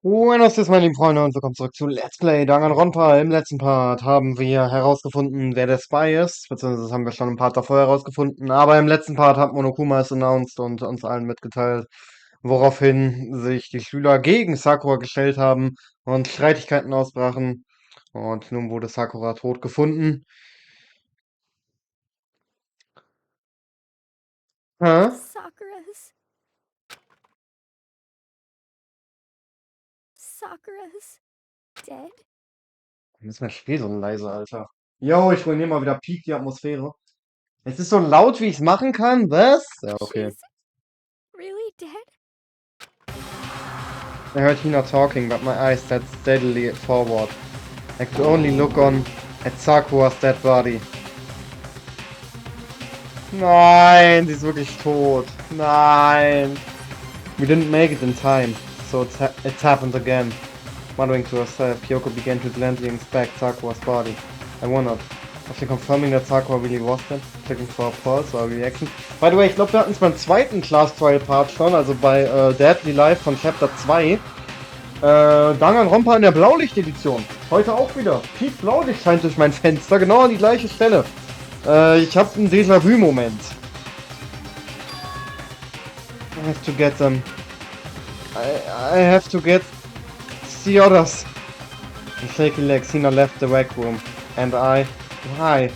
Buenos días, meine lieben Freunde, und willkommen zurück zu Let's Play Danganronpa. Im letzten Part haben wir herausgefunden, wer der Spy ist, beziehungsweise das haben wir schon im Part davor herausgefunden, aber im letzten Part hat Monokuma es announced und uns allen mitgeteilt, woraufhin sich die Schüler gegen Sakura gestellt haben und Streitigkeiten ausbrachen. Und nun wurde Sakura tot gefunden. Hä? Sakuras. Sakuras dead? Warum ist mein Spiel so leise, Alter? Yo, ich ruiniere mal wieder Peak die Atmosphäre. Es ist so laut, wie ich es machen kann, was? Ja, okay. She's really dead? I heard Hina talking, but my eyes set steadily forward. I could only look on at Sakura's dead body. Nein, sie ist wirklich tot. Nein. We didn't make it in time, so it's happened again. Muttering to herself, Kyoko began to gently inspect Sakura's body. I wondered, was she confirming that Sakura really was dead? Checking for a pulse or a reaction? By the way, ich glaube, wir hatten es beim zweiten Class Trial Part schon, also bei Deadly Life von Chapter 2. Danganronpa in der Blaulicht-Edition. Heute auch wieder. Peak Blaulicht scheint durch mein Fenster, genau an die gleiche Stelle. Ich habe einen Déjà-vu-Moment. I have to get them. I have to get the others. With shaky legs, Hina left the rec room. And why? Why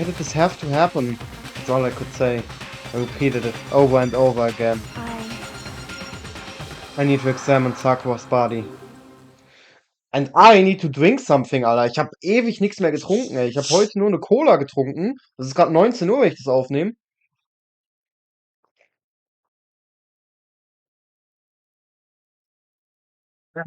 did this have to happen? That's all I could say. I repeated it over and over again. I need to examine Sakura's body. And I need to drink something, Alter. Ich habe ewig nichts mehr getrunken, ey. Ich habe heute nur eine Cola getrunken. Das ist gerade 19 Uhr, wenn ich das aufnehme. Ja.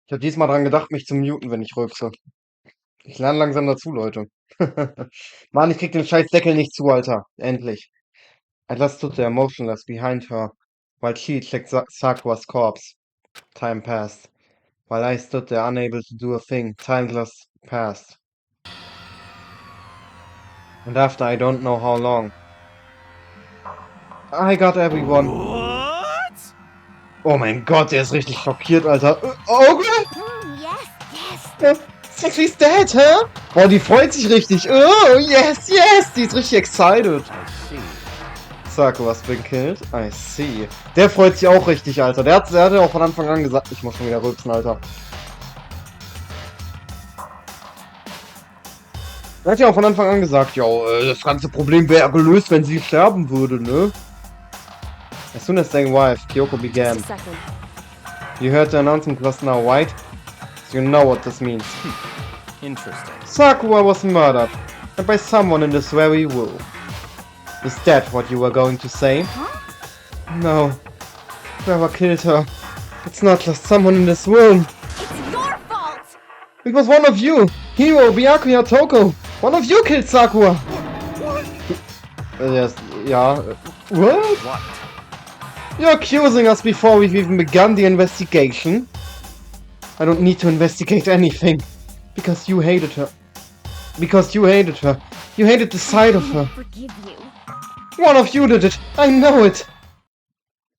Ich habe diesmal dran gedacht, mich zu muten, wenn ich rülpse. Ich lerne langsam dazu, Leute. Mann, ich krieg den scheiß Deckel nicht zu, Alter. Endlich. Atlas stood there motionless behind her, while she checked Sakura's corpse. Time passed. While I stood there unable to do a thing, time just passed. And after I don't know how long, I got everyone. What? Oh mein Gott, der ist richtig schockiert, Alter. Oh Yes. Sexy's dead, hä? Boah, die freut sich richtig. Oh, yes. Die ist richtig excited. I see. Sakuras been killed. I see. Der freut sich auch richtig, Alter. Der hat ja auch von Anfang an gesagt, ich muss schon wieder rülpsen, Alter. Er hat ja auch von Anfang an gesagt, ja, das ganze Problem wäre gelöst, wenn sie sterben würde, ne? As soon as their wife, Kyoko, began. Just a second. You heard the announcement just now, right? So you know what this means. Interesting. Sakura was murdered. And by someone in this very room. Is that what you were going to say? Huh? No. Whoever killed her. It's not just someone in this room. It's your fault! It was one of you. Hiro, Byakuya, Toko. One of you killed Sakura. Yes, yeah. What? What? You're accusing us before we've even begun the investigation. I don't need to investigate anything. Because you hated her. You hated the sight of her. I forgive you. One of you did it. I know it.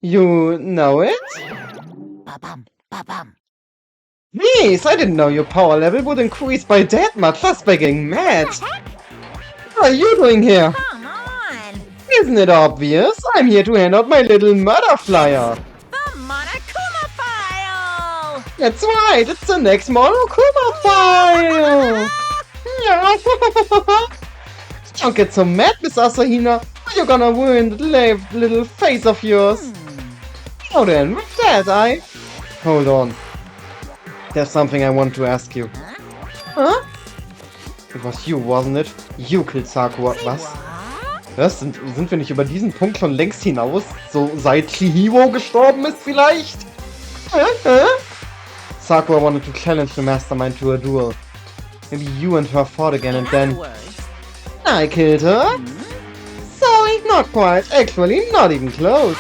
You know it? Ba-bum, ba-bum. Please, I didn't know your power level would increase by that much just by getting mad. What are you doing here? Come on! Isn't it obvious? I'm here to hand out my little murder flyer. The Monokuma file! That's right, it's the next Monokuma file. Yeah. Don't get so mad, Miss Asahina. You're gonna ruin the little face of yours. Oh then, with that Hold on. There's something I want to ask you. Huh? It was you, wasn't it? You killed Sakura. Was? Was? Sind wir nicht über diesen Punkt schon längst hinaus? So seit Chihiro gestorben ist vielleicht? Sakura wanted to challenge the mastermind to a duel. Maybe you and her fought again and then I killed her? So, not quite. Actually, not even close.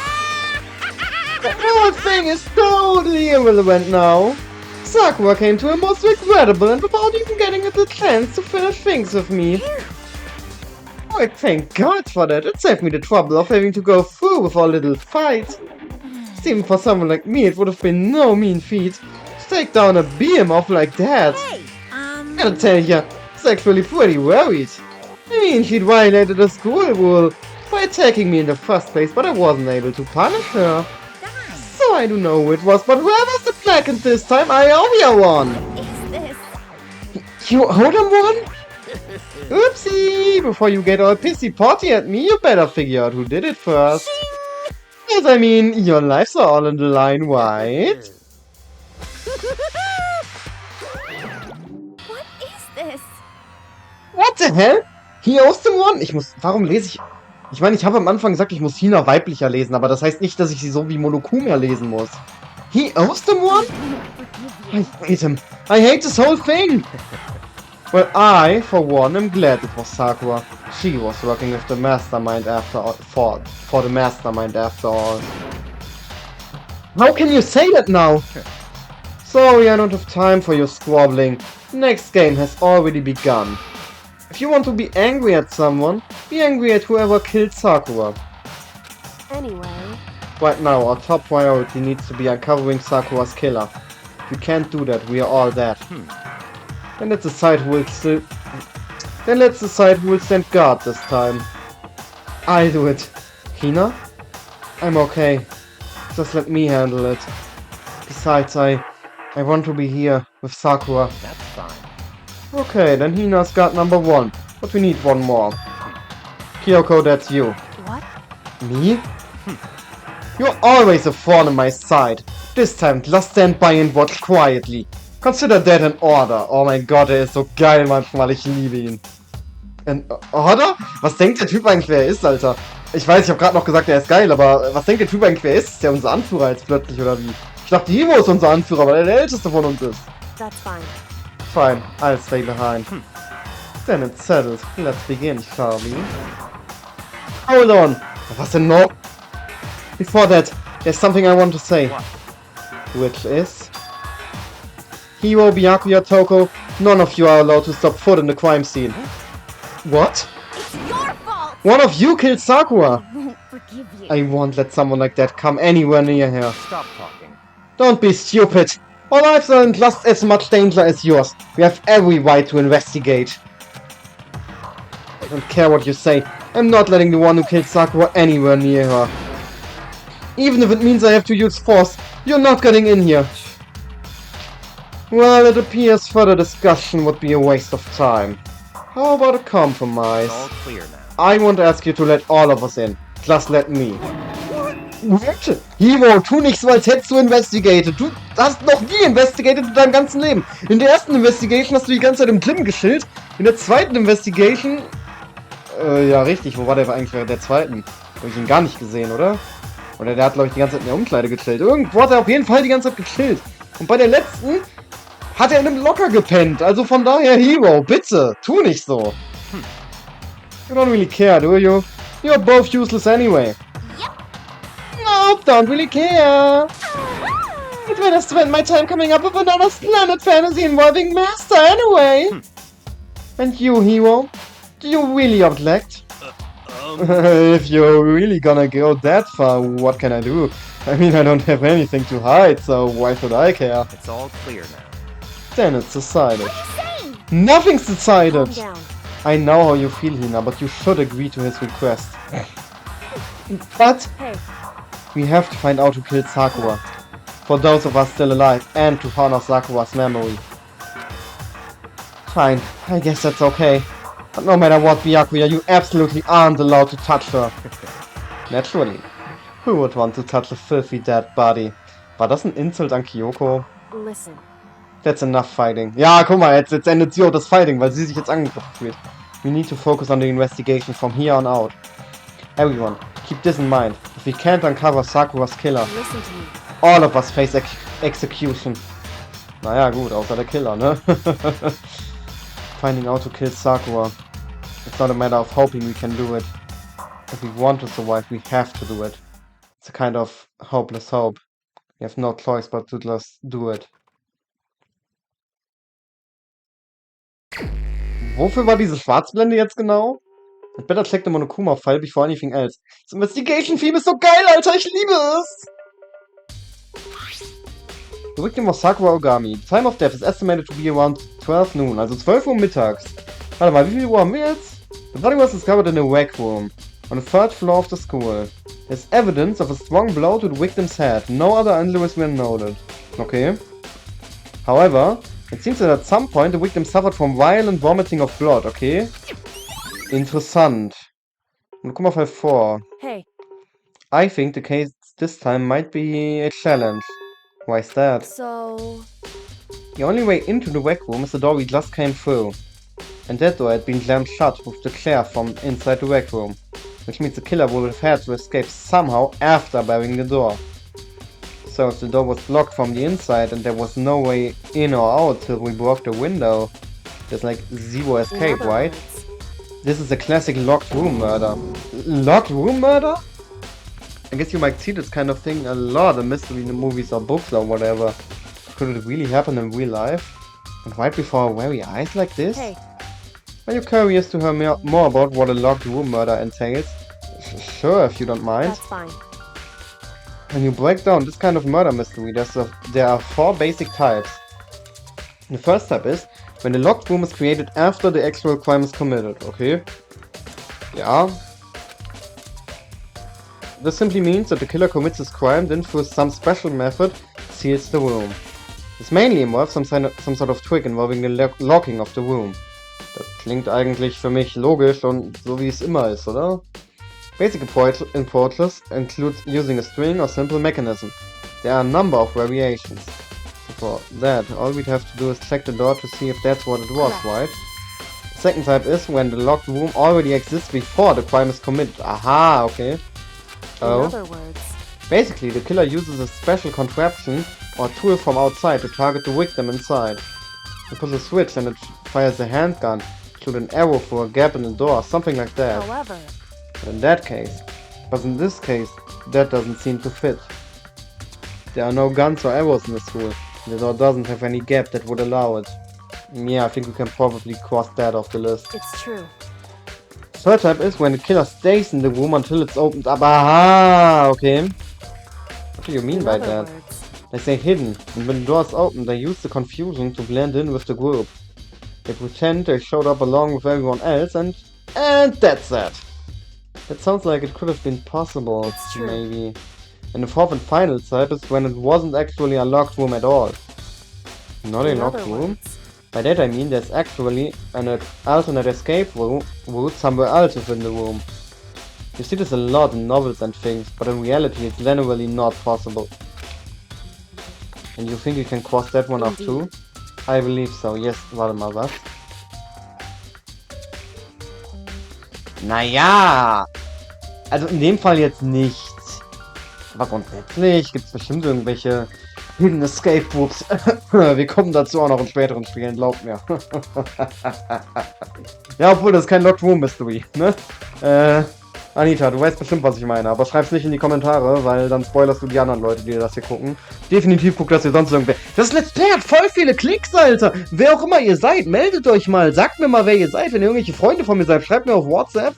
The whole thing is totally irrelevant now. Sakura came to a most regrettable and without even getting the chance to finish things with me. Oh, thank God for that. It saved me the trouble of having to go through with our little fight. Even for someone like me, it would have been no mean feat to take down a behemoth like that. Hey, I'll tell ya, it's actually pretty worried. I mean, she'd violated a school rule by attacking me in the first place, but I wasn't able to punish her. darn. So I don't know who it was, but whoever's the second this time, I owe you one. Is this? You owe them one? Oopsie! Before you get all pissy-potty at me, you better figure out who did it first. Yes, I mean, your lives are all on the line, right? What is this? What the hell? He owes them one? Warum lese ich... Ich meine, ich habe am Anfang gesagt, ich muss Hina weiblicher lesen, aber das heißt nicht, dass ich sie so wie Monokuma lesen muss. He owes them one? I hate him. I hate this whole thing! Well, I, for one, am glad it was Sakura. She was working with the mastermind after all, for the mastermind after all. How can you say that now? Sorry, I don't have time for your squabbling. Next game has already begun. If you want to be angry at someone, be angry at whoever killed Sakura. Anyway. Right now, our top priority needs to be uncovering Sakura's killer. If we can't do that, we are all dead. Then let's decide who will stand guard this time. I'll do it. Hina? I'm okay. Just let me handle it. Besides, I want to be here with Sakura. That's fine. Okay, then Hina's guard number one. But we need one more. Kyoko, that's you. What? Me? You're always a thorn in my side. This time, just stand by and watch quietly. Consider that an order. Oh mein Gott, er ist so geil manchmal. Ich liebe ihn. An Order? Was denkt der Typ eigentlich, wer er ist, Alter? Ich weiß, ich habe gerade noch gesagt, er ist geil, aber was denkt der Typ eigentlich, wer er ist? Ist der unser Anführer jetzt plötzlich, oder wie? Ich dachte, Himo ist unser Anführer, weil er der älteste von uns ist. That's fine. Fine, I'll stay behind. Then it's settled. Let's begin, shall we? Hold on! Was denn noch? Before that, there's something I want to say. Which is... Hiro, Byakuya, Toko, none of you are allowed to step foot in the crime scene. What? It's your fault! One of you killed Sakura! I won't forgive you. I won't let someone like that come anywhere near here. Stop talking. Don't be stupid! Our lives aren't just as much danger as yours. We have every right to investigate. I don't care what you say. I'm not letting the one who killed Sakura anywhere near her. Even if it means I have to use force, you're not getting in here. Well, it appears further discussion would be a waste of time. How about a compromise? It's all clear now. I won't ask you to let all of us in. Just let me. What? Hiro, tu nicht so, als hättest du investigated. Du hast noch nie investigated in deinem ganzen Leben. In der ersten Investigation hast du die ganze Zeit im Glim geschillt. In der zweiten Investigation... ja richtig, wo war der eigentlich bei der zweiten? Habe ich ihn gar nicht gesehen, oder? Oder der hat, glaube ich, die ganze Zeit in der Umkleide gechillt. Irgendwo hat er auf jeden Fall die ganze Zeit gechillt. Und bei der letzten hat er in einem Locker gepennt. Also von daher, Hero, bitte, tu nicht so. You don't really care, do you? You're both useless anyway. Yep. Nope, don't really care. I'd rather spend my time coming up with another planet fantasy involving Master anyway. And you, Hero? Do you really object? If you're really gonna go that far, what can I do? I mean, I don't have anything to hide, so why should I care? It's all clear now. Then it's decided. What are you saying? Nothing's decided! Calm down. I know how you feel, Hina, but you should agree to his request. But Hey, we have to find out who killed Sakura. For those of us still alive, and to honor Sakura's memory. Fine, I guess that's okay. But no matter what, Byakuya, you absolutely aren't allowed to touch her. Naturally. Who would want to touch a filthy dead body? War das ein Insult an Kyoko? listen. That's enough fighting. Ja, guck mal, jetzt endet sie auch das Fighting, weil sie sich jetzt angegriffen fühlt. We need to focus on the investigation from here on out. Everyone, keep this in mind. If we can't uncover Sakura's killer, Listen to me. all of us face execution. Naja, gut, außer der Killer, ne? Finding out who killed Sakura. It's not a matter of hoping we can do it. If we want to survive, we have to do it. It's a kind of hopeless hope. We have no choice but to just do it. Wofür war diese Schwarzblende jetzt genau? I'd better check the Monokuma file before anything else. This investigation theme ist so geil, Alter, ich liebe es! The victim was Sakura Ogami. The time of death is estimated to be around 12 noon, also 12 Uhr mittags. Warte mal, wie viel Uhr haben wir jetzt? The body was discovered in a rec room on the third floor of the school. There's evidence of a strong blow to the victim's head. No other injuries were noted. Okay. However, it seems that at some point the victim suffered from violent vomiting of blood. Okay. Interessant. Monokuma File 4. Hey, I think the case this time might be a challenge. Why is that? so... The only way into the rec room is the door we just came through. And that door had been jammed shut with the chair from inside the rec room. Which means the killer would have had to escape somehow after barring the door. So if the door was blocked from the inside and there was no way in or out till we broke the window, there's like zero in escape, other right? words, This is a classic locked room murder. Locked room murder? I guess you might see this kind of thing a lot in mystery movies or books or whatever. Could it really happen in real life? And right before our very eyes like this? Hey, Are you curious to hear more about what a locked room murder entails? Sure, if you don't mind. that's fine. When you break down this kind of murder mystery, there are 4 basic types. The first type is when the locked room is created after the actual crime is committed, okay? Yeah. This simply means that the killer commits his crime, then through some special method seals the room. This mainly involves some sort of trick involving the locking of the room. Das klingt eigentlich für mich logisch und so wie es immer ist, oder? Basic approaches include using a string or simple mechanism. There are a number of variations. So for that, all we'd have to do is check the door to see if that's what it was, right? The second type is when the locked room already exists before the crime is committed. Aha, okay. In other words, Basically, the killer uses a special contraption or tool from outside to target the victim inside. He pulls a switch and it fires a handgun, shoot an arrow through a gap in the door, something like that. however, But in that case, but in this case, that doesn't seem to fit. There are no guns or arrows in the school. The door doesn't have any gap that would allow it. Yeah, I think we can probably cross that off the list. it's true. Third type is when the killer stays in the room until it's opened up. Aha, okay. What do you mean In by other that? words, They stay hidden, and when the doors open, they use the confusion to blend in with the group. They pretend they showed up along with everyone else, and that's it. That sounds like it could have been possible, It's true. maybe. And the fourth and final type is when it wasn't actually a locked room at all. Not a in locked other room? words, By that I mean there's actually an alternate escape route somewhere else within the room. You see this a lot in novels and things, but in reality it's generally not possible. And you think you can cross that one off too? I believe so, yes, warte mal, was? Naja, also in dem Fall jetzt nicht. Aber grundsätzlich gibt es bestimmt irgendwelche Hidden Escape Routes. Wir kommen dazu auch noch in späteren Spielen, glaubt mir. Ja, obwohl das ist kein Locked Room Mystery, ne? Anita, du weißt bestimmt, was ich meine, aber schreib's nicht in die Kommentare, weil dann spoilerst du die anderen Leute, die das hier gucken. Definitiv guckt das hier sonst irgendwer. Das Let's Play hat voll viele Klicks, Alter! Wer auch immer ihr seid, meldet euch mal, sagt mir mal, wer ihr seid. Wenn ihr irgendwelche Freunde von mir seid, schreibt mir auf WhatsApp.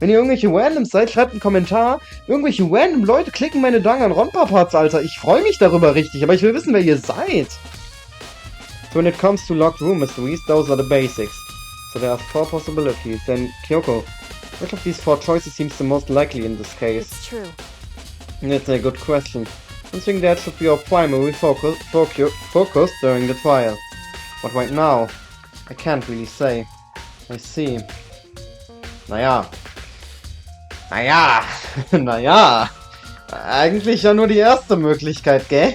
Wenn ihr irgendwelche Randoms seid, schreibt einen Kommentar. Irgendwelche random Leute klicken meine Danganronpa-Parts, Alter. Ich freue mich darüber richtig, aber ich will wissen, wer ihr seid. So when it comes to locked room mysteries, those are the basics. So there are 4 possibilities. Then, Kyoko, which of these 4 choices seems the most likely in this case? it's true. That's a good question. I think that should be our primary focus during the trial. But right now, I can't really say. I see. Naja. Naja. Eigentlich ja nur die erste Möglichkeit, gell?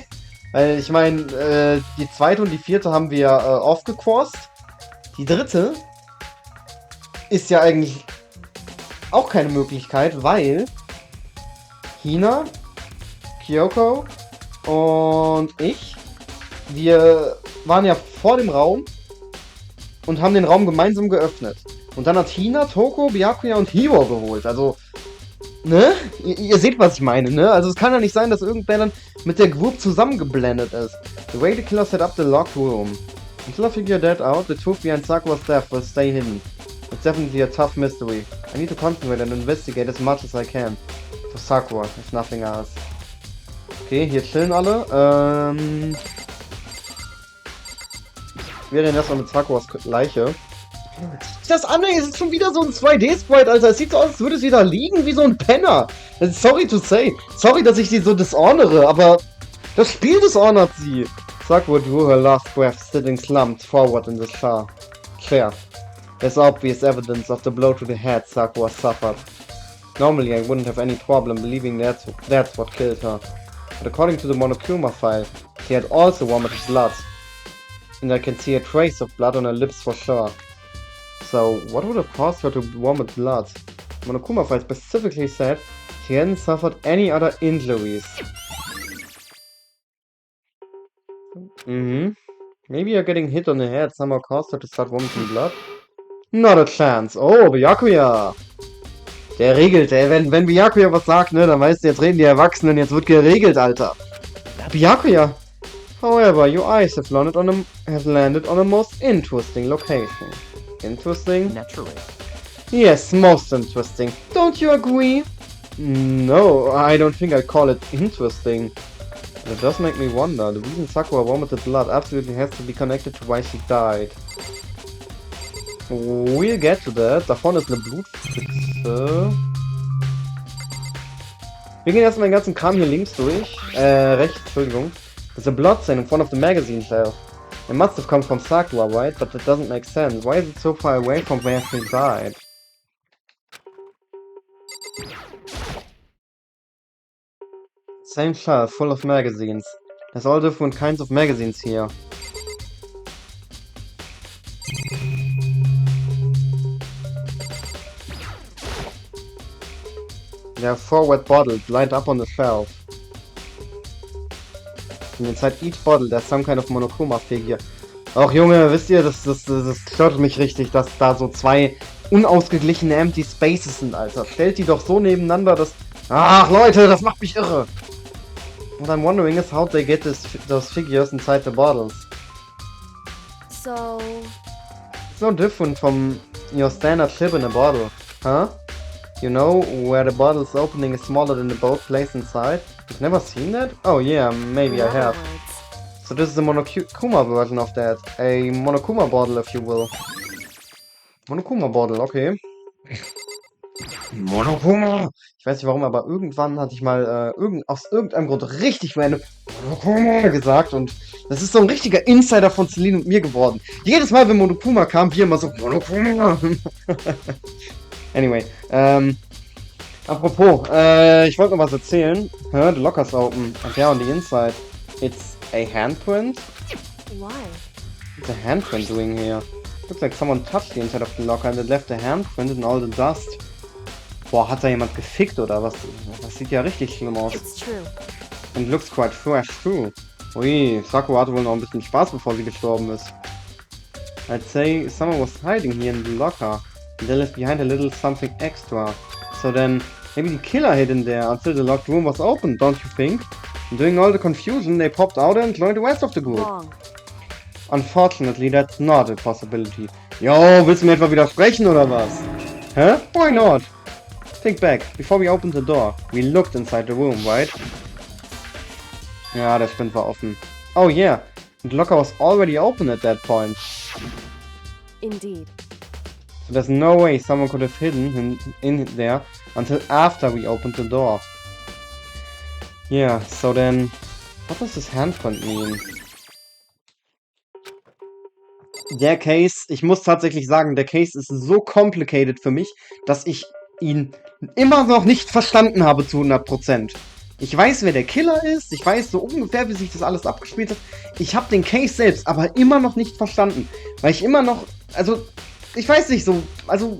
Weil ich meine, die zweite und die vierte haben wir aufgecrossed. Die dritte ist ja eigentlich auch keine Möglichkeit, weil Hina, Kyoko und ich, wir waren ja vor dem Raum und haben den Raum gemeinsam geöffnet. Und dann hat Hina, Toko, Byakuya und Hiro geholt. Also, ne? Ihr seht, was ich meine, ne? Also es kann ja nicht sein, dass irgendwer dann mit der Group zusammengeblendet ist. The way the killer set up the locked room. Until I figure that out, the truth behind Sakuras death will stay hidden. It's definitely a tough mystery. I need to concentrate and investigate as much as I can. For Sakura, if nothing else. Okay, hier chillen alle. Wir reden erstmal mit Sakuras Leiche. Das andere ist schon wieder so ein 2D-Sprite, Alter. Es sieht so aus, als würde es wieder liegen wie so ein Penner. Sorry to say. Sorry, dass ich sie so dishonore, aber das Spiel dishonert sie. Sakura drew her last breath, sitting slumped forward in the chair. There's obvious evidence of the blow to the head Sakura suffered. Normally, I wouldn't have any problem believing that's what killed her. But according to the Monokuma file, she had also vomited blood. And I can see a trace of blood on her lips for sure. So, what would have caused her to vomit blood? Monokuma file specifically said she hadn't suffered any other injuries. Maybe you're getting hit on the head somehow caused her to start vomiting blood? Not a chance. Oh, Byakuya! Der regelt, ey. Wenn Byakuya was sagt, ne, dann weißt du, jetzt reden die Erwachsenen, jetzt wird geregelt, Alter. Byakuya! However, your eyes have landed on a most interesting location. Interesting? Naturally. Yes, most interesting. Don't you agree? No, I don't think I'd call it interesting. But it does make me wonder. The reason Sakura vomited blood absolutely has to be connected to why she died. We'll get to that. Da vorne ist eine Blutpfütze. Wir gehen erstmal den ganzen Kram hier links durch. Rechts, Entschuldigung. There's a blood stain in front of the magazine shelf. It must have come from Sakura, right? But that doesn't make sense. Why is it so far away from where she died? Same shelf, full of magazines. There's all different kinds of magazines here. There are 4 wet bottles lined up on the shelf. And inside each bottle there's some kind of Monokuma figure. Ach Junge, wisst ihr, das stört mich richtig, dass da so 2 unausgeglichene Empty Spaces sind, Alter. Stellt die doch so nebeneinander, dass... Ach Leute, das macht mich irre! What I'm wondering is how they get those figures inside the bottles. So... It's no different from your standard chip in a bottle, huh? You know, where the bottle's opening is smaller than the boat placed inside? You've never seen that? Oh yeah, maybe I have. So this is a Monokuma version of that. A Monokuma bottle, if you will. Monokuma bottle, okay. Monokuma! Ich weiß nicht warum, aber irgendwann hatte ich mal aus irgendeinem Grund richtig random Monokuma gesagt und das ist so ein richtiger Insider von Celine und mir geworden. Jedes Mal, wenn Monokuma kam, wir immer so Monokuma! Anyway, apropos, ich wollte noch was erzählen. The locker's open. And there on the inside, it's a handprint. Why? What's a handprint doing here? Looks like someone touched the inside of the locker and it left a handprint in all the dust. Boah, hat da jemand gefickt oder was? Das sieht ja richtig schlimm aus. It's true. And looks quite fresh too. Ui, Sakura hatte wohl noch ein bisschen Spaß, bevor sie gestorben ist. I'd say someone was hiding here in the locker. And they left behind a little something extra. So then, maybe the killer hid in there until the locked room was open, don't you think? And during all the confusion, they popped out and joined the rest of the group. Wrong. Unfortunately, that's not a possibility. Yo, willst du mir etwa widersprechen oder was? Hä? Why not? Think back, before we opened the door, we looked inside the room, right? Ja, der Spind war offen. Oh yeah, the locker was already open at that point. Indeed. So there's no way someone could have hidden him in there until after we opened the door. Yeah, so then, what does this handprint mean? Der Case, ich muss tatsächlich sagen, der Case ist so complicated für mich, dass ich ihn immer noch nicht verstanden habe zu 100%. Ich weiß, wer der Killer ist, ich weiß so ungefähr, wie sich das alles abgespielt hat. Ich habe den Case selbst aber immer noch nicht verstanden, weil ich immer noch, also, ich weiß nicht so, also,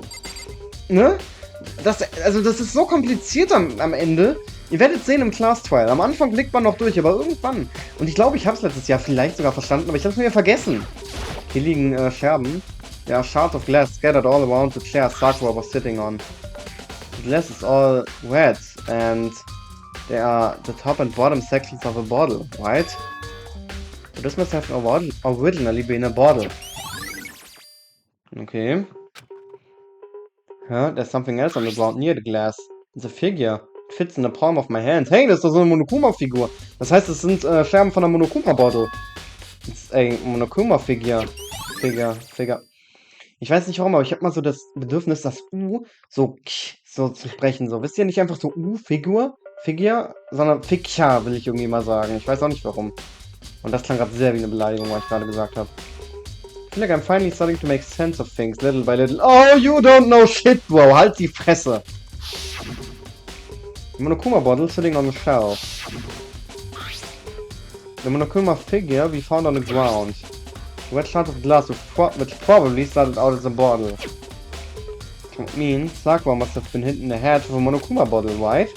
ne? Das ist so kompliziert am Ende. Ihr werdet sehen im Class Trial. Am Anfang blickt man noch durch, aber irgendwann. Und ich glaube, ich habe es letztes Jahr vielleicht sogar verstanden, aber ich habe es mir vergessen. Hier liegen Scherben. Yeah, shards of glass scattered all around the chair Sakura was sitting on. The glass is all red, and there are the top and bottom sections of a bottle, right? So this must have originally been a bottle. Okay. Huh? There's something else on the ground near the glass. It's a figure. It fits in the palm of my hand. Hey, das ist doch so eine Monokuma-Figur. Das heißt, es sind Scherben von der Monokuma-Bottle. It's a Monokuma-Figure. Figure. Ich weiß nicht warum, aber ich habe mal so das Bedürfnis, das U so zu sprechen. So, wisst ihr, nicht einfach so Figure, sondern Figure will ich irgendwie mal sagen. Ich weiß auch nicht warum. Und das klang gerade sehr wie eine Beleidigung, was ich gerade gesagt habe. I feel like I'm finally starting to make sense of things, little by little. Oh, you don't know shit, bro. Halt die Fresse. The Monokuma bottle sitting on the shelf. The Monokuma figure we found on the ground. The red shard of glass which probably started out as a bottle. Which means Sakura must have been hit in the head with a Monokuma bottle, right?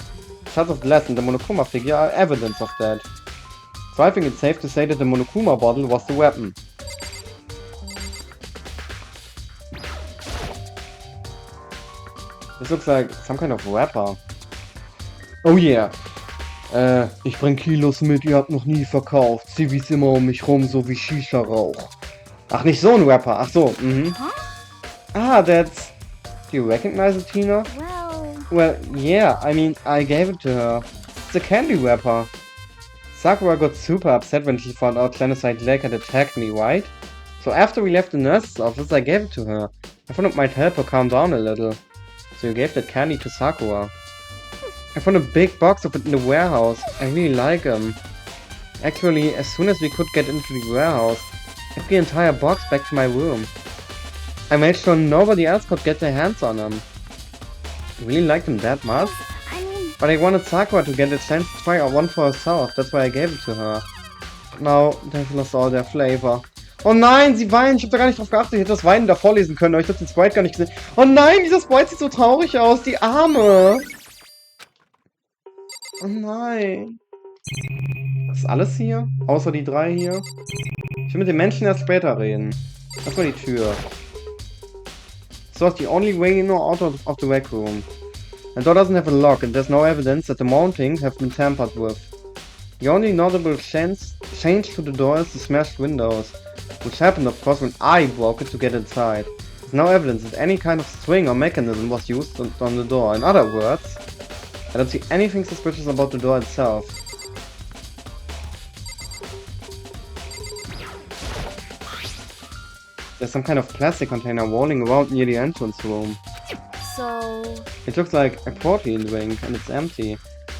Shards of glass and the Monokuma figure are evidence of that. So I think it's safe to say that the Monokuma bottle was the weapon. This looks like some kind of rapper. Oh yeah. Ich bring Kilos mit, ihr habt noch nie verkauft. Zivis immer um mich rum, so wie Shisha-Rauch. Ach, nicht so ein Rapper. Ach so, Ah, that's... Do you recognize it, Tina? Well, yeah, I mean, I gave it to her. It's a candy wrapper. Sakura got super upset when she found out Genocide Lake had attacked me, right? So after we left the nurse's office, I gave it to her. I thought it might help her calm down a little. So you gave that candy to Sakura. I found a big box of it in the warehouse. I really like them. Actually, as soon as we could get into the warehouse, I took the entire box back to my room. I made sure nobody else could get their hands on them. I really liked them that much. But I wanted Sakura to get a chance to try out one for herself. That's why I gave it to her. But now, they've lost all their flavor. Oh nein, sie weint. Ich hab da gar nicht drauf geachtet. Ich hätte das Weinen da vorlesen können, aber ich hab den Sprite gar nicht gesehen. Oh nein, dieser Sprite sieht so traurig aus. Die Arme. Oh nein. Das ist alles hier? Außer die drei hier? Ich will mit den Menschen erst später reden. Lass mal die Tür. So it's the only way in or out of the rec room. The door doesn't have a lock and there's no evidence that the mountings have been tampered with. The only notable change to the door is the smashed windows, which happened of course when I broke it to get inside. There's no evidence that any kind of string or mechanism was used on the door. In other words, I don't see anything suspicious about the door itself. There's some kind of plastic container rolling around near the entrance room. So... It looks like a protein drink and it's empty.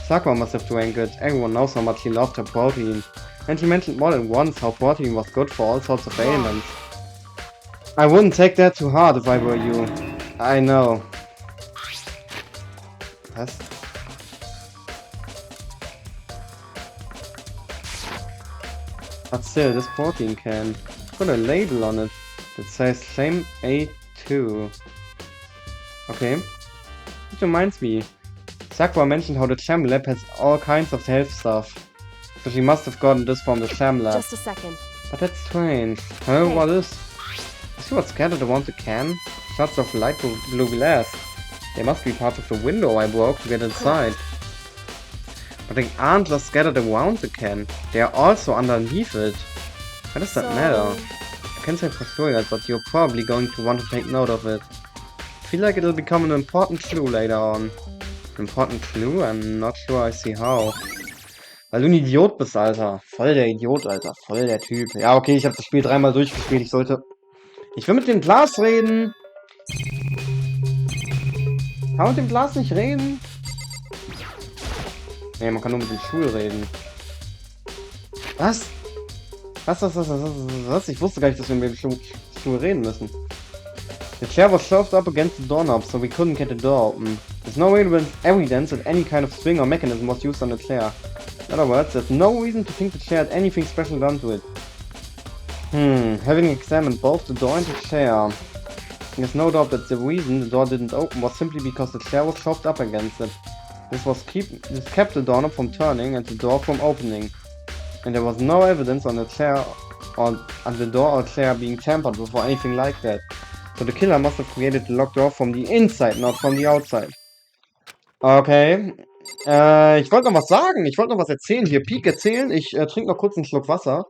Sakura must have drank it. Everyone knows how much she loved her protein. And she mentioned more than once how protein was good for all sorts of ailments. I wouldn't take that too hard if I were you. I know. Was? But still, this protein can. Got a label on it that says Shame A2. Okay. It reminds me. Sakura mentioned how the Sham Lab has all kinds of health stuff. So she must have gotten this from the Sham Lab. Just a second. But that's strange. Huh? Hey. What is? Is she what's scattered around the can? Shots of light blue glass. They must be part of the window I broke to get inside. But they aren't just scattered around the can. They are also underneath it. How does that matter? I can't say for sure yet, but you're probably going to want to take note of it. I feel like it'll become an important clue later on. An important clue? I'm not sure I see how. Weil du ein Idiot bist, Alter. Voll der Idiot, Alter. Voll der Typ. Ja, okay, ich habe das Spiel dreimal durchgespielt. Ich will mit dem Glas reden. Kann man mit dem Glas nicht reden? Nee, man kann nur mit dem Stuhl reden. Was? Was? Ich wusste gar nicht, dass wir mit dem Stuhl reden müssen. The chair was shoved up against the doorknob, so we couldn't get the door open. There's no evidence that any kind of string or mechanism was used on the chair. In other words, there's no reason to think the chair had anything special done to it. Having examined both the door and the chair, there's no doubt that the reason the door didn't open was simply because the chair was shoved up against it. This kept the doorknob from turning and the door from opening. And there was no evidence on the chair or on the door or chair being tampered with or anything like that. So the killer must have created the locked door from the inside, not from the outside. Okay. Ich wollte noch was sagen. Ich wollte noch was erzählen. Hier, Peak erzählen. Ich trinke noch kurz einen Schluck Wasser.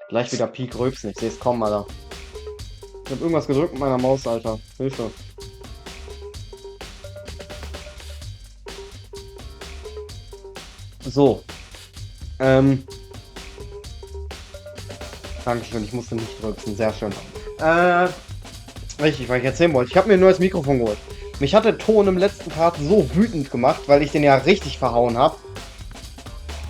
Gleich wieder Peak rülpsen. Ich sehe es kommen, Alter. Ich habe irgendwas gedrückt mit meiner Maus, Alter. Hilfe. So. Dankeschön, ich musste nicht drücken. Sehr schön. Richtig, weil ich erzählen wollte. Ich habe mir ein neues Mikrofon geholt. Mich hat der Ton im letzten Part so wütend gemacht, weil ich den ja richtig verhauen habe.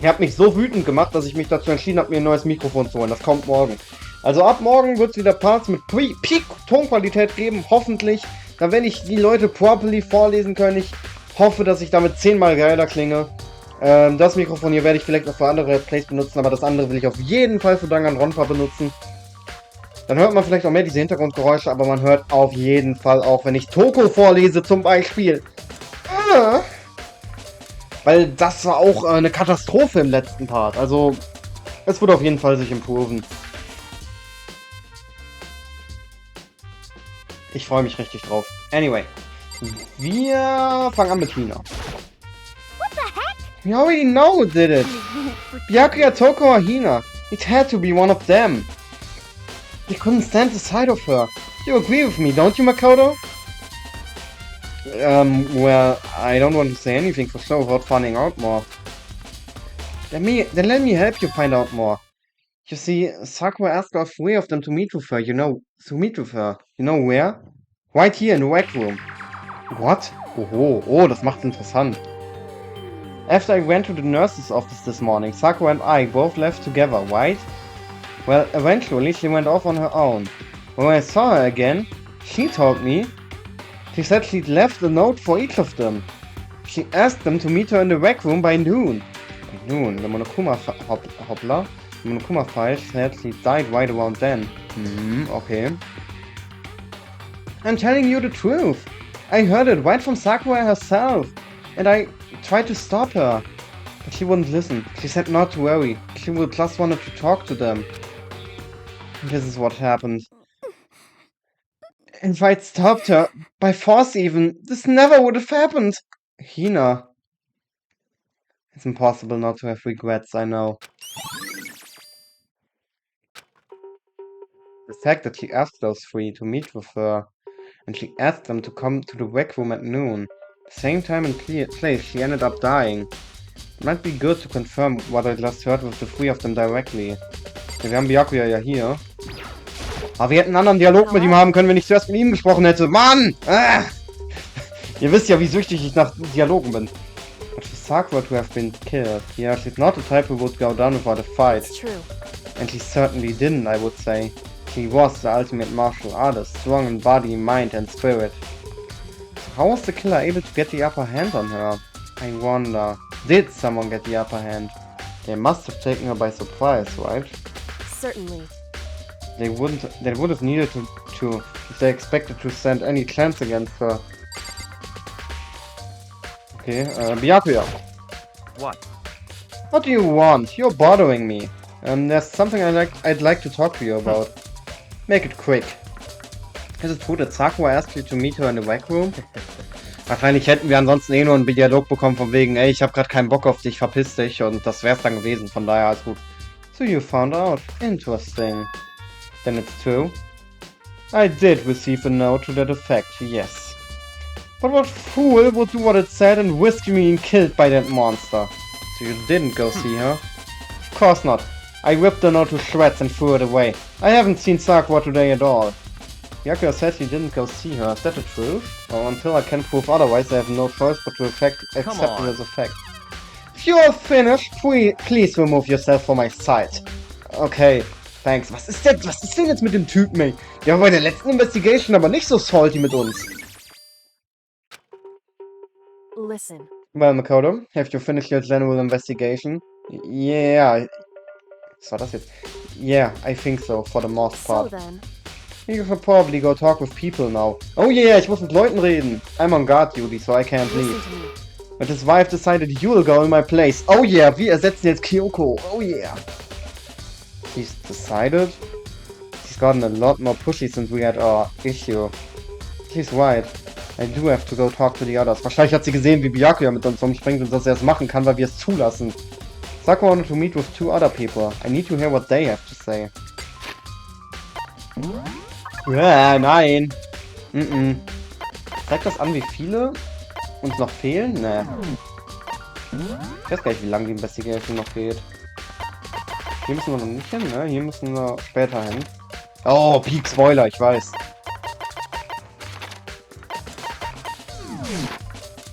Er hat mich so wütend gemacht, dass ich mich dazu entschieden habe, mir ein neues Mikrofon zu holen. Das kommt morgen. Also ab morgen wird es wieder Parts mit Peak-Tonqualität geben, hoffentlich. Dann werde ich die Leute properly vorlesen können. Ich hoffe, dass ich damit 10-mal geiler klinge. Das Mikrofon hier werde ich vielleicht noch für andere Plays benutzen, aber das andere will ich auf jeden Fall für Danganronpa benutzen. Dann hört man vielleicht auch mehr diese Hintergrundgeräusche, aber man hört auf jeden Fall auch, wenn ich Toko vorlese zum Beispiel. Weil das war auch eine Katastrophe im letzten Part. Also, es wird auf jeden Fall sich improven. Ich freue mich richtig drauf. Anyway, wir fangen an mit Hina. What the heck? We already know who did it. Byakuya, Toko or Hina. It had to be one of them. They couldn't stand the sight of her. You agree with me, don't you, Makoto? Well, I don't want to say anything for sure without finding out more. Then let me help you find out more. You see, Sakura asked all three of them to meet with her, You know where? Right here in the rec room. What? Oh, das macht's interessant. After I went to the nurse's office this morning, Sakura and I both left together, right? Well, eventually she went off on her own. When I saw her again, she told me she said she'd left a note for each of them. She asked them to meet her in the rec room by noon. By noon? The Monokuma file said she died right around then. Okay. I'm telling you the truth. I heard it right from Sakura herself. And I tried to stop her. But she wouldn't listen. She said not to worry. She would just wanted to talk to them. This is what happened. If I'd stopped her, by force even, this never would have happened. Hina. It's impossible not to have regrets, I know. The fact that she asked those three to meet with her, and she asked them to come to the rec room at noon, the same time and place she ended up dying. It might be good to confirm what I just heard with the three of them directly. Wir haben Byakuya ja hier. Aber wir hätten einen anderen Dialog mit ihm haben können, wenn ich zuerst mit ihm gesprochen hätte. Mann! Ihr wisst ja, wie süchtig ich nach Dialogen bin. But for Sakura to have been killed, yeah, she's not the type who would go down without a fight. It's true. And she certainly didn't, I would say. She was the ultimate martial artist, strong in body, mind and spirit. So how was the killer able to get the upper hand on her? I wonder, did someone get the upper hand? They must have taken her by surprise, right? Certainly. They would have needed to if they expected to stand any chance against her. Okay, Byakuya. What? What do you want? You're bothering me. There's something I'd like to talk to you about. Make it quick. Is it true that Sakura asked you to meet her in the rec room? Wahrscheinlich hätten wir ansonsten eh nur einen Dialog bekommen von wegen, ey, ich hab grad keinen Bock auf dich, verpiss dich, und das wär's dann gewesen, von daher alles gut. So you found out. Interesting. Then it's true. I did receive a note to that effect, yes. But what fool would do what it said and risk being killed by that monster? So you didn't go see her? Of course not. I ripped the note to shreds and threw it away. I haven't seen Sakura today at all. Byakuya said he didn't go see her. Is that the truth? Well, until I can prove otherwise, I have no choice but to accept it as a fact. If you are finished, please remove yourself from my sight. Okay, thanks. Was ist denn jetzt mit dem Typen, ey? Der war bei der letzten Investigation aber nicht so salty mit uns. Listen. Well, Makoto, have you finished your general investigation? Yeah. Was war das jetzt? Yeah, I think so, for the most part. So then. You should probably go talk with people now. Oh yeah, ich muss mit Leuten reden. I'm on guard duty, so I can't leave. Listen to me. But his wife decided you'll go in my place. Oh yeah, wir ersetzen jetzt Kyoko. Oh yeah. She's decided? She's gotten a lot more pushy since we had our issue. She's right. I do have to go talk to the others. Wahrscheinlich hat sie gesehen, wie Byakuya mit uns rumspringt und dass er es machen kann, weil wir es zulassen. Sakura wanted to meet with 2 other people. I need to hear what they have to say. Nein. Zeigt das an, wie viele uns noch fehlen? Nee. Ich weiß gar nicht, wie lange die Investigation noch geht. Hier müssen wir noch nicht hin, ne? Hier müssen wir später hin. Oh, Peak Spoiler, ich weiß.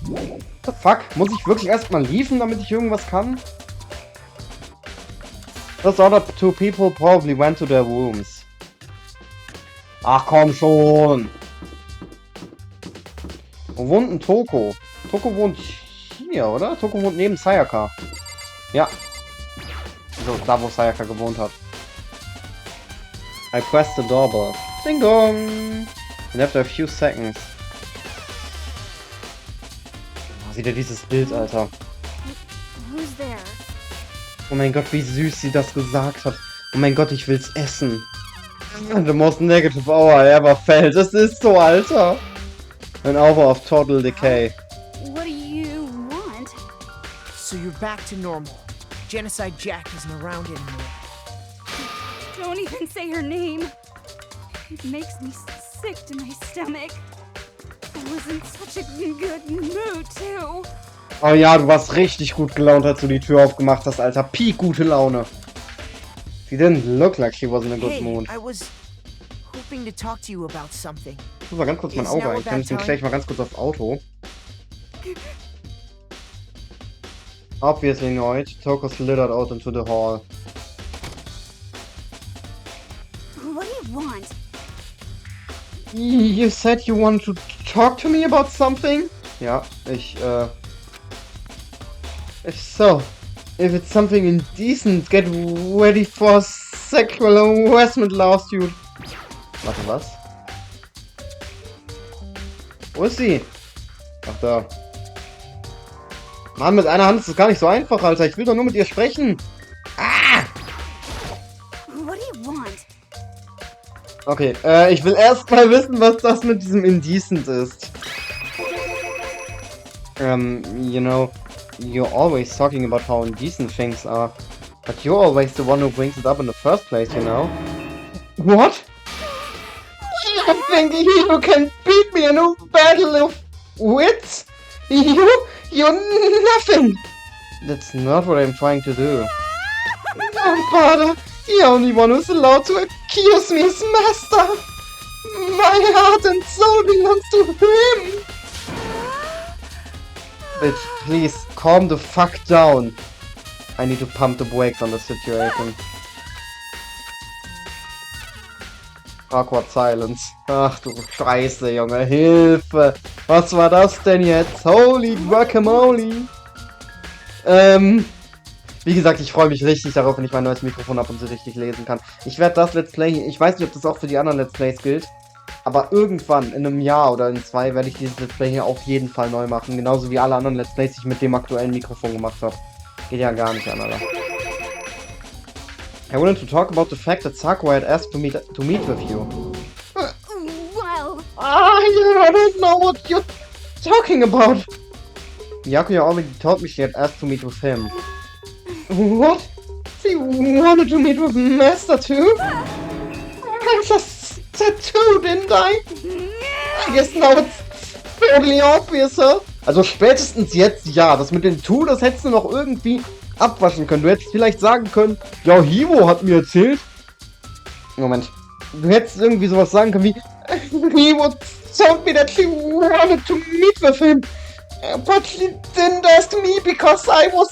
What the fuck? Muss ich wirklich erstmal liefen, damit ich irgendwas kann? Those other two people probably went to their rooms. Ach komm schon! Wo wohnt ein Toko? Toko wohnt hier, oder? Toko wohnt neben Sayaka. Ja. So, da wo Sayaka gewohnt hat. I pressed the doorbell. Ding dong! And after a few seconds. Oh, wieder dieses Bild, Alter. Who's there? Oh mein Gott, wie süß sie das gesagt hat. Oh mein Gott, ich will's essen. The most negative hour I ever felt. Es ist so, Alter. An hour of total decay. What do you want? So you're back to normal. Genocide Jack isn't around anymore. Don't even say her name. It makes me sick to my stomach. I was in such a good mood, too. Oh ja, du warst richtig gut gelaunt, als du die Tür aufgemacht hast, Alter. Peak gute Laune. She didn't look like she was in a good Hey, mood. I was hoping to talk to you about something. Ich muss mal ganz kurz mein Auto einstellen. Deswegen stelle ich mal ganz kurz auf Auto. Obviously not. Toko slithered out into the hall. What do you want? You said you wanted to talk to me about something? Ja, if it's something indecent, get ready for sexual harassment lawsuit. Warte, was? Wo ist sie? Ach, da. Mann, mit einer Hand ist das gar nicht so einfach, Alter. Ich will doch nur mit ihr sprechen. Ah! What do you want? Okay, ich will erst mal wissen, was das mit diesem indecent ist. You know, you're always talking about how indecent things are. But you're always the one who brings it up in the first place, you know? What? You think you can beat me in a battle of wits? You're nothing! That's not what I'm trying to do. Oh, father, the only one who's allowed to accuse me is master! My heart and soul belongs to him! Bitch, please, calm the fuck down. I need to pump the brakes on the situation. Awkward silence. Ach du Scheiße, Junge, Hilfe! Was war das denn jetzt? Holy guacamole! Wie gesagt, ich freue mich richtig darauf, wenn ich mein neues Mikrofon habe und sie richtig lesen kann. Ich werde das Let's Play, ich weiß nicht, ob das auch für die anderen Let's Plays gilt, aber irgendwann, in einem Jahr oder in 2, werde ich dieses Let's Play hier auf jeden Fall neu machen. Genauso wie alle anderen Let's Plays, die ich mit dem aktuellen Mikrofon gemacht habe. Geht ja gar nicht an, Alter. I wanted to talk about the fact that Sakura had asked to meet with you. Well, I don't know what you're talking about. Yakuya already told me she had asked to meet with him. What? She wanted to meet with Master too? I just said two, didn't I? I guess now it's totally obvious, huh? Also spätestens jetzt ja. Das mit den Two, das hättest du noch irgendwie abwaschen können. Du hättest vielleicht sagen können, ja, Hivo hat mir erzählt. Moment. Du hättest irgendwie sowas sagen können wie, Hivo told me that she wanted to meet with him. But she didn't ask me because I was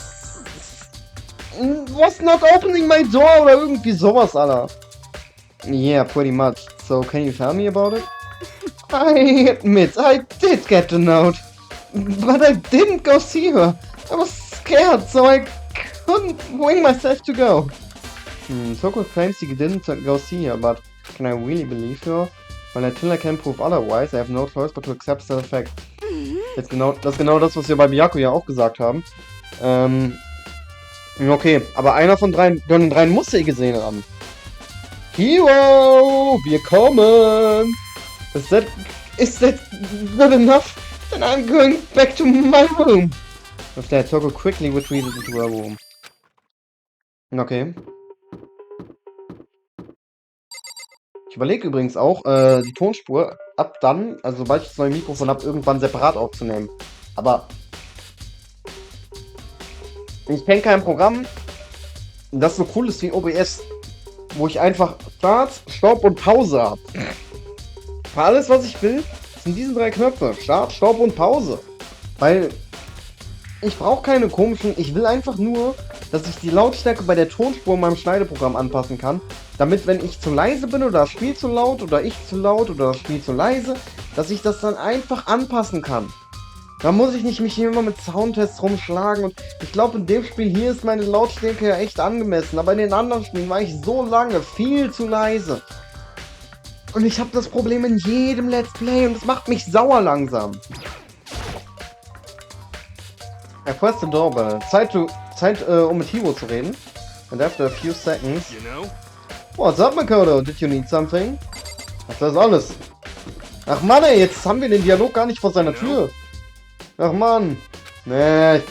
not opening my door oder irgendwie sowas, Alter. Yeah, pretty much. So, can you tell me about it? I admit, I did get the note. But I didn't go see her. I was scared, so I couldn't bring myself to go. Soko claims he didn't go see her, but can I really believe her? Well, until I can prove otherwise, I have no choice but to accept the fact. Das ist genau das, was wir bei Byaku ja auch gesagt haben. Okay, aber einer von den dreien muss sie gesehen haben. Hero, wir kommen! Is that good enough? Then I'm going back to my room. With that, Toko quickly retreated into her room. Okay. Ich überlege übrigens auch, die Tonspur ab dann, also sobald ich das neue Mikrofon habe, irgendwann separat aufzunehmen. Aber Ich kenne kein Programm, das so cool ist wie OBS, wo ich einfach Start, Stopp und Pause habe. Für alles, was ich will, sind diese 3 Knöpfe. Start, Stopp und Pause. Weil ich brauche keine komischen, ich will einfach nur, dass ich die Lautstärke bei der Tonspur in meinem Schneideprogramm anpassen kann, damit, wenn ich zu leise bin oder das Spiel zu laut oder ich zu laut oder das Spiel zu leise, dass ich das dann einfach anpassen kann. Da muss ich nicht mich hier immer mit Soundtests rumschlagen und ich glaube, in dem Spiel hier ist meine Lautstärke ja echt angemessen, aber in den anderen Spielen war ich so lange viel zu leise. Und ich habe das Problem in jedem Let's Play und es macht mich sauer langsam. I pressed the doorbell. Zeit, um mit Hiro zu reden. And after a few seconds... You know? What's up, Makoto? Did you need something? Ach, das ist alles. Ach Mann, ey, jetzt haben wir den Dialog gar nicht vor seiner Tür. Ach Mann. Nee,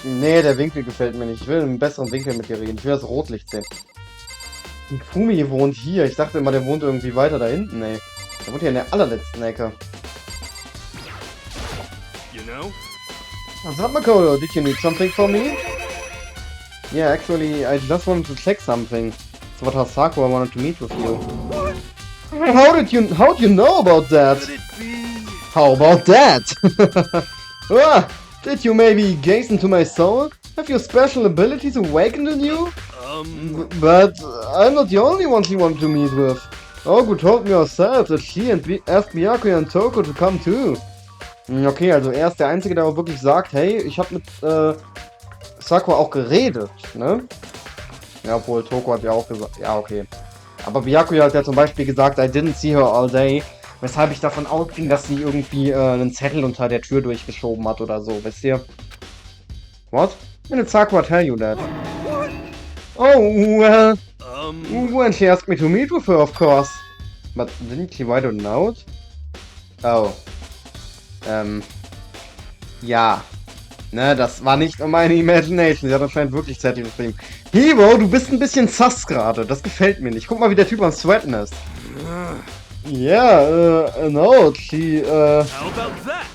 der Winkel gefällt mir nicht. Ich will einen besseren Winkel mit dir reden. Ich will das Rotlicht sehen. Und Fumi wohnt hier. Ich dachte immer, der wohnt irgendwie weiter da hinten, ey. Der wohnt hier in der allerletzten Ecke. You know? What's up, Makoto? Did you need something from me? Yeah, actually, I just wanted to check something. So what Sakura wanted to meet with you. How'd you know about that? Could it be? How about that? Ah, did you maybe gaze into my soul? Have your special abilities awakened in you? But I'm not the only one she wanted to meet with. Ogu told me herself that she asked Byakuya and Toko to come too. Okay, also er ist der Einzige, der auch wirklich sagt, hey, ich habe mit Sakura auch geredet, ne? Ja, obwohl Toko hat ja auch gesagt, ja, okay. Aber Byakuya hat ja zum Beispiel gesagt, I didn't see her all day, weshalb ich davon ausging, dass sie irgendwie einen Zettel unter der Tür durchgeschoben hat oder so, wisst ihr? What? When did Sakura tell you that? Oh, well, when she asked me to meet with her, of course. But didn't she write a note? Oh. Ja. Ne, das war nicht nur meine Imagination. Sie hat anscheinend wirklich Zettel geschrieben. Hiro, du bist ein bisschen sass gerade. Das gefällt mir nicht. Guck mal, wie der Typ am Sweaten ist. Ja, no, she, How about that?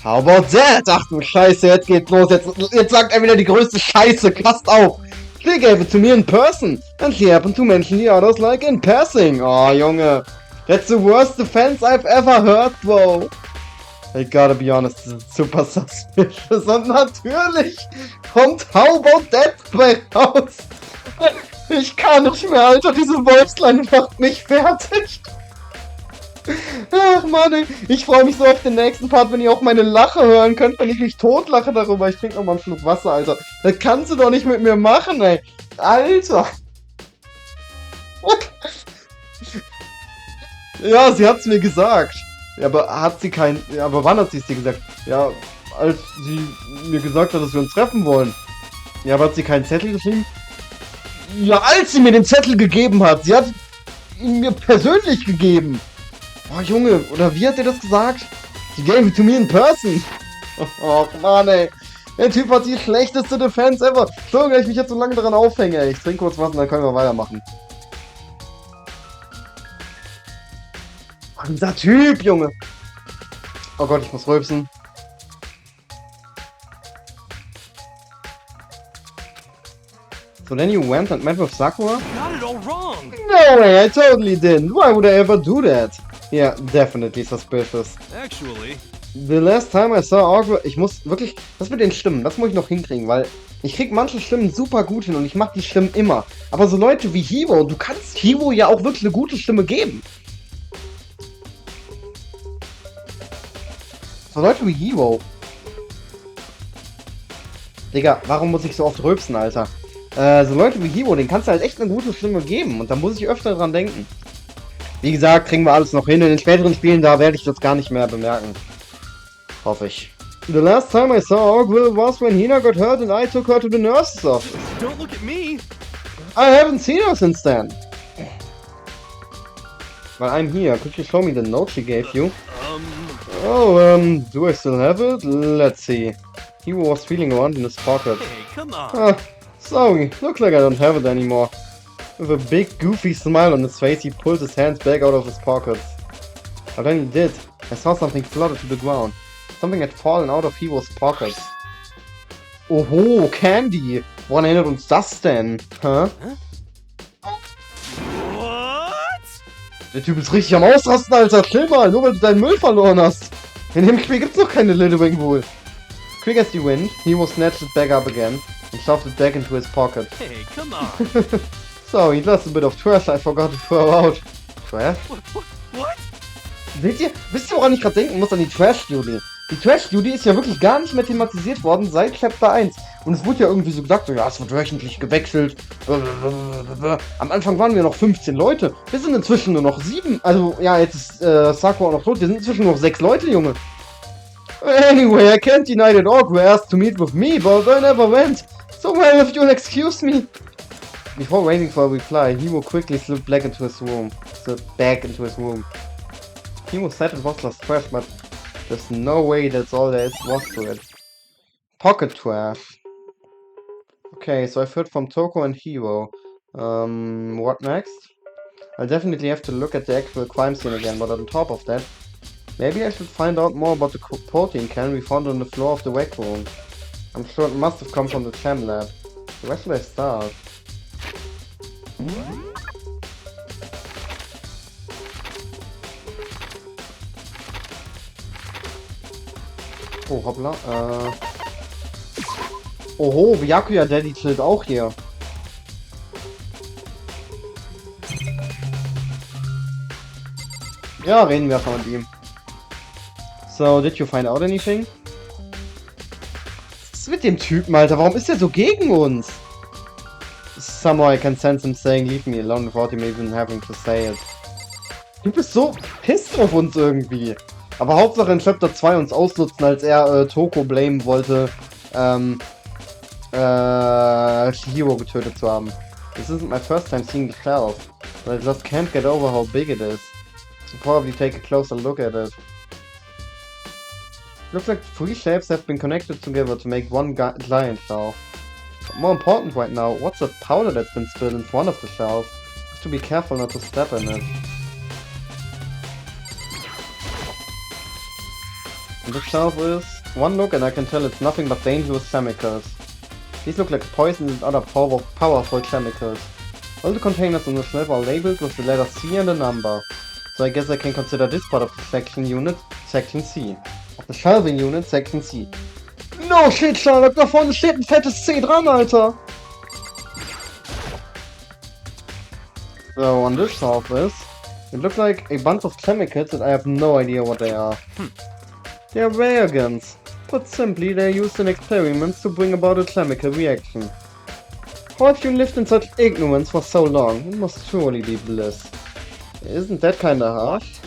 How about that? Ach du Scheiße, jetzt geht's los. Jetzt sagt er wieder die größte Scheiße. Passt auf. She gave it to me in person. And she happened to mention the others like in passing. Oh, Junge. That's the worst defense I've ever heard, bro. I gotta be honest, das ist super suspicious. Und natürlich kommt How About That bei raus. Ich kann nicht mehr, Alter. Diese Wolfslein macht mich fertig. Ach Mann, ey. Ich freue mich so auf den nächsten Part, wenn ihr auch meine Lache hören könnt, wenn ich mich totlache darüber. Ich trinke noch mal einen Schluck Wasser, Alter. Das kannst du doch nicht mit mir machen, ey. Alter. Ja, sie hat's mir gesagt. Ja, aber hat sie kein... Ja, aber wann hat sie es dir gesagt? Ja, als sie mir gesagt hat, dass wir uns treffen wollen. Ja, aber hat sie keinen Zettel geschrieben? Ja, als sie mir den Zettel gegeben hat. Sie hat ihn mir persönlich gegeben. Oh, Junge, oder wie hat er das gesagt? She gave it to me in person. Oh, Mann, ey. Der Typ hat die schlechteste Defense ever. Entschuldigung, dass ich mich jetzt so lange daran aufhänge, ey. Ich trinke kurz was und dann können wir weitermachen. Oh, dieser Typ, Junge. Oh Gott, ich muss rülpsen. So then you went and met with Sakura? Got it all wrong. No way, I totally didn't. Why would I ever do that? Yeah, definitely suspicious. Actually, The last time I saw Awkward... Ich muss wirklich... Das mit den Stimmen, das muss ich noch hinkriegen, weil... Ich krieg manche Stimmen super gut hin und ich mach die Stimmen immer. Aber so Leute wie Hiro, du kannst Hiro ja auch wirklich eine gute Stimme geben. So Leute wie Hiro. Digga, warum muss ich so oft rülpsen, Alter? So Leute wie Hiro, den kannst du halt echt eine gute Stimme geben. Und da muss ich öfter dran denken. Wie gesagt, kriegen wir alles noch hin. In den späteren Spielen, da werde ich das gar nicht mehr bemerken. Hoffe ich. The last time I saw Ogwill was when Hina got hurt and I took her to the nurse's office. don't look at me. I haven't seen her since then. Well, I'm here. Could you show me the note she gave you? Oh, do I still have it? Let's see. He was feeling around in his pocket. Hey, come on. Ah, sorry. Looks like I don't have it anymore. With a big goofy smile on his face, he pulled his hands back out of his pockets. But then he did. I saw something flutter to the ground. Something had fallen out of Hiro's pockets. Oho, Candy! Woran erinnert uns das denn? Hä? What? Der Typ ist richtig am Ausrasten, Alter. Chill mal, nur weil du deinen Müll verloren hast. In dem Spiel gibt's doch keine Little Wing wohl. Quick as the wind, he will snatch it back up again and shoved it back into his pocket. Hey, come on. So, he lost a bit of trash I forgot to throw out. Trash? What? Wisst ihr, woran ich gerade denken muss? An die Trash-Judy. Die Trash-Judy ist ja wirklich gar nicht mehr thematisiert worden seit Chapter 1. Und es wurde ja irgendwie so gesagt, so, ja, es wird wöchentlich gewechselt. Am Anfang waren wir noch 15 Leute. Wir sind inzwischen nur noch 7. Also, ja, jetzt ist Sakura auch noch tot. Wir sind inzwischen nur noch 6 Leute, Junge. Anyway, I can't deny that Orc asked to meet with me, but I never went. So well, if you'll excuse me. Before waiting for a reply, he will quickly slip back into his room. He was said it was lost trash, but there's no way that's all there was to it. Pocket trash. Okay, so I've heard from Toko and Hero. What next? I'll definitely have to look at the actual crime scene again, but on top of that, maybe I should find out more about the protein can we found on the floor of the rec room. I'm sure it must have come from the chem lab. So where should I start? Oh, hoppla. Oho, Byakuya Daddy chillt auch hier. Ja, reden wir von mit ihm. So, did you find out anything? Was ist mit dem Typen, Alter? Warum ist er so gegen uns? Somehow I can sense him saying, leave me alone without him even having to say it. Du bist so pissed auf uns irgendwie. Aber Hauptsache in Chapter 2 uns ausnutzen, als er Toko blamen wollte, Hero getötet zu haben. This isn't my first time seeing the shelf, but I just can't get over how big it is. So probably take a closer look at it. Looks like 3 shelves have been connected together to make one giant shelf. But more important right now, what's that powder that's been spilled in front of the shelf? Have to be careful not to step in it. And the shelf is... One look and I can tell it's nothing but dangerous chemicals. These look like poison and other powerful chemicals. All the containers on the shelf are labeled with the letter C and a number. So I guess I can consider this part of the section unit Section C. Of the shelving unit Section C. No shit, Sherlock, da vorne steht ein fettes C dran, Alter! So on this shelf is... It looks like a bunch of chemicals that I have no idea what they are. They are reagents. Put simply, they are used in experiments to bring about a chemical reaction. How have you lived in such ignorance for so long? It must surely be bliss. Isn't that kinda harsh?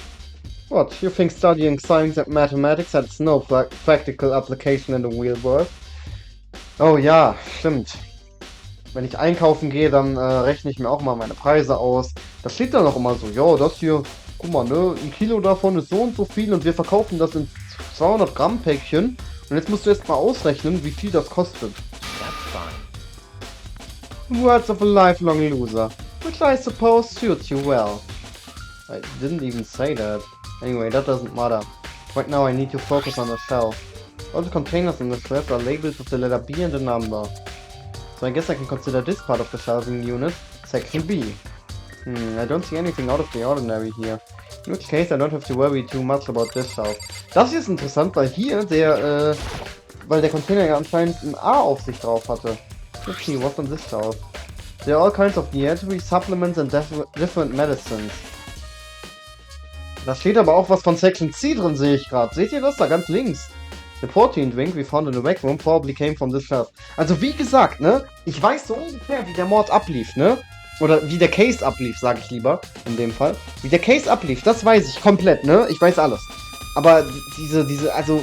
What, you think studying science and mathematics has no practical application in the real world? Oh ja, stimmt. Wenn ich einkaufen gehe, dann rechne ich mir auch mal meine Preise aus. Da steht dann auch immer so, ja, das hier, guck mal, ne, ein Kilo davon ist so und so viel und wir verkaufen das in 200 Gramm Päckchen. Und jetzt musst du erst mal ausrechnen, wie viel das kostet. That's fine. Words of a lifelong loser, which I suppose suits you well. I didn't even say that. Anyway, that doesn't matter. Right now I need to focus on the shelf. All the containers on the shelf are labeled with the letter B and a number. So I guess I can consider this part of the shelving unit Section B. I don't see anything out of the ordinary here. In which case I don't have to worry too much about this shelf. Das hier ist interessant, weil hier weil der Container ja anscheinend ein A auf sich drauf hatte. Let's see, what's on this shelf? There are all kinds of dietary supplements and different medicines. Da steht aber auch was von Section C drin, sehe ich gerade. Seht ihr das da ganz links? The protein drink we found in the rec room probably came from this shelf. Also wie gesagt, ne? Ich weiß so ungefähr, wie der Mord ablief, ne? Oder wie der Case ablief, sage ich lieber, in dem Fall. Wie der Case ablief, das weiß ich komplett, ne? Ich weiß alles. Aber also...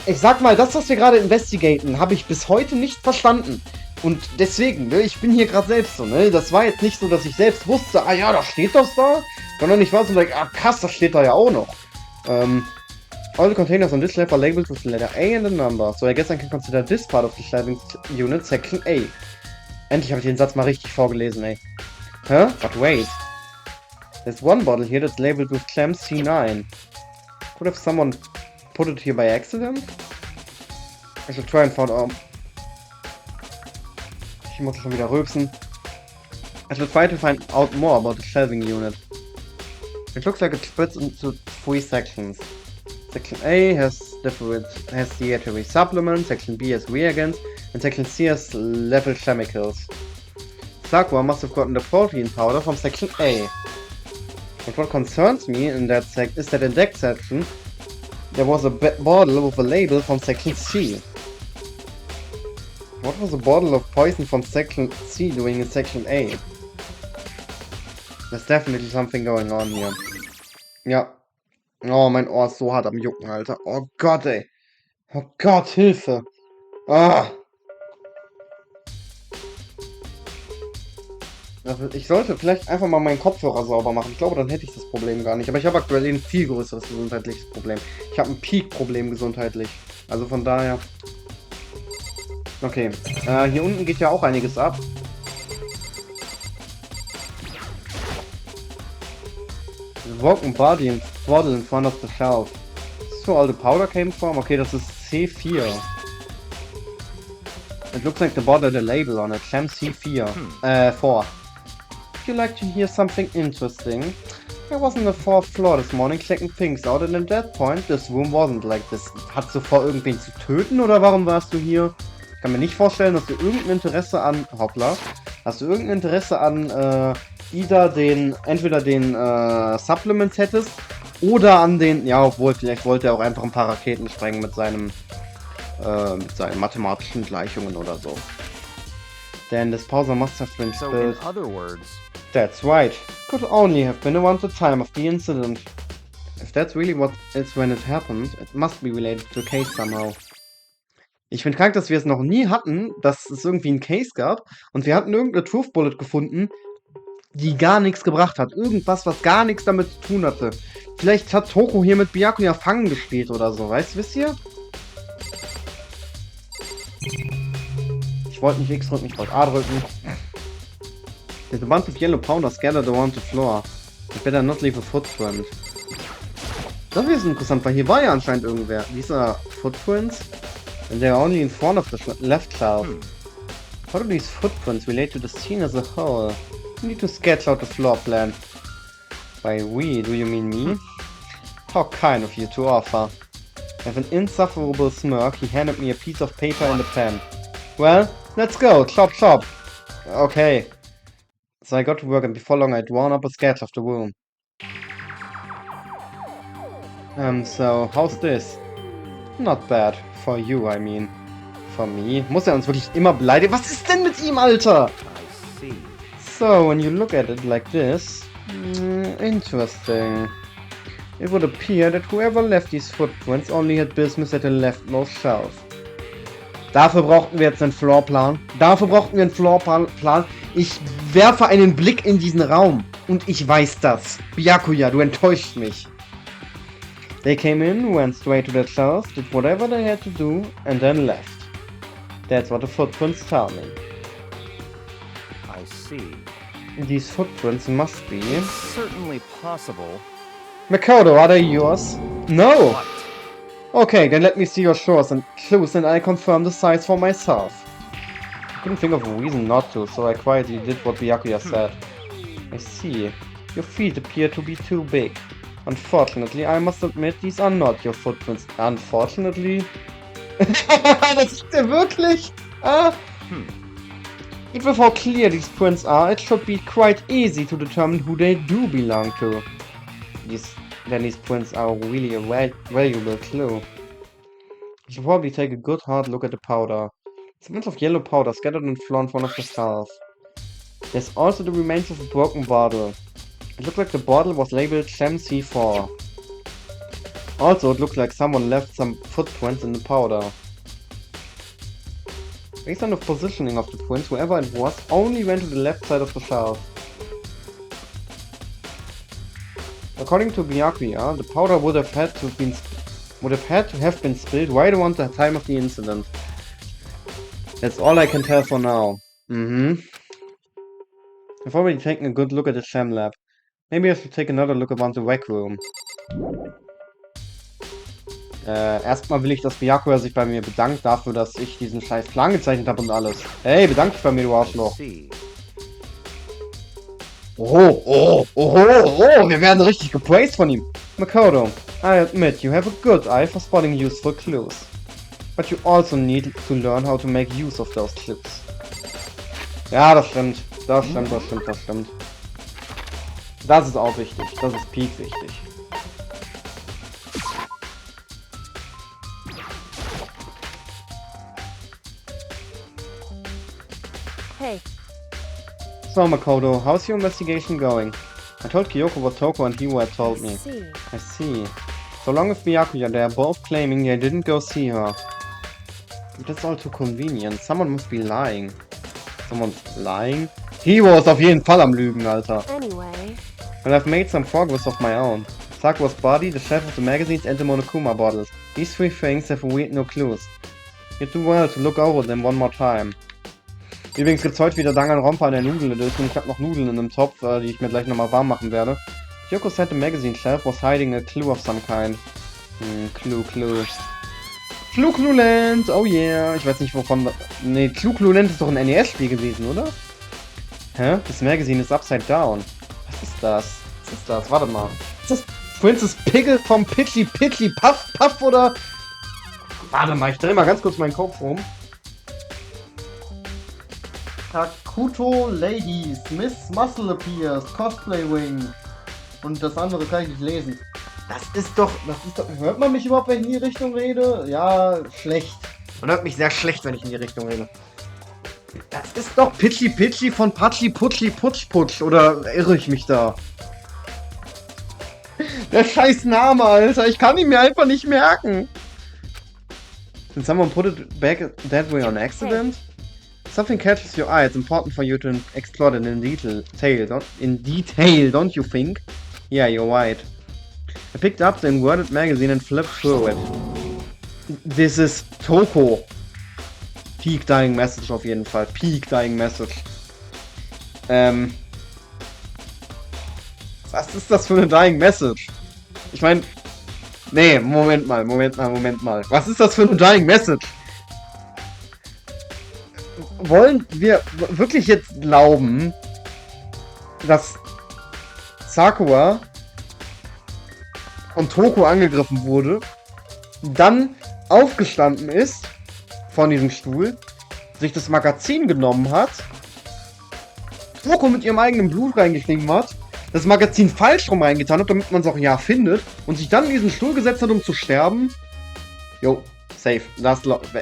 Ich sag mal, das, was wir gerade investigaten, habe ich bis heute nicht verstanden. Und deswegen, ne, ich bin hier gerade selbst so, ne? Das war jetzt nicht so, dass ich selbst wusste, ah ja, da steht das da. Sondern ich war so, like, ah krass, das steht da ja auch noch. All the containers on this shelf are labeled with the letter A and a number. So I guess I can consider this part of the shelving unit Section A. Endlich habe ich den Satz mal richtig vorgelesen, ey. Huh? But wait. There's one bottle here that's labeled with clam C9. Could have someone put it here by accident? I should try and find out. Ich muss schon wieder rülpsen. I should try to find out more about the shelving unit. It looks like it splits into 3 sections. Section A has dietary supplements, Section B has reagents, and Section C has level chemicals. Sakura must have gotten the protein powder from Section A. But what concerns me in that is that in that section there was a bottle with a label from Section C. What was a bottle of poison from Section C doing in Section A? There's definitely something going on here. Ja. Oh, mein Ohr ist so hart am Jucken, Alter. Oh Gott, ey. Oh Gott, Hilfe. Ah. Also ich sollte vielleicht einfach mal meinen Kopfhörer sauber machen. Ich glaube, dann hätte ich das Problem gar nicht. Aber ich habe aktuell ein viel größeres gesundheitliches Problem. Ich habe ein Peak-Problem gesundheitlich. Also von daher... Okay. Hier unten geht ja auch einiges ab. Broken bottle in front of the shelf. This is where all the powder came from? Okay, das ist C4. It looks like the bottle had a label on it. Chem C4. 4. Would you like to hear something interesting? I was on the 4th floor this morning checking things out and at that point this room wasn't like this. Hattest du vor, irgendwen zu töten oder warum warst du hier? Ich kann mir nicht vorstellen, dass du irgendein Interesse an... Hoppla. Hast du irgendein Interesse an, entweder den Supplements hättest oder an den... Ja, obwohl, vielleicht wollte er auch einfach ein paar Raketen sprengen mit seinen mathematischen Gleichungen oder so. Then this powder must have been So, spilled. in other words, That's right. Could only have been around the time of the incident. If that's really what it's when it happened, it must be related to the case somehow. Ich finde krank, dass wir es noch nie hatten, dass es irgendwie einen Case gab und wir hatten irgendeine Truth Bullet gefunden, die gar nichts gebracht hat. Irgendwas, was gar nichts damit zu tun hatte. Vielleicht hat Toko hier mit Byakuya Fangen gespielt oder so, wisst ihr? Ich wollte nicht X drücken, ich wollte A drücken. There's a bunch of yellow powder scattered around the floor. I better not leave a footprint. Das ist interessant, weil hier war ja anscheinend irgendwer. Dieser Footprints? And they're only in front of the left shelf. How do these footprints relate to the scene as a whole? You need to sketch out the floor plan. By we, do you mean me? How kind of you to offer. With an insufferable smirk, he handed me a piece of paper and a pen. Well, let's go, chop chop. Okay. So I got to work and before long I'd drawn up a sketch of the room. So, how's this? Not bad. For you, I mean. For me? Muss er uns wirklich immer beleidigen? Was ist denn mit ihm, Alter? I see. So, when you look at it like this... interesting. It would appear that whoever left these footprints only had business at the leftmost shelf. Dafür brauchten wir jetzt einen Floorplan. Ich werfe einen Blick in diesen Raum. Und ich weiß das. Byakuya, du enttäuscht mich. They came in, went straight to their shelves, did whatever they had to do, and then left. That's what the footprints tell me. I see. These footprints must be... It's certainly possible. Makoto, are they yours? No! What? Okay, then let me see your shores and clues and I confirm the size for myself. I couldn't think of a reason not to, so I quietly did what Byakuya said. I see. Your feet appear to be too big. Unfortunately, I must admit, these are not your footprints. Unfortunately? Das ist der wirklich? If with how clear these prints are, it should be quite easy to determine who they do belong to. Then these prints are really a valuable clue. I should probably take a good hard look at the powder. It's a bunch of yellow powder scattered on the floor in front of the shelf. There's also the remains of a broken bottle. It looks like the bottle was labeled Chem C4. Also, it looks like someone left some footprints in the powder. Based on the positioning of the prints, whoever it was only went to the left side of the shelf. According to Byakuya, the powder would have had to have been spilled right around the time of the incident. That's all I can tell for now. I've already taken a good look at the sham lab. Maybe I should take another look around the rec room. Erstmal will ich, dass Byakuya sich bei mir bedankt dafür, dass ich diesen scheiß Plan gezeichnet habe und alles. Hey, bedank dich bei mir, du Arschloch. see. Wir werden richtig gepraised von ihm. Makoto, I admit you have a good eye for spotting useful clues. But you also need to learn how to make use of those clues. Ja, das stimmt. Das stimmt. Das ist auch wichtig. Das ist peak wichtig. Hey, So, Makoto, how's your investigation going? I told Kyoko what Toko and Hiwa had told me. see. I see. So long with Byakuya, they are both claiming they didn't go see her. But that's all too convenient. Someone must be lying. Someone's lying? Hiwa ist auf jeden Fall am Lügen, Alter. Anyway, Well, I've made some progress of my own. Sakura's body, the chef of the magazines, and the Monokuma bottles. These three things have weird no clues. You do well to look over them one more time. Übrigens gibt's heute wieder Danganronpa in der Nudel-Edition. Ich habe noch Nudeln in einem Topf, die ich mir gleich nochmal warm machen werde. Kyoko said the magazine shelf was hiding a clue of some kind. Clue. Clue-Clue-Land! Oh yeah! Ich weiß nicht wovon... Ne, Clue-Clue-Land ist doch ein NES-Spiel gewesen, oder? Hä? Das Magazine ist upside down. Was ist das? Was ist das? Warte mal. Ist das Princess Piggle vom Pitchy Puff oder... Warte mal, ich dreh mal ganz kurz meinen Kopf rum. Takuto Ladies, Miss Muscle Appears, Cosplay Wing. Und das andere kann ich nicht lesen. Das ist doch... Hört man mich überhaupt, wenn ich in die Richtung rede? Ja, schlecht. Man hört mich sehr schlecht, wenn ich in die Richtung rede. Das ist doch Pitchy von Patschi Putschli Putsch. Oder irre ich mich da? Der scheiß Name, Alter. Ich kann ihn mir einfach nicht merken. Did someone put it back that way on accident? Something catches your eye. It's important for you to explore it in detail, don't you think? Yeah, you're right. I picked up the inverted magazine and flipped through it. This is Toko. Peak Dying Message auf jeden Fall. Peak Dying Message. Was ist das für eine Dying Message? Ich meine... Nee, Moment mal. Was ist das für eine Dying Message? Wollen wir wirklich jetzt glauben, dass Sakura von Toko angegriffen wurde, dann aufgestanden ist von diesem Stuhl, sich das Magazin genommen hat, Toko mit ihrem eigenen Blut reingeschrieben hat, das Magazin falsch rum reingetan hat, damit man es auch ja findet, und sich dann in diesen Stuhl gesetzt hat, um zu sterben? Jo, safe.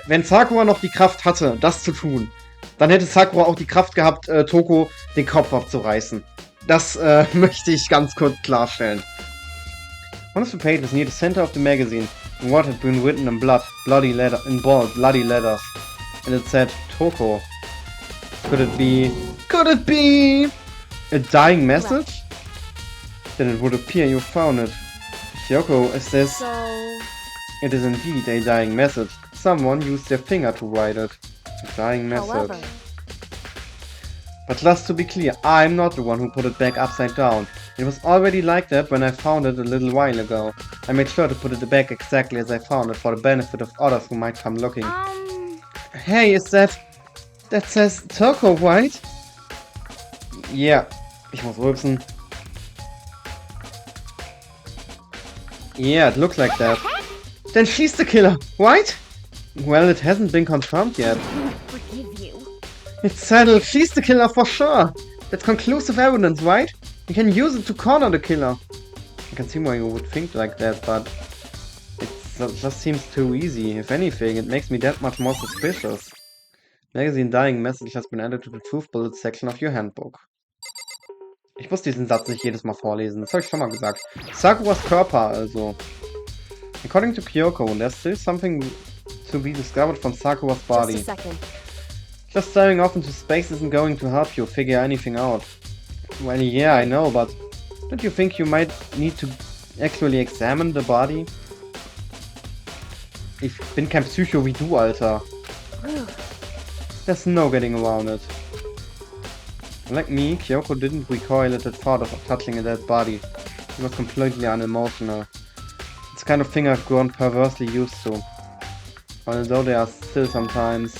Wenn Sakura noch die Kraft hatte, das zu tun, dann hätte Sakura auch die Kraft gehabt, Toko den Kopf abzureißen. Das möchte ich ganz kurz klarstellen. One of the pages near the center of the magazine, what had been written in bloody letters, and it said Toko. Could it be a dying message? Then it would appear you found it. Kyoko, is this? so... It is indeed a dying message. Someone used their finger to write it. A dying message. However, But just to be clear, I'm not the one who put it back upside down. It was already like that when I found it a little while ago. I made sure to put it back exactly as I found it for the benefit of others who might come looking. Hey, is that says Toko, right? Yeah. Ich muss rülpsen. Yeah, it looks like that. Then she's the killer, right? Well, it hasn't been confirmed yet. forgive you. It's settled. She's the killer for sure. That's conclusive evidence, right? You can use it to corner the killer. I can see why you would think like that, but it just seems too easy. If anything, it makes me that much more suspicious. Magazine dying message has been added to the truth bullet section of your handbook. Ich muss diesen Satz nicht jedes Mal vorlesen, das habe ich schon mal gesagt. Sakuras Körper also. According to Kyoko, there's still something to be discovered from Sakuras body. Just a second. Just staring off into space isn't going to help you figure anything out. Well, yeah, I know, but don't you think you might need to actually examine the body? Ich bin kein Psycho wie du, Alter. There's no getting around it. Like me, Kyoko didn't recoil at the thought of touching a dead body. She was completely unemotional. It's kind of thing I've grown perversely used to. Although there are still sometimes...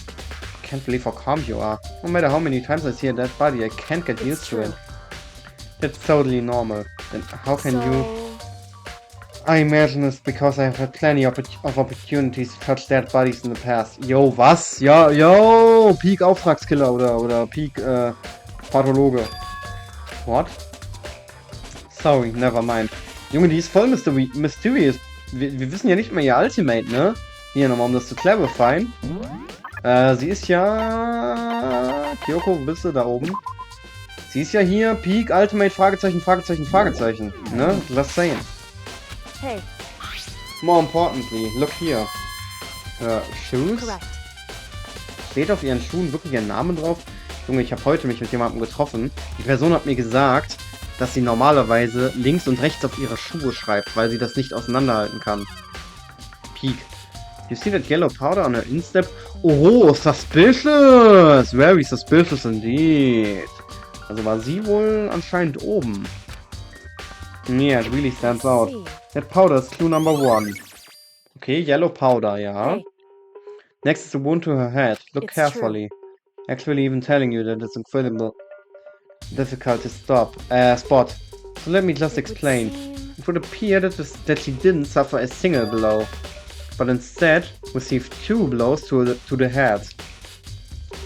I can't believe how calm you are. No matter how many times I see a dead body, I can't get used to it. That's totally normal. Then how can you... I imagine it's because I've had plenty of opportunities to touch dead bodies in the past. Yo, was? Ja, yo! Peak Auftragskiller oder Peak Pathologe. What? Sorry, never mind. Junge, die ist voll mysterious. Wir wissen ja nicht mal ihr Ultimate, ne? Hier nochmal, um das zu clarifyen. Sie ist ja... Kyoko, wo bist du? Da oben. Sie ist ja hier Peak Ultimate Fragezeichen, Fragezeichen, Fragezeichen. Ne? Just saying. Hey. More importantly, look here. Shoes? Correct. Steht auf ihren Schuhen wirklich ihr Name drauf? Junge, ich habe heute mich mit jemandem getroffen. Die Person hat mir gesagt, dass sie normalerweise links und rechts auf ihre Schuhe schreibt, weil sie das nicht auseinanderhalten kann. Peak. You see that yellow powder on her instep? Oh, suspicious! Very suspicious indeed. Also war sie wohl anscheinend oben. Yeah, it really stands out. That powder is clue number 1. Okay, yellow powder, ja. Hey. Next is the wound to her head. Look It's carefully. Actually, even telling you that it's incredible difficult to spot. So let me just explain. It would appear that she didn't suffer a single blow, but instead received 2 blows to the head.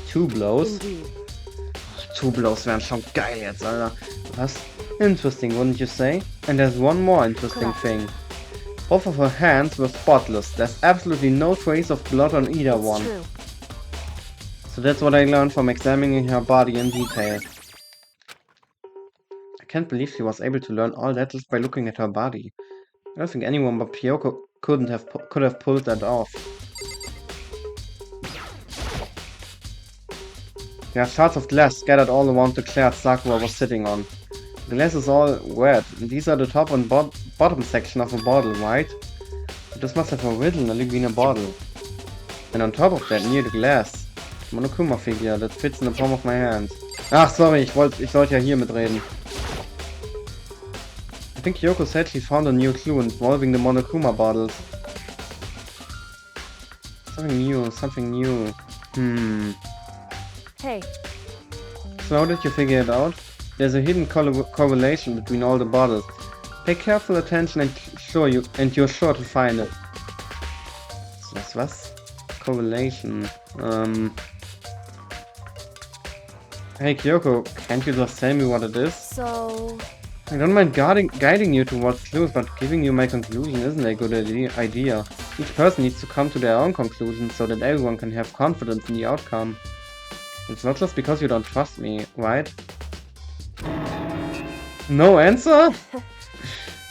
2 blows? Indeed. 2 blows wären schon geil jetzt, Alter. Was? Interesting, wouldn't you say? And there's one more interesting thing. Both of her hands were spotless. There's absolutely no trace of blood on either It's one. true. So that's what I learned from examining her body in detail. I can't believe she was able to learn all that just by looking at her body. I don't think anyone but Kyoko could have pulled that off. There are shards of glass scattered all around the chair Sakura was sitting on. The glass is all wet, and these are the top and bottom section of a bottle, right? But this must have originally been a bottle. And on top of that, near the glass, a Monokuma figure that fits in the palm of my hand. Ach, sorry, ich sollte ja hier mitreden. I think Kyoko said she found a new clue involving the Monokuma bottles. Something new. Hey. So how did you figure it out? There's a hidden correlation between all the bottles. Pay careful attention and you're sure to find it. Was? Correlation. Hey Kyoko, can't you just tell me what it is? So... I don't mind guiding you towards clues, but giving you my conclusion isn't a good idea. Each person needs to come to their own conclusion so that everyone can have confidence in the outcome. It's not just because you don't trust me, right? No answer?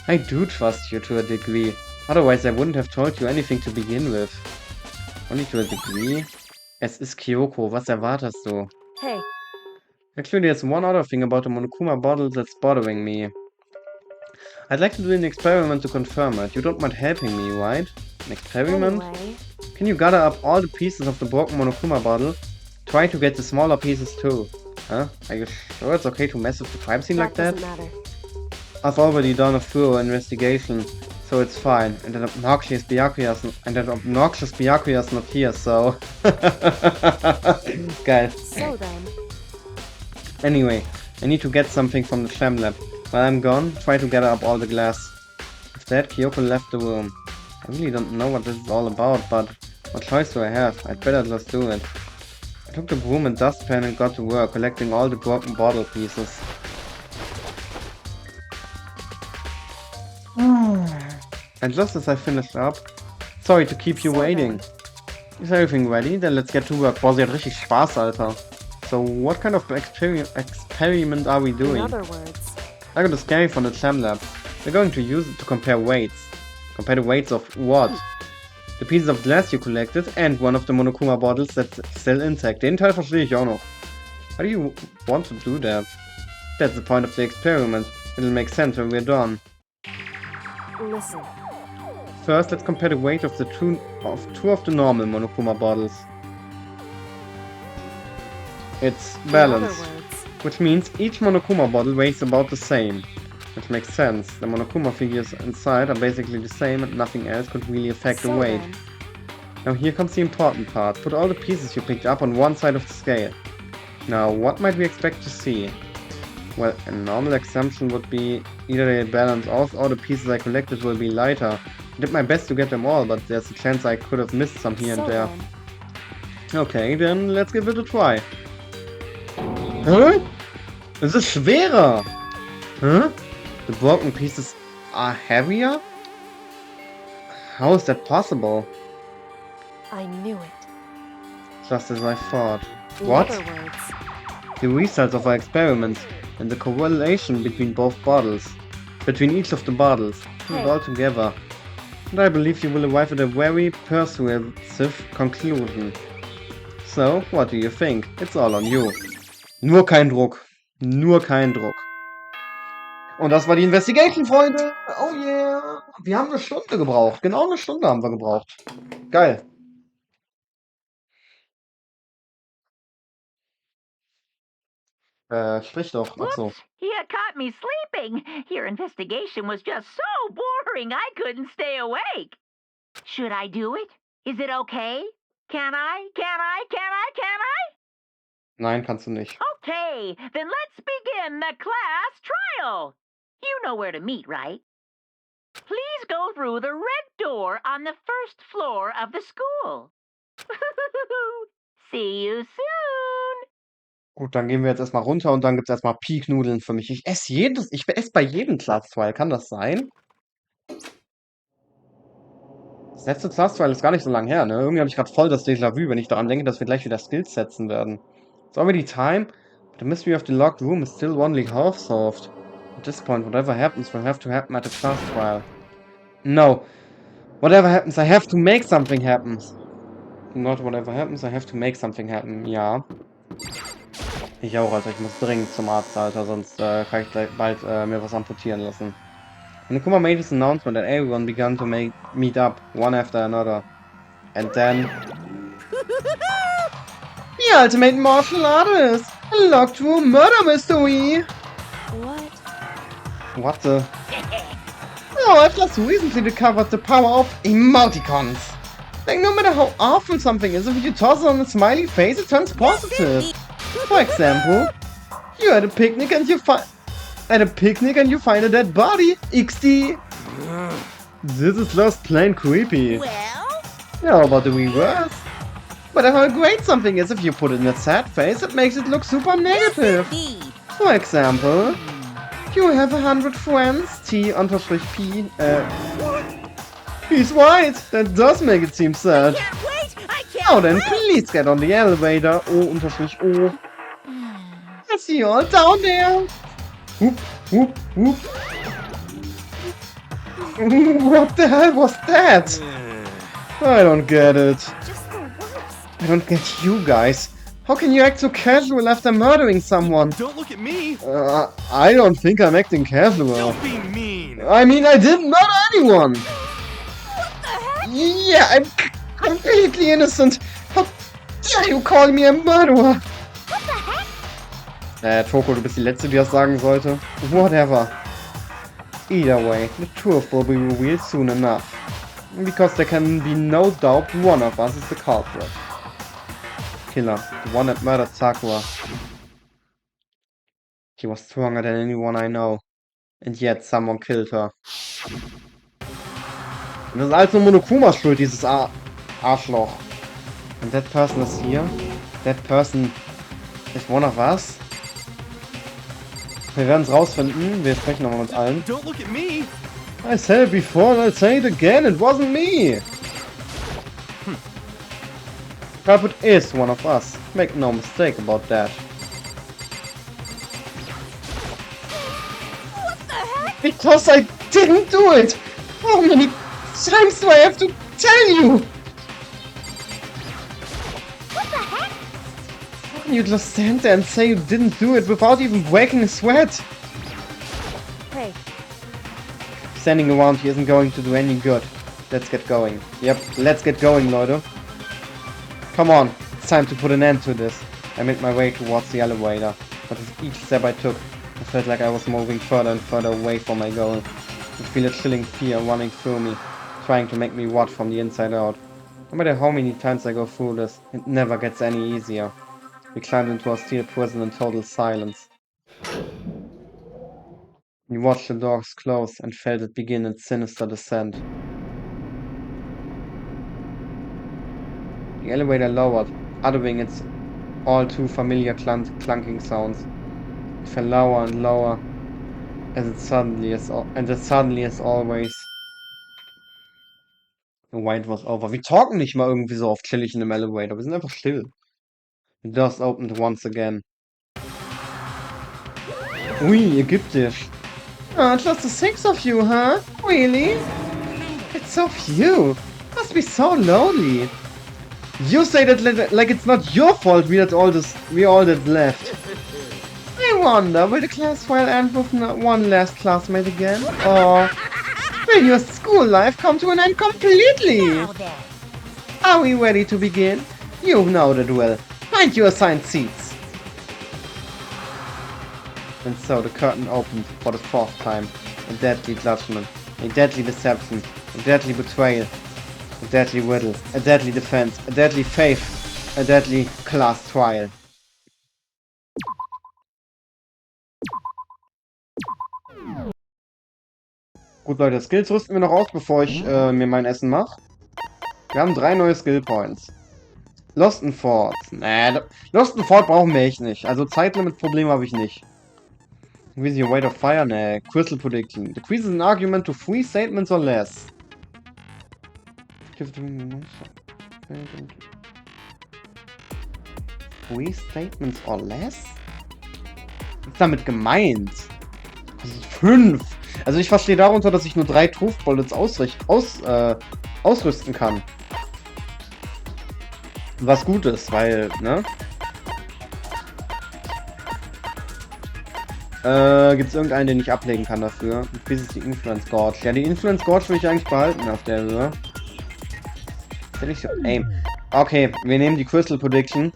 I do trust you to a degree. Otherwise I wouldn't have told you anything to begin with. Only to a degree? Es ist Kyoko, was erwartest du? Hey. Actually, there's one other thing about the Monokuma bottle that's bothering me. I'd like to do an experiment to confirm it. You don't mind helping me, right? An experiment? Anyway. Can you gather up all the pieces of the broken Monokuma bottle? Try to get the smaller pieces too. Huh? Are you sure it's okay to mess with the crime scene like that? Doesn't matter. I've already done a thorough investigation, so it's fine. And that obnoxious Byakuya's not here, so... Geil. So then... Anyway, I need to get something from the sham lab. While I'm gone, try to gather up all the glass. With that, Kyoko left the room. I really don't know what this is all about, but what choice do I have? I'd better just do it. I took the broom and dustpan and got to work, collecting all the broken bottle pieces. And just as I finished up, sorry to keep you waiting. Is everything ready? Then let's get to work. Boah, sie hat richtig Spaß, Alter. So, what kind of experiment are we doing? In other words... I got a scanner from the sham lab. We're going to use it to compare weights. Compare the weights of what? The pieces of glass you collected and one of the Monokuma bottles that's still intact. Den Teil verstehe ich auch noch. How do you want to do that? That's the point of the experiment. It'll make sense when we're done. Listen. First, let's compare the weight of two of the normal Monokuma bottles. It's balanced, which means each Monokuma bottle weighs about the same. Which makes sense. The Monokuma figures inside are basically the same and nothing else could really affect the So weight. then, Now here comes the important part. Put all the pieces you picked up on one side of the scale. Now, what might we expect to see? Well, a normal assumption would be either they balance off or the pieces I collected will be lighter. I did my best to get them all, but there's a chance I could have missed some here so and there. then. Okay, then let's give it a try. Huh? Es ist schwerer! Huh? The broken pieces are heavier? How is that possible? I knew it. Just as I thought. In What? other words, The results of our experiments and the correlation between both bottles. Between each of the bottles. Put it Hey. all together. And I believe you will arrive at a very persuasive conclusion. So, what do you think? It's all on you. Nur kein Druck. Nur kein Druck. Und das war die Investigation, Freunde. Oh yeah. Wir haben eine Stunde gebraucht. Genau eine Stunde haben wir gebraucht. Geil. Sprich doch. Ach so. Whoops! You caught me sleeping. Your investigation was just so boring I couldn't stay awake. Should I do it? Is it okay? Can I? Can I? Can I? Can I? Nein, kannst du nicht. Okay, then let's begin the class trial. You know where to meet, right? Please go through the red door on the first floor of the school. See you soon. Gut, dann gehen wir jetzt erstmal runter und dann gibt es erstmal Peak-Nudeln für mich. Ich esse bei jedem Class Trial. Kann das sein? Das letzte Class Trial ist gar nicht so lange her, ne? Irgendwie habe ich gerade voll das Déjà-vu, wenn ich daran denke, dass wir gleich wieder Skills setzen werden. It's already time, but the mystery of the locked room is still only half solved. At this point, whatever happens will have to happen at the class trial. No. Whatever happens, I have to make something happen. Not whatever happens, I have to make something happen. Ja. Ich auch, Alter. Ich muss dringend zum Arzt, Alter, sonst kann ich gleich bald mir was amputieren lassen. Monokuma made his announcement and everyone began to meet up, one after another. And then... The ultimate martial artist! A locked room murder mystery! what? What the... Oh, I've just recently discovered the power of emoticons! Like, no matter how awful something is, if you toss it on a smiley face, it turns positive. For example, you're at a picnic and you find a dead body. XD. This is just plain creepy. Well, How about the reverse? But how great something is if you put it in a sad face, it makes it look super negative. For example, you have 100 friends. T_P. He's right. That does make it seem sad. can't wait! I can't Now then, please get on the elevator. O_O. I see you all down there. Whoop, whoop, whoop. What the hell was that? I don't get it. Just the worst. I don't get you guys. How can you act so casual after murdering someone? Don't look at me. I don't think I'm acting casual. Don't be mean. I mean, I didn't murder anyone. Yeah, I'm completely innocent. How dare you call me a murderer? Toko, du bist die Letzte, die das sagen sollte. Whatever. Either way, the truth will be revealed soon enough. Because there can be no doubt one of us is the culprit. Killer, the one that murdered Sakura. She was stronger than anyone I know. And yet someone killed her. Und das ist alles nur Monokumas Schuld, dieses Arschloch. And that person is here. That person is one of us. Wir werden es rausfinden. Wir sprechen nochmal mit allen. Don't look at me. I said it before and I'll say it again. It wasn't me. Culprit is one of us. Make no mistake about that. Because I didn't do it. How many times do I have to tell you? How can you just stand there and say you didn't do it without even breaking a sweat? Hey, Standing around here isn't going to do any good. Let's get going. Yep, let's get going, Leute. Come on, it's time to put an end to this. I made my way towards the elevator, but with each step I took, I felt like I was moving further and further away from my goal. I feel a chilling fear running through me, trying to make me rot from the inside out. No matter how many times I go through this, it never gets any easier. We climbed into our steel prison in total silence. We watched the doors close and felt it begin its sinister descent. The elevator lowered, uttering its all too familiar clunking sounds. It fell lower and lower, as suddenly as always, the wait was over. Wir talken nicht mal irgendwie so oft chillig in dem Elevator, wir sind einfach still. The doors opened once again. Ui, ägyptisch. Oh, just the 6 of you, huh? Really? It's so few. Must be so lonely. You say that like it's not your fault we all that left. I wonder, will the class file end with one last classmate again? Or will your school life come to an end completely? Are we ready to begin? You know the drill. Find your assigned seats. And so the curtain opened for the 4th time. A deadly judgment, a deadly deception, a deadly betrayal, a deadly riddle, a deadly defense, a deadly faith, a deadly class trial. Gut, Leute, Skills rüsten wir noch aus, bevor ich mir mein Essen mache. Wir haben 3 neue Skill Points. Lost in Fort. Lost in Fort brauchen wir echt nicht. Also Zeitlimit-Problem habe ich nicht. Increase your weight of fire? Nee. Crystal Prediction. Decreases an argument to 3 statements or less. Three statements or less? Was ist damit gemeint? Das ist 5. Also ich verstehe darunter, dass ich nur 3 Truth Bullets ausrüsten kann. Was gut ist, weil, ne? Gibt es irgendeinen, den ich ablegen kann dafür? Wie ist die Influence Gorge? Ja, die Influence Gorge will ich eigentlich behalten auf der Höhe. Ich so aim. Okay, wir nehmen die Crystal Prediction.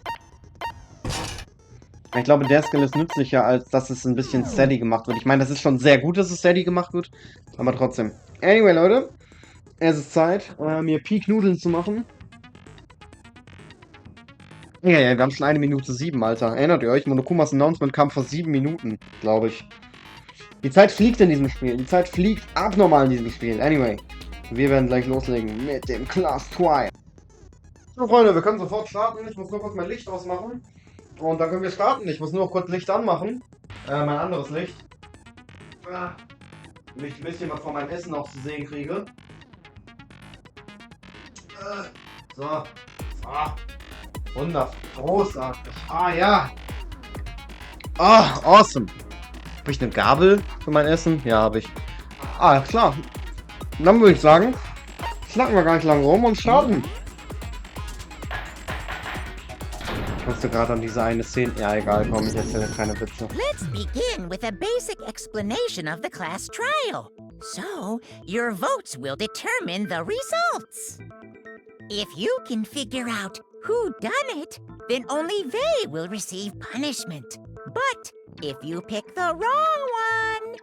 Ich glaube, der Skill ist nützlicher, als dass es ein bisschen steady gemacht wird. Ich meine, das ist schon sehr gut, dass es steady gemacht wird. Aber trotzdem. Anyway, Leute. Es ist Zeit, mir Peak-Nudeln zu machen. Ja, wir haben schon 1 Minute 7, Alter. Erinnert ihr euch? Monokumas Announcement kam vor 7 Minuten, glaube ich. Die Zeit fliegt in diesem Spiel. Die Zeit fliegt abnormal in diesem Spiel. Anyway, wir werden gleich loslegen mit dem Class Trial. So, Freunde, wir können sofort starten. Ich muss nur kurz mein Licht ausmachen. Und dann können wir starten. Ich muss nur kurz Licht anmachen. Mein anderes Licht. Damit ich ein bisschen was von meinem Essen noch zu sehen kriege. So. Wunderbar. Großartig. Ah, ja. Ah, awesome. Habe ich eine Gabel für mein Essen? Ja, habe ich. Ah, klar. Dann würde ich sagen, schnacken wir gar nicht lange rum und starten. Ich musste gerade an diese eine Szene... Ja, egal, komm, ich erzähle keine Witze. Let's begin with a basic explanation of the class trial. So, your votes will determine the results. If you can figure out who done it, then only they will receive punishment. But if you pick the wrong one,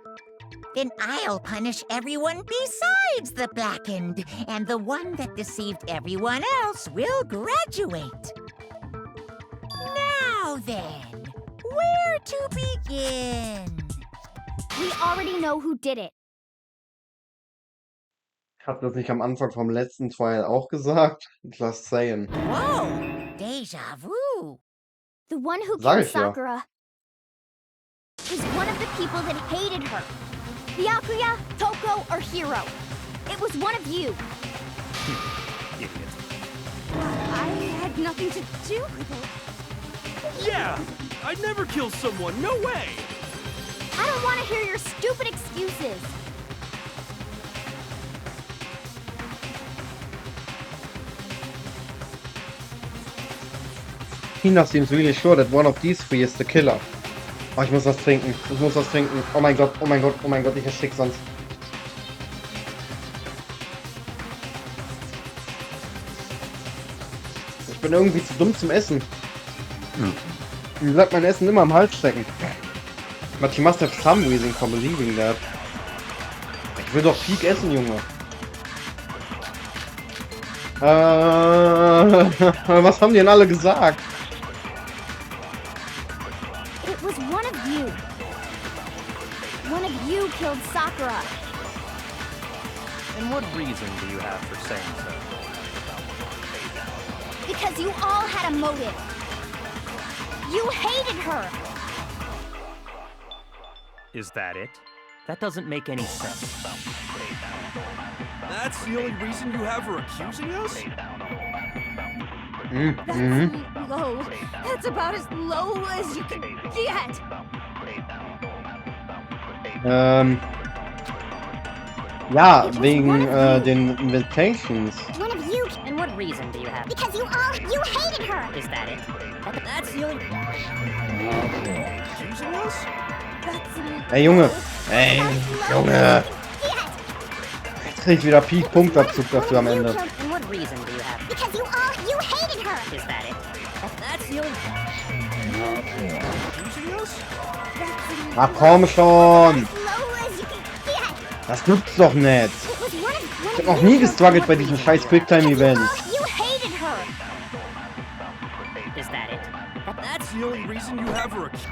then I'll punish everyone besides the blackened, and the one that deceived everyone else will graduate. Now then, where to begin? We already know who did it. Ich habe das nicht am Anfang vom letzten Trial auch gesagt? Just saying. Whoa, déjà vu. The one who Sag killed ich ja. Sakura is one of the people that hated her. Byakuya, Toko, or Hiro. It was one of you. Idiot. I had nothing to do with it. Yeah! I'd never kill someone, no way! I don't want to hear your stupid excuses. Hina seems really sure that one of these 3 is the killer. Oh, ich muss was trinken. Ich muss was trinken. Oh mein Gott, oh mein Gott, oh mein Gott, ich erstick sonst. Ich bin irgendwie zu dumm zum Essen. Wie bleibt mein Essen immer am Hals stecken? But she must have some reason for believing that. Ich will doch Peak essen, Junge. Was haben die denn alle gesagt? It was one of you. One of you killed Sakura. And what reason do you have for saying so? Because you all had a motive. You hated her. Is that it? That doesn't make any sense. That's the only reason you have for accusing us? That's low. That's about as low as you can get. Ja, wegen den Invitations. One of you. And what reason do you have? Because you hated her. Is that it? That's the only... Accusing us? That's Ey, Junge. Ey, Junge. Jetzt krieg ich wieder Peak-Punktabzug dafür am Ende. And what reason do you have? because you hated her. Is that it? That's the only... Accusing us? Ach komm schon. As low as you can get. Das gibt's doch nicht. It was one Ich hab noch nie gestruggelt bei diesem scheiß Quicktime-Event. You hated her. Is that it? That's the only reason you have for accusing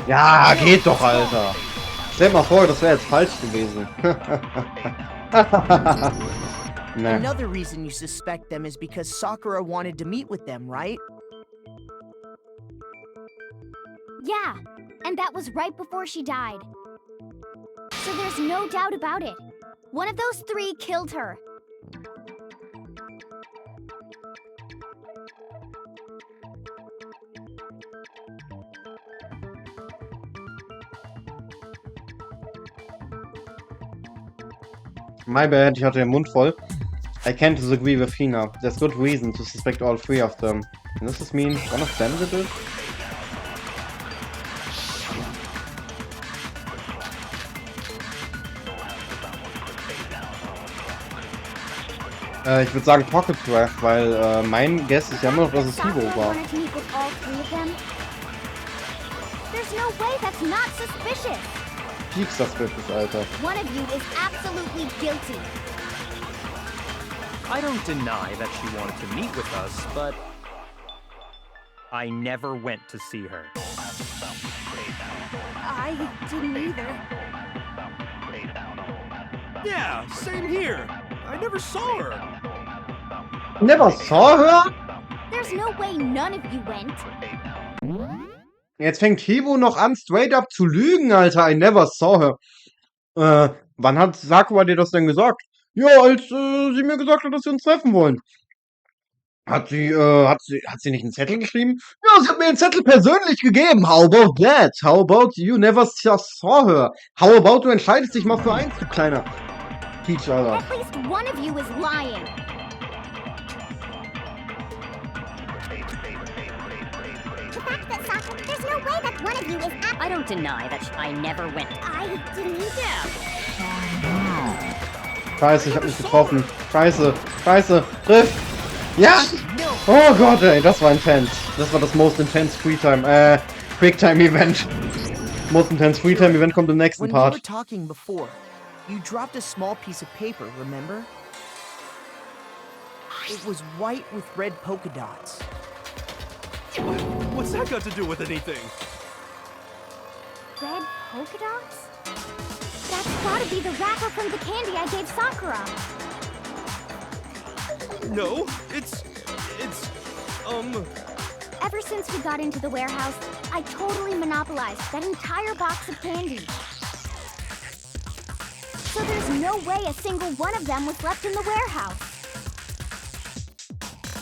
Ja, geht doch, Alter. Stell dir mal vor, das wäre jetzt falsch gewesen. Ne. Another reason you suspect them is because Sakura wanted to meet with them, right? Yeah, and that was right before she died. So there's no doubt about it. One of those three killed her. My bad, ich hatte den Mund voll. I can't disagree with Hina. There's good reason to suspect all three of them. And does this mean one of them did it? Ich würde sagen Pocket Draft, weil mein Guess ist ja immer noch, dass es Hiro Sakura war. wanted to meet with all three of them. There's no way that's not suspicious. Peak suspicious, Alter. One of you is absolutely guilty. I don't deny that she wanted to meet with us, but I never went to see her. I didn't either. Yeah, same here. I never saw her. Never saw her? There's no way none of you went. Jetzt fängt Hiro noch an, straight up zu lügen, Alter. I never saw her. Wann hat Sakura dir das denn gesagt? Ja, als sie mir gesagt hat, dass wir uns treffen wollen. Hat sie nicht einen Zettel geschrieben? Ja, sie hat mir den Zettel persönlich gegeben. How about that? How about you never saw her? How about du entscheidest dich mal für eins, du kleiner Peach, Alter. At least one of you is lying. The fact that Sakura, there's no way that one of you is I don't deny that I never went. I didn't either. Scheiße, ich hab mich getroffen. Scheiße, triff! Ja! Oh Gott, ey, das war intense. Das war das most intense Quicktime Event. Most intense Freetime Event kommt im nächsten When we were Part. talking before, you dropped a small piece of paper, remember? It was white with red polka dots. What's that got to do with anything? Red polka dots? That's gotta be the wrapper from the candy I gave Sakura. No, it's Ever since we got into the warehouse, I totally monopolized that entire box of candy. So there's no way a single one of them was left in the warehouse.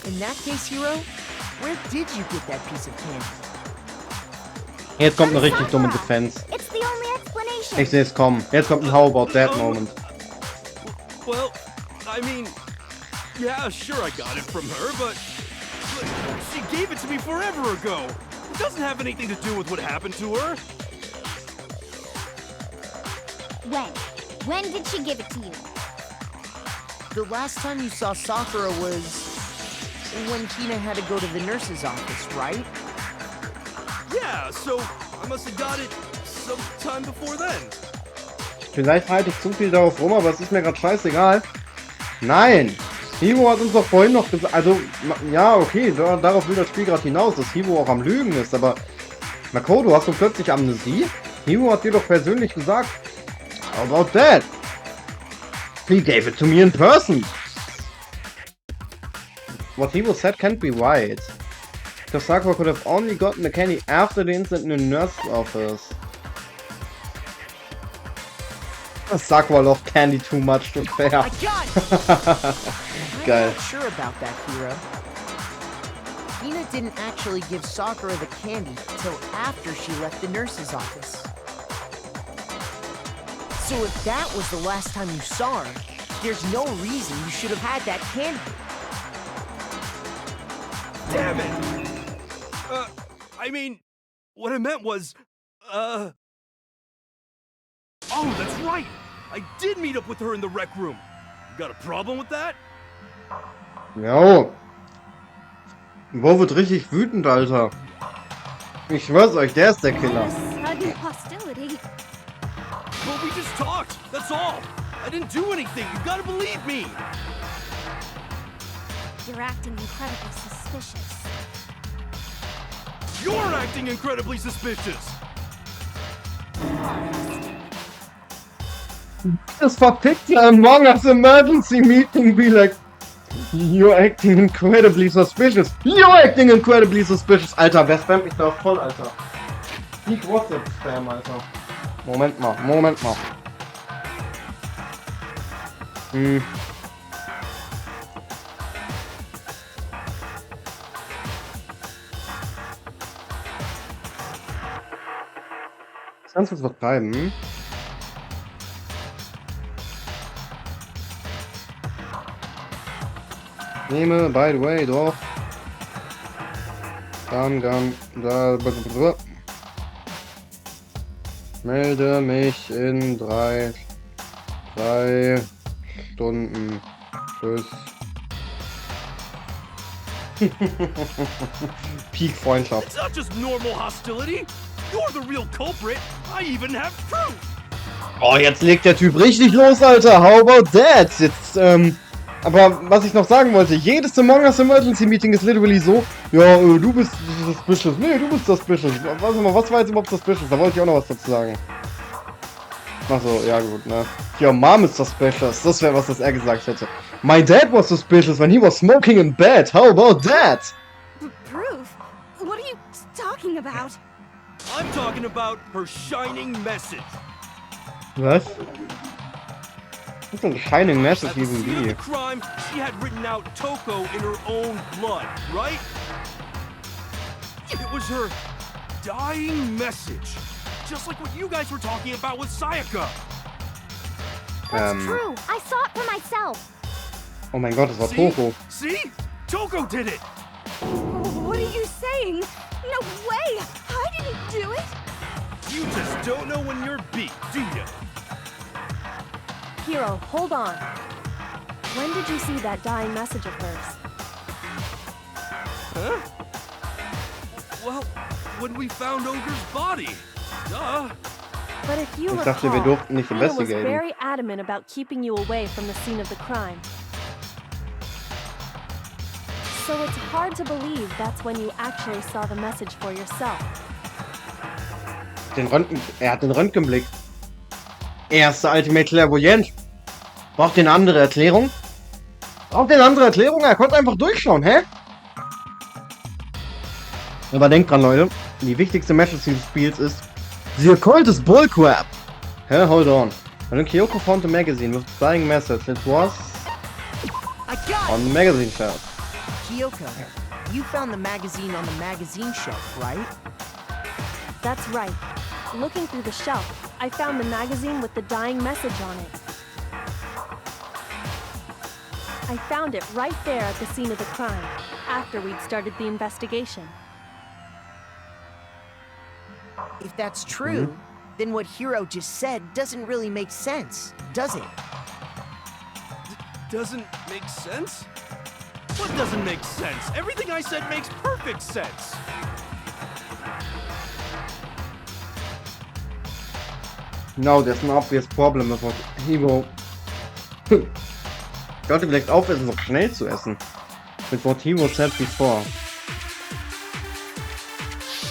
In that case, Hiro, where did you get that piece of candy? Jetzt kommt eine richtig dumme Defense. It's the only explanation. Ich sehe es kommen. Jetzt kommt ein How about that Moment. well, I mean, yeah, sure I got it from her, but she gave it to me forever ago. It doesn't have anything to do with what happened to her. When did she give it to you? The last time you saw Sakura was when Hina had to go to the nurse's office, right? Yeah, so I must have got it sometime before then. Vielleicht halte ich zu viel darauf rum, aber es ist mir gerade scheißegal. Nein! Hivo hat uns doch vorhin noch gesagt, also, ja, okay, darauf will das Spiel gerade hinaus, dass Hivo auch am Lügen ist, aber Makoto, hast du plötzlich Amnesie? Hivo hat dir doch persönlich gesagt, how about that? He gave it to me in person. What Hivo said can't be right. Because Sakura could have only gotten the candy after the incident in the nurse's office. Sakura loved candy too much to fair. I got it! Geil. I'm not sure about that, Hiro. Hina didn't actually give Sakura the candy till after she left the nurse's office. So if that was the last time you saw her, there's no reason you should have had that candy. Damn it! I mean, what I meant was, oh, that's right! I did meet up with her in the rec room. You got a problem with that? Jo. Wo wird richtig wütend, Alter. Ich schwör's euch, der ist der Killer. Sudden hostility. Well, we just talked, that's all. I didn't do anything, you gotta believe me. You're acting incredibly suspicious. You're acting incredibly suspicious. Das verpickte Among Us Emergency Meeting be like, you're acting incredibly suspicious. You're acting incredibly suspicious. Alter, wer spammt mich da voll, Alter? Peak WhatsApp-Spam, Alter. Moment mal. Kannst du was schreiben? Nehme, by the way, doch. Dann, da. Melde mich in 3 Stunden. Tschüss. Peak Freundschaft. It's not just normal hostility. You're the real culprit. I even have proof. Oh, jetzt legt der Typ richtig los, Alter. How about that? Jetzt, aber was ich noch sagen wollte, jedes Among Us Emergency Meeting ist literally so, ja, du bist suspicious. Nee, du bist suspicious. Warte mal, was war jetzt überhaupt suspicious? Da wollte ich auch noch was dazu sagen. Achso, ja gut, ne. Your mom is suspicious. Das wäre was, das er gesagt hätte. My dad was suspicious when he was smoking in bed. How about that? Proof? What are you talking about? I'm talking about her shining message. Was? What's a shining message At the even scene of be? the crime, she had written out Toko in her own blood, right? It was her dying message. Just like what you guys were talking about with Sayaka. That's true. I saw it for myself. Oh mein Gott, das war See? Toko. See? Toko did it! What are you saying? No way! I didn't do it! You just don't know when you're beat, do you? Hiro, hold on. When did you see that dying message of hers? Huh? Well, when we found Ogre's body. Duh. But if you Ich recall, dachte, wir durften nicht Hina was investigaten. very adamant about keeping you away from the scene of the crime. So it's hard to believe that's when you actually saw the message for yourself. Er hat den Röntgenblick. Erste Ultimate Clairvoyant. Braucht ihr eine andere Erklärung? Er konnte einfach durchschauen, hä? Aber denkt dran, Leute. Die wichtigste Message dieses Spiels ist: The occult is bullcrap. Hä? Hold on. When Kyoko found the magazine with the dying message, it was I got on the magazine shelf. Kyoko, you found the magazine on the magazine shelf, right? That's right. Looking through the shelf, I found the magazine with the dying message on it. I found it right there at the scene of the crime, after we'd started the investigation. If that's true, then what Hiro just said doesn't really make sense, does it? Doesn't make sense? What doesn't make sense? Everything I said makes perfect sense. No, there's an obvious problem with what Hero. Ich sollte vielleicht aufhören, so schnell zu essen. With what Hero said before.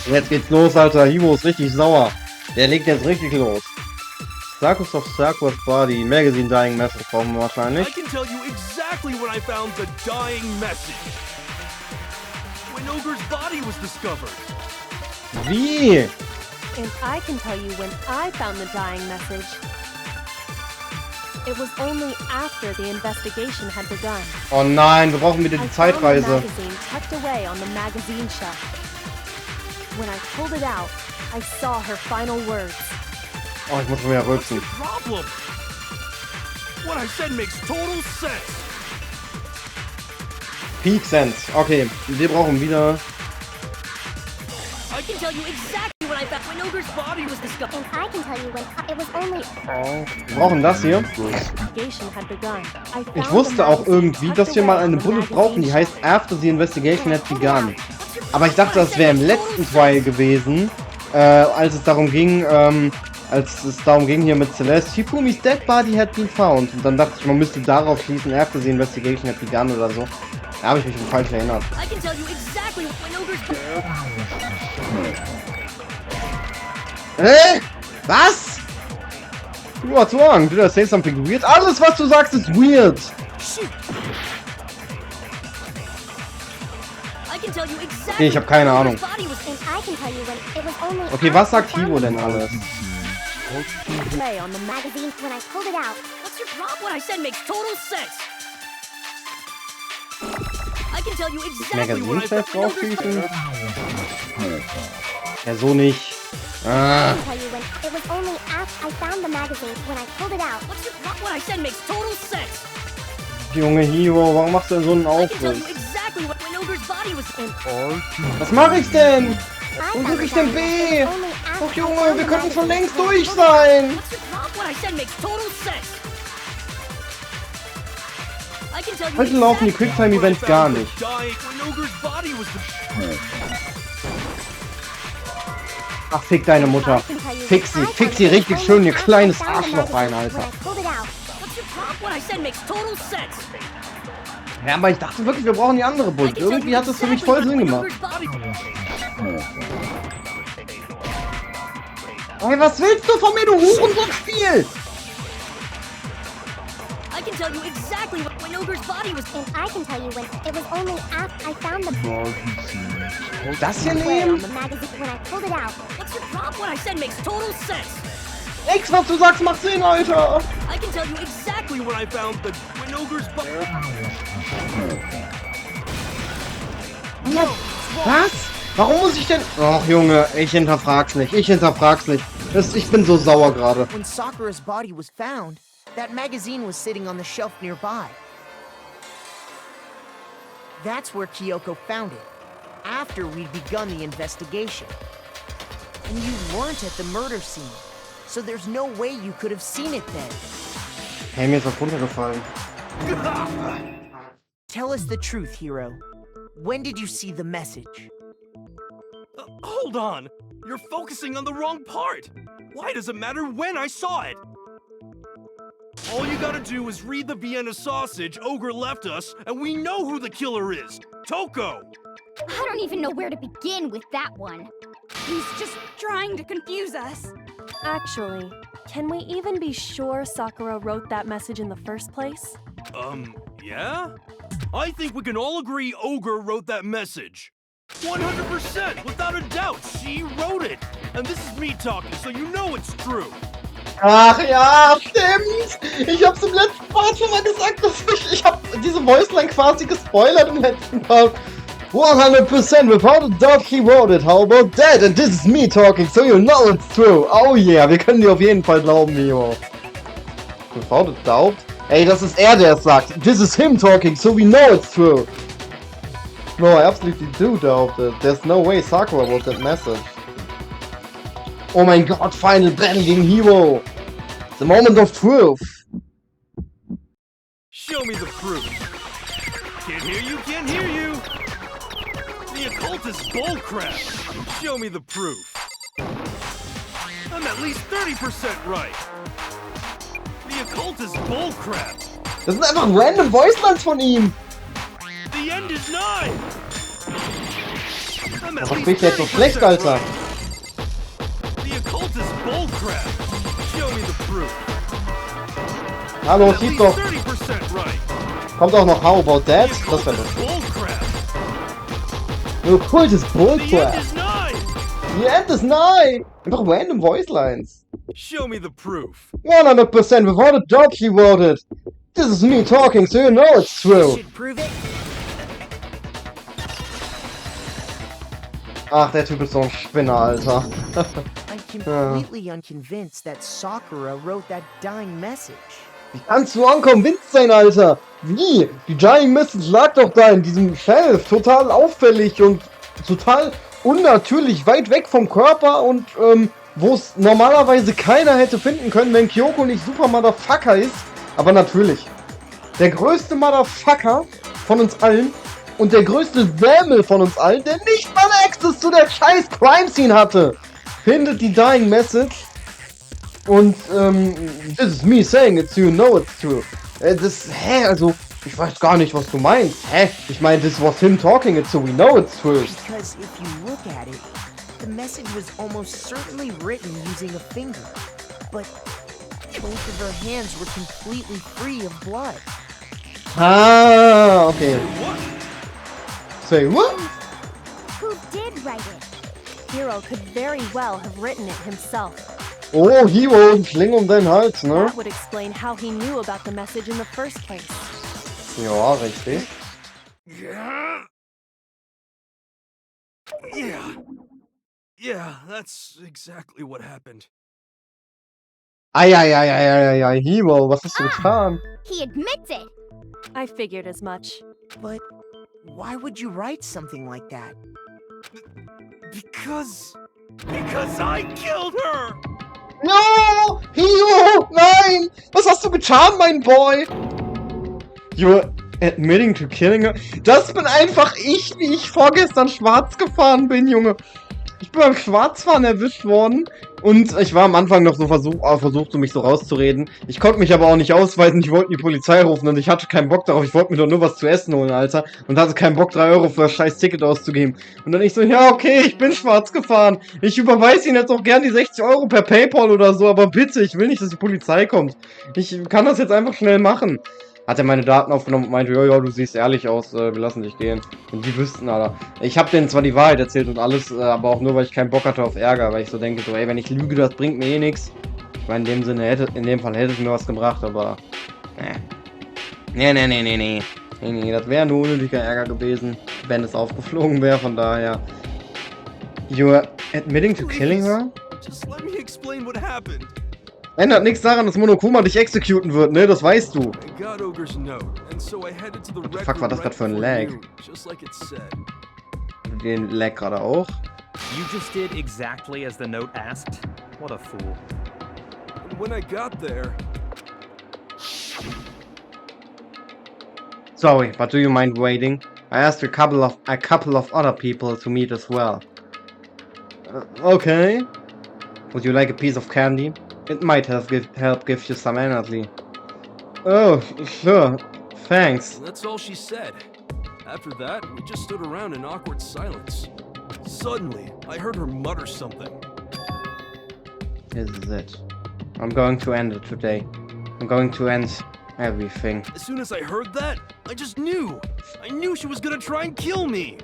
Jetzt geht's los, Alter. Hero ist richtig sauer. Der legt jetzt richtig los. Sakuras of Sakuras Body, Magazine Dying Message brauchen wir wahrscheinlich. I can tell you exactly when I found the dying message. When Ogre's body was discovered. Wie? And I can tell you when I found the dying message. It was only after the investigation had begun. Oh nein, wir brauchen wieder die I found the Zeitreise. magazine tucked away on the magazine shelf. When I pulled it out, I saw her final words. Oh, ich muss schon wieder What's rülpsen. your problem? What I said makes total sense. Peak Sense. Okay, wir brauchen wieder... I can tell you exactly when I found when Ogre's body was discovered. And I can tell you when it was only... Wir brauchen das hier. Investigation had begun. I Ich found wusste the auch magazine irgendwie, tucked dass wir mal away eine on the Bullet brauchen, die magazine heißt After the Investigation had begun. Aber ich dachte, das wäre im letzten Trial gewesen, als es darum ging, hier mit Celeste, Hifumi's dead body had been found. Und dann dachte ich, man müsste darauf schließen, After the Investigation had begun oder so. Da habe ich mich falsch erinnert. I can tell you exactly when Ogre's Hä? Was? What's wrong? Did I say something weird? Alles, was du sagst, ist weird. I can tell you exactly Okay, ich habe keine Ahnung. And I can tell you when it was only... Okay, was sagt Hiro denn alles? away on the magazine when I pulled it out. What's your problem? What I said makes total sense. I can tell you exactly when I Magazinchef found Ogre's draufschießen? Ja, so nicht. Ah. I can tell you when it was only after I found the magazine when I pulled it out. What's your problem? What I said makes total sense. Junge Hiro, warum machst du denn so einen I can tell Aufriss? you exactly when Ogre's body was in. Was mache ich denn? I Wo found drück ich the denn magazine B? only after Och I Junge, found wir the könnten schon magazine längst when I durch pulled it out. sein. What's your problem? What I said makes total sense. I can tell you Heute laufen die exactly Quicktime-Events gar nicht. When Ogre's body was Ach, fick deine Mutter. Fix sie richtig schön, ihr kleines Arschloch rein, Alter. What's your problem? What I said makes total sense. Ja, aber ich dachte wirklich, wir brauchen die andere I Bullet. can tell Irgendwie you hat das für mich exactly voll Sinn when gemacht. Ogre's body- Ey, was willst du von mir, du Hurensohn-Spiel? I can tell you exactly when Ogre's body was. And I can tell you when it was only after I found the Das hier way on nehmen? the magazine when I pulled it out. What's your problem? What I said makes total sense. Nix, was du sagst, macht Sinn, Alter. I can tell you exactly when I found the when Ogre's body. Was? Warum muss ich denn... Ach, Junge, ich hinterfrag's nicht. Ich bin so sauer gerade. When Sakura's body was found, that magazine was sitting on the shelf nearby. That's where Kyoko found it, after we'd begun the investigation. And you weren't at the murder scene, so there's no way you could have seen it then. Hey, mir ist was runtergefallen. Tell us the truth, Hiro. When did you see the message? Hold on! You're focusing on the wrong part! Why does it matter when I saw it? All you gotta do is read the Vienna sausage Ogre left us, and we know who the killer is! Toko! I don't even know where to begin with that one. He's just trying to confuse us. Actually, can we even be sure Sakura wrote that message in the first place? Yeah? I think we can all agree Ogre wrote that message. 100%, without a doubt, she wrote it. And this is me talking, so you know it's true. Ach ja, stimmt. Ich hab's im letzten Part schon mal gesagt, dass ich hab diese Voiceline quasi gespoilert im letzten Part. 100% without a doubt he wrote it. How about that? And this is me talking, so you know it's true. Oh yeah, wir können dir auf jeden Fall glauben, Mio. Without a doubt? Ey, das ist er, der es sagt. This is him talking, so we know it's true. No, I absolutely do doubt it. There's no way Sakura wrote that message. Oh mein Gott, Final Battle gegen Hiro. The moment of truth. Show me the proof. Can't hear you, can't hear you. The occult is bullcrap. Show me the proof. I'm at least 30% right. The occult is bullcrap. Das sind einfach random Voicelines von ihm. The end is nigh. I'm at Was least spricht der jetzt so 30% schlecht, Alter? right. The occult is bullcrap. Show me the proof. Hallo, At siehst least doch. 30% right. Kommt auch noch How About That? The Das wäre occult is lustig. bullcrap. The Kult ist The end Bullcrap. is nigh. The end is nigh. Einfach random Voicelines. Show me the proof. 100% without a doubt he wrote it. This is me talking, so you know it's true. Should prove it. Ach, der Typ ist so ein Spinner, Alter. I'm completely unconvinced that Sakura wrote that dying message. Wie kannst du unconvinced sein, Alter? Wie? Die Dying Message lag doch da in diesem Shelf. Total auffällig und total unnatürlich weit weg vom Körper und wo es normalerweise keiner hätte finden können, wenn Kyoko nicht super Motherfucker ist. Aber natürlich. Der größte Motherfucker von uns allen und der größte Sämmel von uns allen, der nicht mal Access zu der scheiß Crime Scene hatte, findet die Dying Message. Und, this is me saying it, so you know it's true. Also, ich weiß gar nicht, was du meinst. Ich meine, this was him talking it, so we know it's true. Because if you look at it, the message was almost certainly written using a finger. But both of her hands were completely free of blood. Ah, okay. Say what? Who did write it? Hero could very well have written it himself. Oh, Hero, Schling um deinen Hals, ne? That would explain how he knew about the message in the first place. Ja, richtig. Yeah, that's exactly what happened. Ei, Hero, was hast du getan? He admits it. I figured as much. But why would you write something like that? Because I killed her! No! Hero! Nein! Was hast du getan, mein Boy? You're admitting to killing her? Das bin einfach ich, wie ich vorgestern schwarz gefahren bin, Junge. Ich bin beim Schwarzfahren erwischt worden und ich war am Anfang noch so versucht, mich so rauszureden. Ich konnte mich aber auch nicht ausweisen, ich wollte die Polizei rufen und ich hatte keinen Bock darauf. Ich wollte mir doch nur was zu essen holen, Alter. Und hatte keinen Bock, 3 Euro für das scheiß Ticket auszugeben. Und dann ich so, ja okay, ich bin schwarz gefahren. Ich überweise Ihnen jetzt auch gern die 60 Euro per Paypal oder so, aber bitte, ich will nicht, dass die Polizei kommt. Ich kann das jetzt einfach schnell machen. Hat er meine Daten aufgenommen und meinte, ja, du siehst ehrlich aus, wir lassen dich gehen. Und die wüssten, Alter. Ich habe denen zwar die Wahrheit erzählt und alles, aber auch nur, weil ich keinen Bock hatte auf Ärger, weil ich so denke, so, ey, wenn ich lüge, das bringt mir eh nichts. Ich meine, in dem Sinne, in dem Fall hätte es mir was gebracht, aber, Nee, das wäre nur unnötiger Ärger gewesen, wenn es aufgeflogen wäre, von daher. You're admitting to killing her? Just let me explain what happened. Ändert nichts daran, dass Monokuma dich exekuten wird, ne? Das weißt du. I got Ogre's note, and so I headed to the What the fuck war das gerade für ein Lag? Just like it said. Den Lag gerade auch. You just did exactly as the note asked? What a fool. And when I got there, Sorry, but do you mind waiting? I asked a couple of other people to meet as well. Okay. Would you like a piece of candy? It might help give you some energy. Oh, sure. Thanks. that's all she said. After that, we just stood around in awkward silence. Suddenly, I heard her mutter something. This is it. I'm going to end it today. I'm going to end everything. As soon as I heard that, I just knew. I knew she was gonna try and kill me.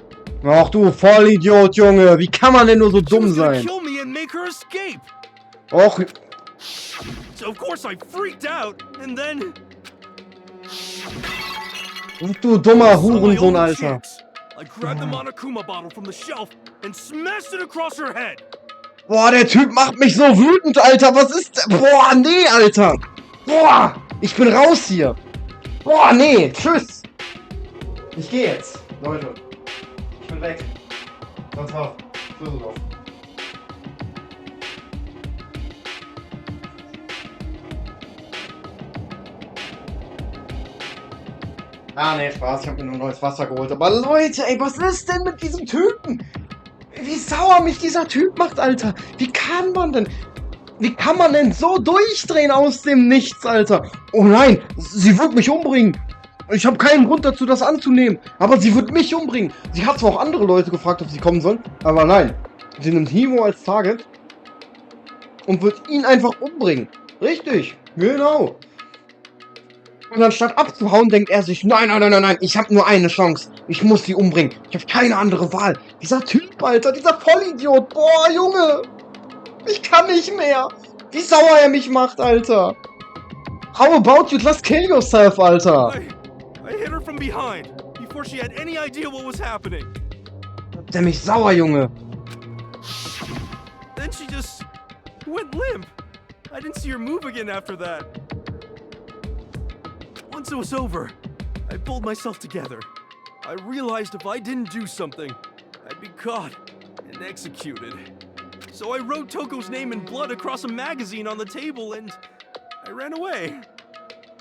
Ach du Vollidiot, Junge. Wie kann man denn nur so She dumm was gonna sein? kill me and make her escape. Och. So of course I freaked out, and then Du dummer saw my Hurensohn, own Alter. chicks. I grabbed the Monokuma bottle from the shelf and smashed it across her head. Boah, der Typ macht mich so wütend, Alter. Was ist... Boah, nee, Alter. Boah, ich bin raus hier. Boah, nee, tschüss. Ich gehe jetzt, Leute. Ich bin weg. Das war's. Düsseldorf. Ah, nee, Spaß. Ich hab mir nur neues Wasser geholt. Aber Leute, ey, was ist denn mit diesem Typen? Wie sauer mich dieser Typ macht, Alter. Wie kann man denn... Wie kann man denn so durchdrehen aus dem Nichts, Alter? Oh nein, sie wird mich umbringen. Ich habe keinen Grund dazu, das anzunehmen. Aber sie wird mich umbringen. Sie hat zwar auch andere Leute gefragt, ob sie kommen sollen. Aber nein. Sie nimmt Himo als Target. Und wird ihn einfach umbringen. Richtig. Genau. Und anstatt abzuhauen, denkt er sich, nein, nein, nein, nein, nein, ich habe nur eine Chance. Ich muss sie umbringen. Ich habe keine andere Wahl. Dieser Typ, Alter, dieser Vollidiot. Boah, Junge. Ich kann nicht mehr. Wie sauer er mich macht, Alter. How about you just kill yourself, Alter? I hit her from behind, before she had any idea what was happening. Der mich sauer, Junge. Then she just went limp. I didn't see her move again after that. Once it was over, I pulled myself together. I realized if I didn't do something, I'd be caught and executed. So I wrote Toko's name in blood across a magazine on the table and I ran away.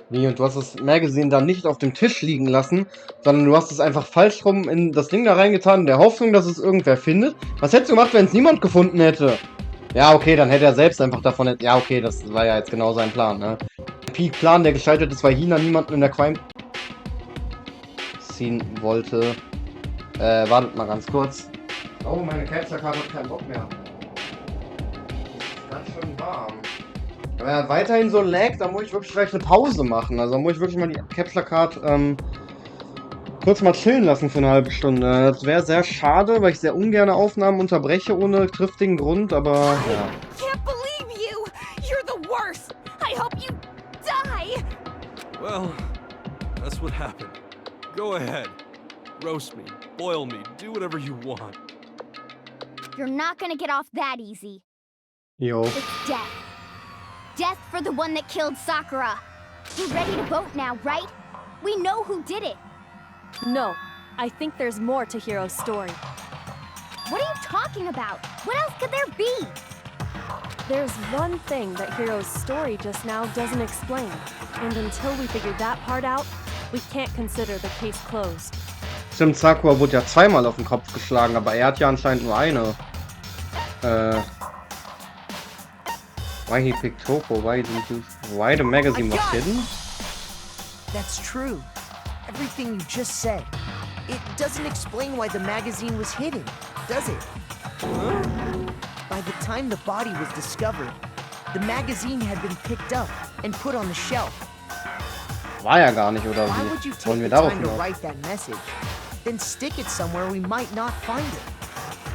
Wie, und du hast das Magazine dann nicht auf dem Tisch liegen lassen, sondern du hast es einfach falsch rum in das Ding da reingetan, in der Hoffnung, dass es irgendwer findet? Was hättest du gemacht, wenn es niemand gefunden hätte? Ja, okay, dann hätte er selbst einfach davon... Ja, okay, das war ja jetzt genau sein Plan, ne? Der Peak-Plan, der gescheitert ist, weil Hina niemanden in der Crime ziehen wollte. Wartet mal ganz kurz. Oh, meine Capture-Karte hat keinen Bock mehr. Ist ganz schön warm. Wenn er weiterhin so laggt, dann muss ich wirklich vielleicht eine Pause machen. Also muss ich wirklich mal die Capture-Card kurz mal chillen lassen für eine halbe Stunde. Das wäre sehr schade, weil ich sehr ungern Aufnahmen unterbreche ohne triftigen Grund, aber ja. Can't believe you! You're the worst! I hope you die! Well, that's what happened. Go ahead. Roast me, boil me, do whatever you want. You're not gonna get off that easy. Jo. It's death. Death for the one that killed Sakura. You're ready to vote now, right? We know who did it. No, I think there's more to Hiro's story. What are you talking about? What else could there be? There's one thing that Hiro's story just now doesn't explain, and until we figure that part out, we can't consider the case closed. Stimmt, Sakura wurde ja zweimal auf den Kopf geschlagen, aber er hat ja anscheinend nur eine. Why he picked Toko? Why the magazine was hidden? That's true. Everything you just said. It doesn't explain why the magazine was hidden, does it? Huh? By the time the body was discovered, the magazine had been picked up and put on the shelf. War ja gar nicht, oder Why would you wie? take Wollen wir the darauf time to hinaus? write that message, then stick it somewhere we might not find it?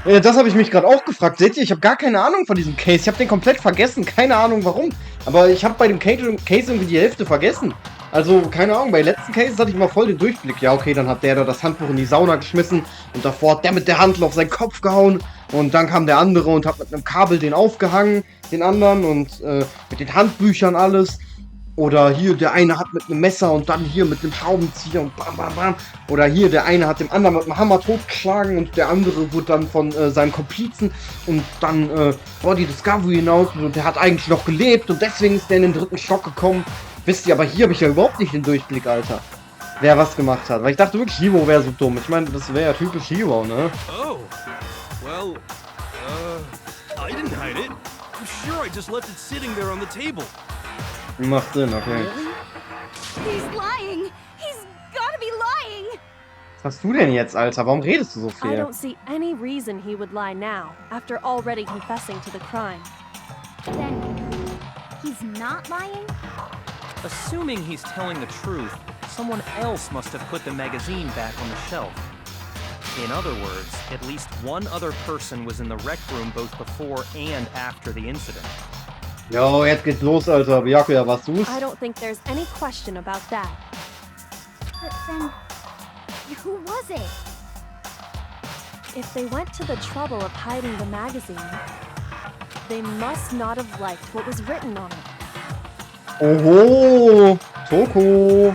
Ja, das habe ich mich gerade auch gefragt. Seht ihr, ich habe gar keine Ahnung von diesem Case. Ich habe den komplett vergessen. Keine Ahnung warum. Aber ich habe bei dem Case irgendwie die Hälfte vergessen. Also, keine Ahnung, bei den letzten Cases hatte ich mal voll den Durchblick. Ja, okay, dann hat der da das Handbuch in die Sauna geschmissen und davor hat der mit der Handel auf seinen Kopf gehauen und dann kam der andere und hat mit einem Kabel den aufgehangen, den anderen und mit den Handbüchern alles. Oder hier, der eine hat mit einem Messer und dann hier mit einem Schraubenzieher und bam, bam, bam. Oder hier, der eine hat dem anderen mit einem Hammer totgeschlagen und der andere wurde dann von seinem Komplizen und dann Body Discovery hinaus und der hat eigentlich noch gelebt und deswegen ist der in den dritten Stock gekommen. Wisst ihr, aber hier habe ich ja überhaupt nicht den Durchblick, Alter. Wer was gemacht hat. Weil ich dachte wirklich, Hiro wäre so dumm. Ich meine, das wäre ja typisch Hiro, ne? Oh, well, I didn't hide it. I'm sure I just left it sitting there on the table. Macht Sinn, okay. He's lying! He's gotta be lying! Was hast du denn jetzt, Alter? Warum redest du so I viel? don't see any reason he would lie now, after already confessing to the crime. Then he's not lying? Assuming he's telling the truth, someone else must have put the magazine back on the shelf. In other words, at least one other person was in the rec room both before and after the incident. Jo, jetzt geht's los, Alter. Byakuya, warst du's? I don't think there's any question about that. But then, who was it? If they went to the trouble of hiding the magazine, they must not have liked what was written on it. Oho, Toko.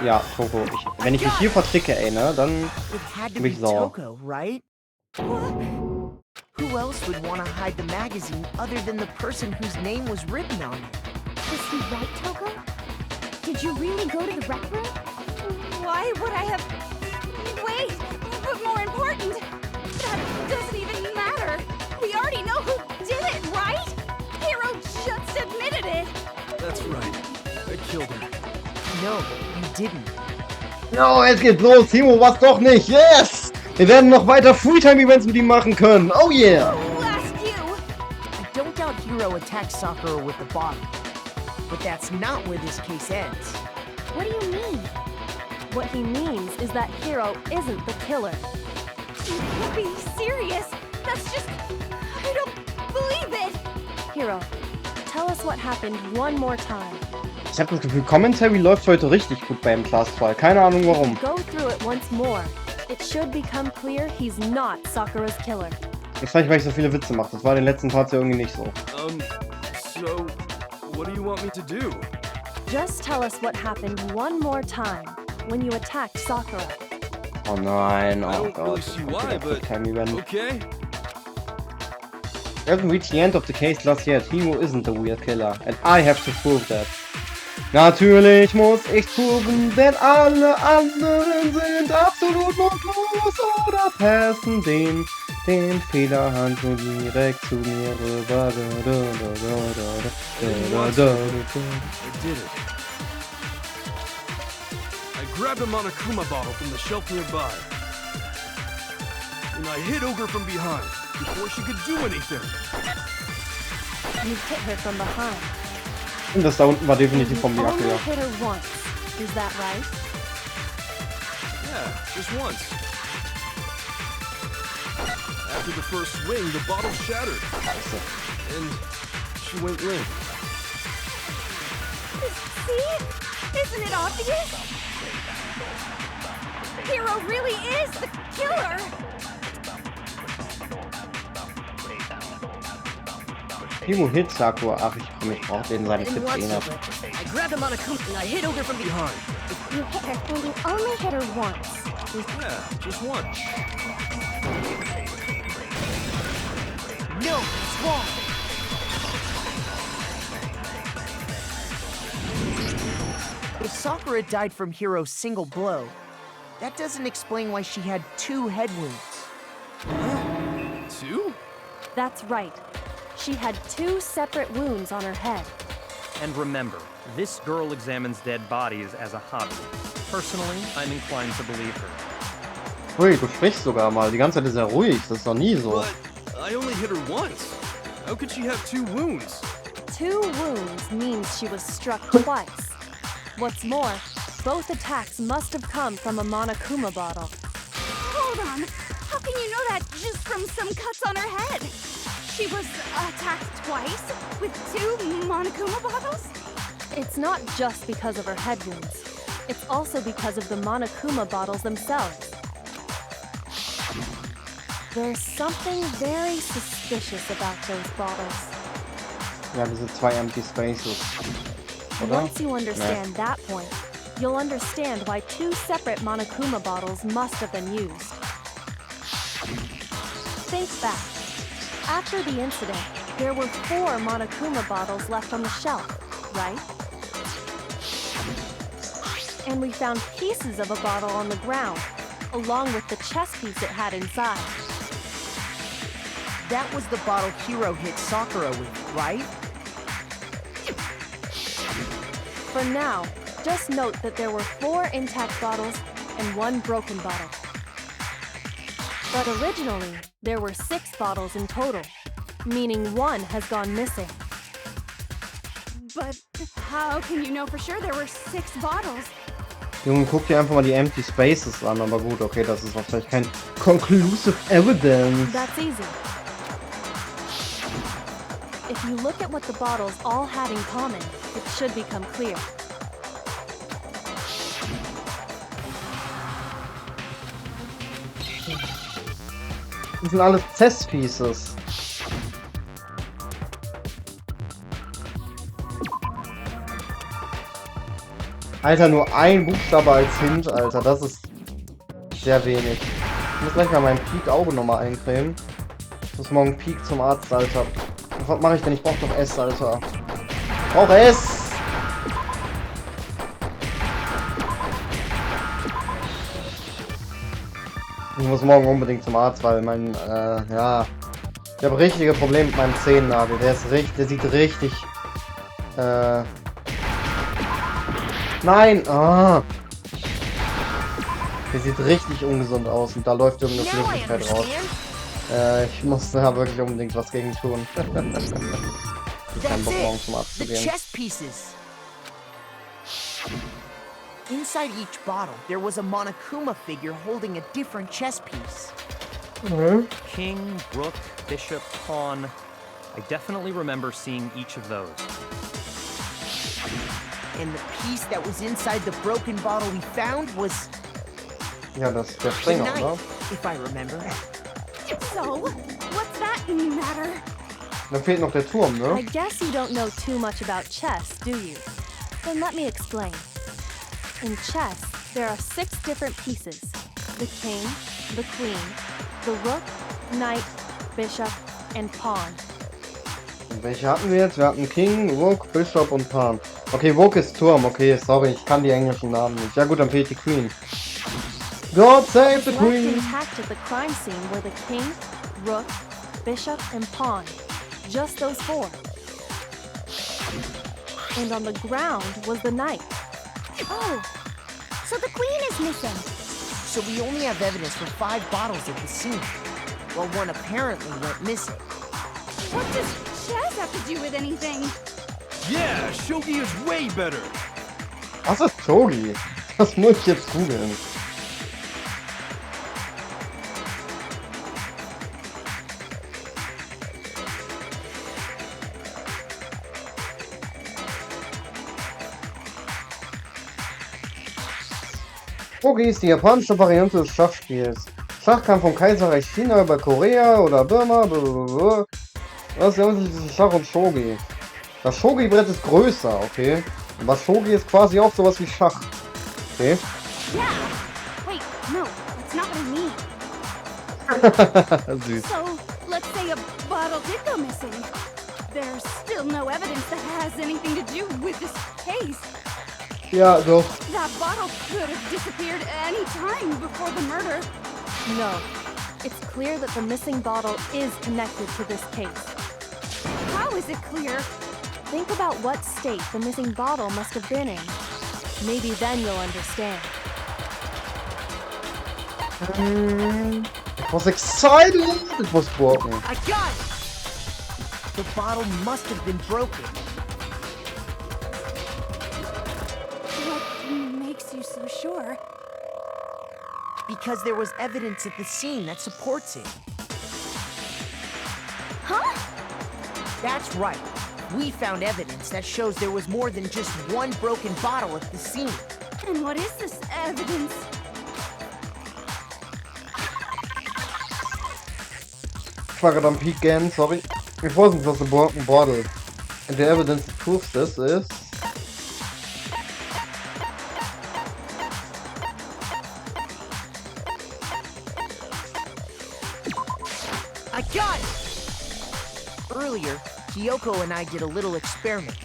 Ja, Toko. Wenn ich mich hier vertricke, ey, ne, dann It had to bin be ich sauer. Toko, right? Who else would want to hide the magazine other than the person whose name was written on it? Was he right, Toko? Did you really go to the rec room? Why would I have... Wait! But more important, that doesn't even matter! We already know who did No, you didn't. No, es geht los. Timo, was doch nicht. Yes! Wir werden noch weiter Freetime-Events mit ihm machen können. Oh yeah! Blast you! I don't doubt Hiro attacked Sakura with the bottle. But that's not where this case ends. What do you mean? What he means is that Hiro isn't the killer. You can't be serious. That's just... I don't believe it. Hiro, tell us what happened one more time. Ich habe das Gefühl, Commentary läuft heute richtig gut beim Class-Fall. Keine Ahnung warum. Go through it once more. It should become clear he's not Sakura's killer. Das vielleicht, weil ich so viele Witze mache. Das war in den letzten Parts ja irgendwie nicht so. So, what do you want me to do? Just tell us what happened one more time when you attacked Sakura. Oh nein, I oh don't really Gott. see why, but Freetime-Event. okay. We haven't reached the end of the case just yet. Hiro isn't the real killer. And I have to prove that. Natürlich muss ich proben, denn alle anderen sind absolut nutzlos oder passen den Fehlerhandel direkt zu mir rüber. I did it. I grabbed a Monokuma bottle from the shelf nearby. And I hit Ogre from behind before she could do anything. You hit her from behind. Und das da unten war definitiv vom You Jacke, only ja. hit her once. Is that right? Yeah, just once. After the first swing, the bottle shattered. Scheiße. And she went limp. See? Isn't it obvious? Hiro really is the killer. Timo hit Sakura. Ach, ich brauch den seine And watch Kitzene. it. I grabbed him on a coat and I hit Ogre from behind. You hit her and you only hit her once. Yeah, just once. No, it's wrong. If Sakura died from Hiro's single blow, that doesn't explain why she had 2 head wounds. Two? That's right. She had 2 separate wounds on her head. And remember, this girl examines dead bodies as a hobby. Personally, I'm inclined to believe her. Ui, du sprichst sogar mal. Die ganze Zeit ist er ruhig. Das ist doch nie so. But I only hit her once. How could she have 2 wounds? 2 wounds means she was struck twice. What's more, both attacks must have come from a Monokuma bottle. Hold on. How can you know that just from some cuts on her head? She was attacked twice with 2 Monokuma bottles? It's not just because of her head wounds. It's also because of the Monokuma bottles themselves. There's something very suspicious about those bottles. Ja, diese 2 Empty Spaces. Oder? Once you understand that point, you'll understand why 2 separate Monokuma bottles must have been used. Think back. After the incident, there were 4 Monokuma bottles left on the shelf, right? And we found pieces of a bottle on the ground, along with the chess piece it had inside. That was the bottle Hiro hit Sakura with, right? For now, just note that there were 4 intact bottles and 1 broken bottle. But originally, there were 6 bottles in total, meaning 1 has gone missing. But how can you know for sure there were 6 bottles? Junge, guck dir einfach mal die Empty Spaces an, aber gut, okay, das ist wahrscheinlich kein conclusive evidence. That's easy. If you look at what the bottles all had in common, it should become clear. Das sind alles Chess Pieces. Alter, nur ein Buchstabe als Hint, Alter, das ist sehr wenig. Ich muss gleich mal mein Peak-Auge nochmal eincremen. Ich muss morgen Peak zum Arzt, Alter. Was mache ich denn? Ich brauch doch S, Alter. Ich brauch S! Ich muss morgen unbedingt zum Arzt, weil mein, ja... Ich habe richtige Probleme mit meinem Zehennagel. Der ist richtig, der sieht richtig, Nein! Ah! Der sieht richtig ungesund aus und da läuft irgendeine Now I Flüssigkeit raus. understand. Ich muss da wirklich unbedingt was gegen tun. Ich hab keinen That's Bock, morgen it. zum Arzt zu The gehen. chess pieces. Inside each bottle, there was a Monokuma figure holding a different chess piece. King, rook, bishop, pawn. I definitely remember seeing each of those. And the piece that was inside the broken bottle we found was Ja, das ist der the Springer, knife, oder? if I remember. So, what's that matter? Dann fehlt noch der Turm, I ne? guess you don't know too much about chess, do you? Then let me explain. In chess, there are 6 different pieces. The king, the queen, the rook, knight, bishop, and pawn. Und welche hatten wir jetzt? Wir hatten King, Rook, Bishop und Pawn. Okay, Rook ist Turm. Okay, sorry, ich kann die englischen Namen nicht. Ja gut, dann fehlt die Queen. God save the Left Queen! intact at the crime scene were the king, rook, bishop, and pawn. Just those 4. And on the ground was the knight. Oh, so the queen is missing. So we only have evidence for 5 bottles at the scene, while one apparently went missing. What does chess have to do with anything? Yeah, shogi is way better. Was ist Shogi? Das muss ich jetzt googeln. Shogi ist die japanische Variante des Schachspiels. Schach kam vom Kaiserreich China über Korea oder Burma. Blablabla. Was ist der Unterschied zwischen Schach und Shogi? Das Shogi-Brett ist größer, okay? Aber Shogi ist quasi auch sowas wie Schach. Okay? Yeah. Wait, no, that's not what I mean. Süß. So, let's say a bottle did go missing. There's still no evidence that has anything to do with this case. Ja, doch. That bottle could have disappeared any time before the murder. No. It's clear that the missing bottle is connected to this case. How is it clear? Think about what state the missing bottle must have been in. Maybe then you'll understand. I was excited! It was broken. I got it! The bottle must have been broken. What makes you so sure? Because there was evidence at the scene that supports it. Huh? That's right. We found evidence that shows there was more than just one broken bottle at the scene. And what is this evidence? Ich war gerade am Peak Game, sorry. It wasn't just a broken bottle. And the evidence that proves this is... I got it! Earlier, Kyoko and I did a little experiment.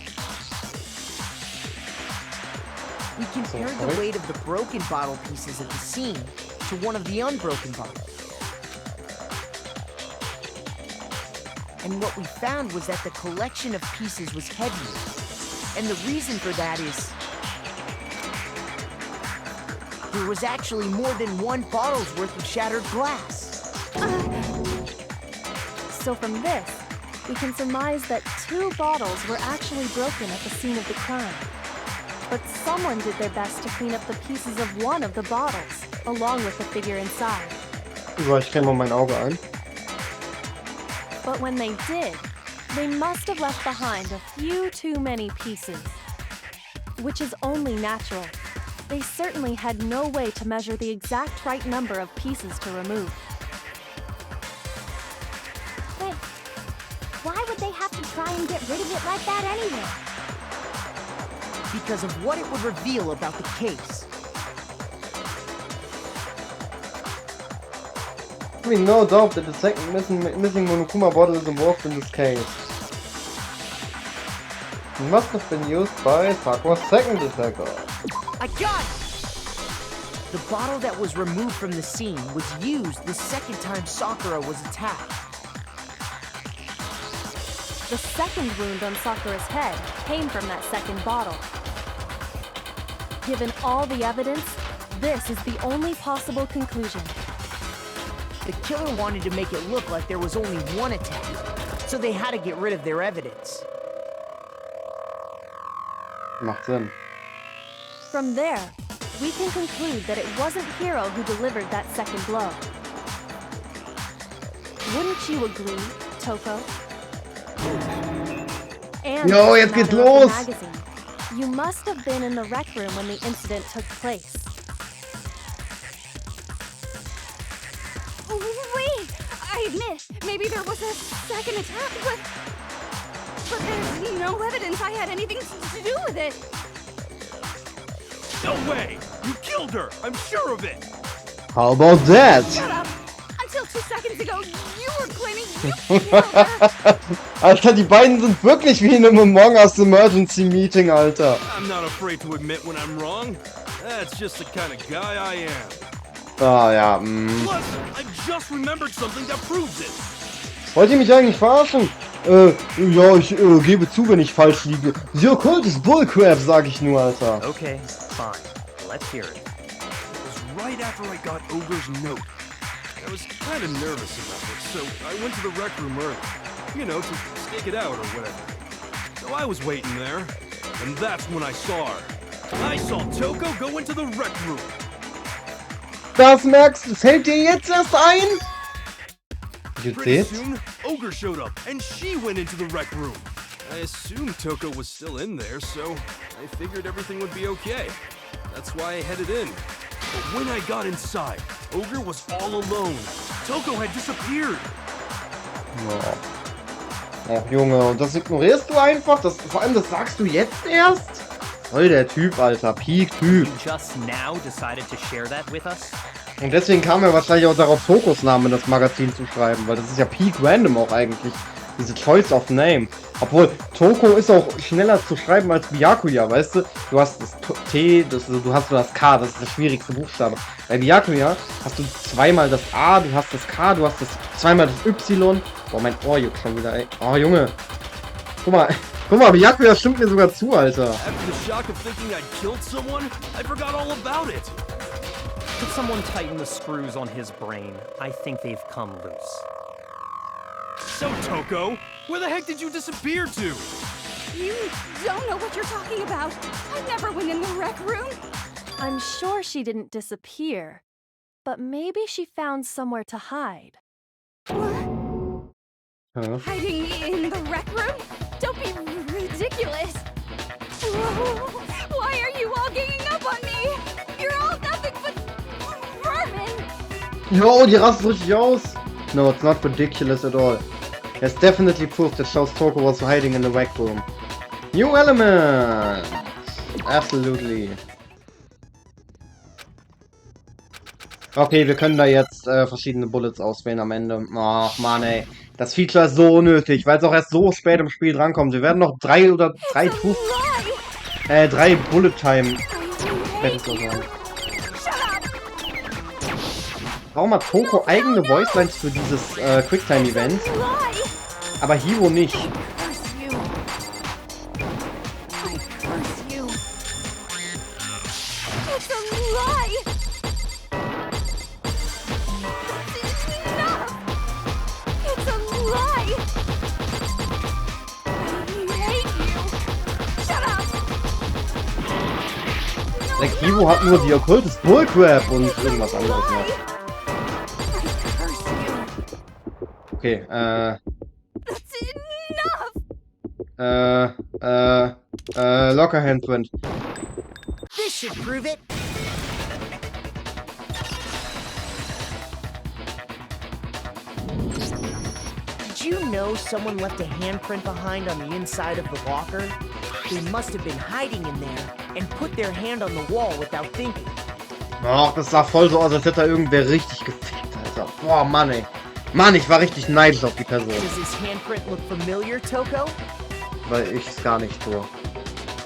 We compared the weight of the broken bottle pieces at the scene to one of the unbroken bottles. And what we found was that the collection of pieces was heavier. And the reason for that is... there was actually more than one bottle's worth of shattered glass. So from this, we can surmise that 2 bottles were actually broken at the scene of the crime. But someone did their best to clean up the pieces of one of the bottles, along with the figure inside. So, ich creme mal mein Auge ein. But when they did, they must have left behind a few too many pieces. Which is only natural. They certainly had no way to measure the exact right number of pieces to remove. But why would they have to try and get rid of it like that anyway? Because of what it would reveal about the case. I mean, no doubt that the second missing Monokuma bottle is involved in this case. It must have been used by Sakura's second attacker. I got it! The bottle that was removed from the scene was used the second time Sakura was attacked. The second wound on Sakura's head came from that second bottle. Given all the evidence, this is the only possible conclusion. The killer wanted to make it look like there was only one attack, so they had to get rid of their evidence. Macht Sinn. From there, we can conclude that it wasn't Hiro who delivered that second blow. Wouldn't you agree, Toko? And Jo, as jetzt a geht's matter of the los! magazine, you must have been in the rec room when the incident took place. Wait! I admit, maybe there was a second attack, but there's no evidence I had anything to do with it. No way! You killed her! I'm sure of it! How about that? Shut up! Until 2 seconds ago, you were claiming you killed her. Alter, die beiden sind wirklich wie in einem Among Us Emergency Meeting, Alter. I'm not afraid to admit when I'm wrong. That's just the kind of guy I am. Ah, ja, Plus, I just remembered something that proves it. Wollt ihr mich eigentlich verarschen? Ja, ich gebe zu, wenn ich falsch liege. The Occult ist Bullcrap, sag ich nur, Alter. Okay, fine. Let's hear it. It was right after I got Ogre's note. I was kind of nervous about it, so I went to the rec room early. You know, to stake it out or whatever. So I was waiting there, and that's when I saw her. I saw Toko go into the rec room. Das merkst du, fällt dir jetzt erst ein? You Pretty did? soon, Ogre showed up, and she went into the rec room. I assumed Toko was still in there, so I figured everything would be okay. That's why I headed in. But when I got inside, Ogre was all alone. Toko had disappeared. Oh. Och, Junge, und das ignorierst du einfach? Vor allem, das sagst du jetzt erst? Voll der Typ, Alter. Peak-Typ. You just now decided to share that with us? Und deswegen kam er wahrscheinlich auch darauf, Tokos Namen in das Magazin zu schreiben, weil das ist ja peak random auch eigentlich. Diese Choice of Name. Obwohl, Toko ist auch schneller zu schreiben als Byakuya, weißt du? Du hast das T, du hast das K, das ist der schwierigste Buchstabe. Bei Byakuya hast du zweimal das A, du hast das K, du hast zweimal das Y. Boah, mein Ohr juckt schon wieder, ey. Oh, Junge. Guck mal, Byakuya stimmt mir sogar zu, Alter. After the shock of thinking I'd killed someone, I forgot all about it. Could someone tighten the screws on his brain? I think they've come loose. So, Toko, where the heck did you disappear to? You don't know what you're talking about. I never went in the rec room. I'm sure she didn't disappear, but maybe she found somewhere to hide. Huh? Hiding in the rec room? Don't be ridiculous. Whoa, why are you all ganging up on me? You're all nothing but vermin. Jo, die rastet richtig aus. No, it's not ridiculous at all. There's definitely proof that shows Toko was hiding in the rec room. New element! Absolutely. Okay, wir können da jetzt verschiedene Bullets auswählen am Ende. Ach man, ey. Das Feature ist so unnötig, weil es auch erst so spät im Spiel drankommt. Wir werden noch drei Bullet Time Battles haben. Warum hat Toko eigene Voicelines für dieses Quicktime Event? Aber Hiro nicht. Like, Hiro hat nur die okkultes Bullcrap und irgendwas anderes noch. Okay, locker Handprint. This should prove it. Did you know someone left a handprint behind on the inside of the locker? They must have been hiding in there and put their hand on the wall without thinking. Ach, das sah voll so aus, als hätte da irgendwer richtig gefickt, Alter. Boah, Mann, ey. Mann, ich war richtig neidisch auf die Person. Does this handprint look familiar, Toko? Weil ich es gar nicht tue.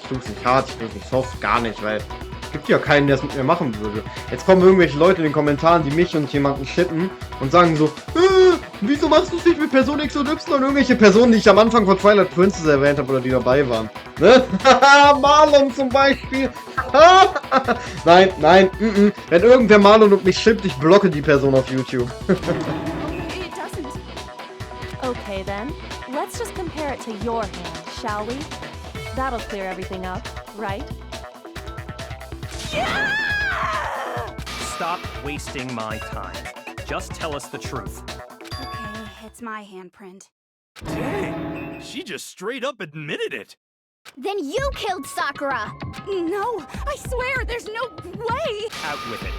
Ich tue es nicht hart, ich tue es nicht soft, gar nicht, weil es gibt ja keinen, der es mit mir machen würde. Jetzt kommen irgendwelche Leute in den Kommentaren, die mich und jemanden shitten und sagen so, wieso machst du es nicht mit Person X und Y? Und irgendwelche Personen, die ich am Anfang von Twilight Princess erwähnt habe oder die dabei waren. Ne? Marlon zum Beispiel. Nein, nein, Wenn irgendwer Marlon und mich schippt, ich blocke die Person auf YouTube. It doesn't. Okay then, let's just compare it to your hand, shall we? That'll clear everything up, right? Stop wasting my time. Just tell us the truth. Okay, it's my handprint. Dang, she just straight up admitted it. Then you killed Sakura! No, I swear, there's no way! Out with it.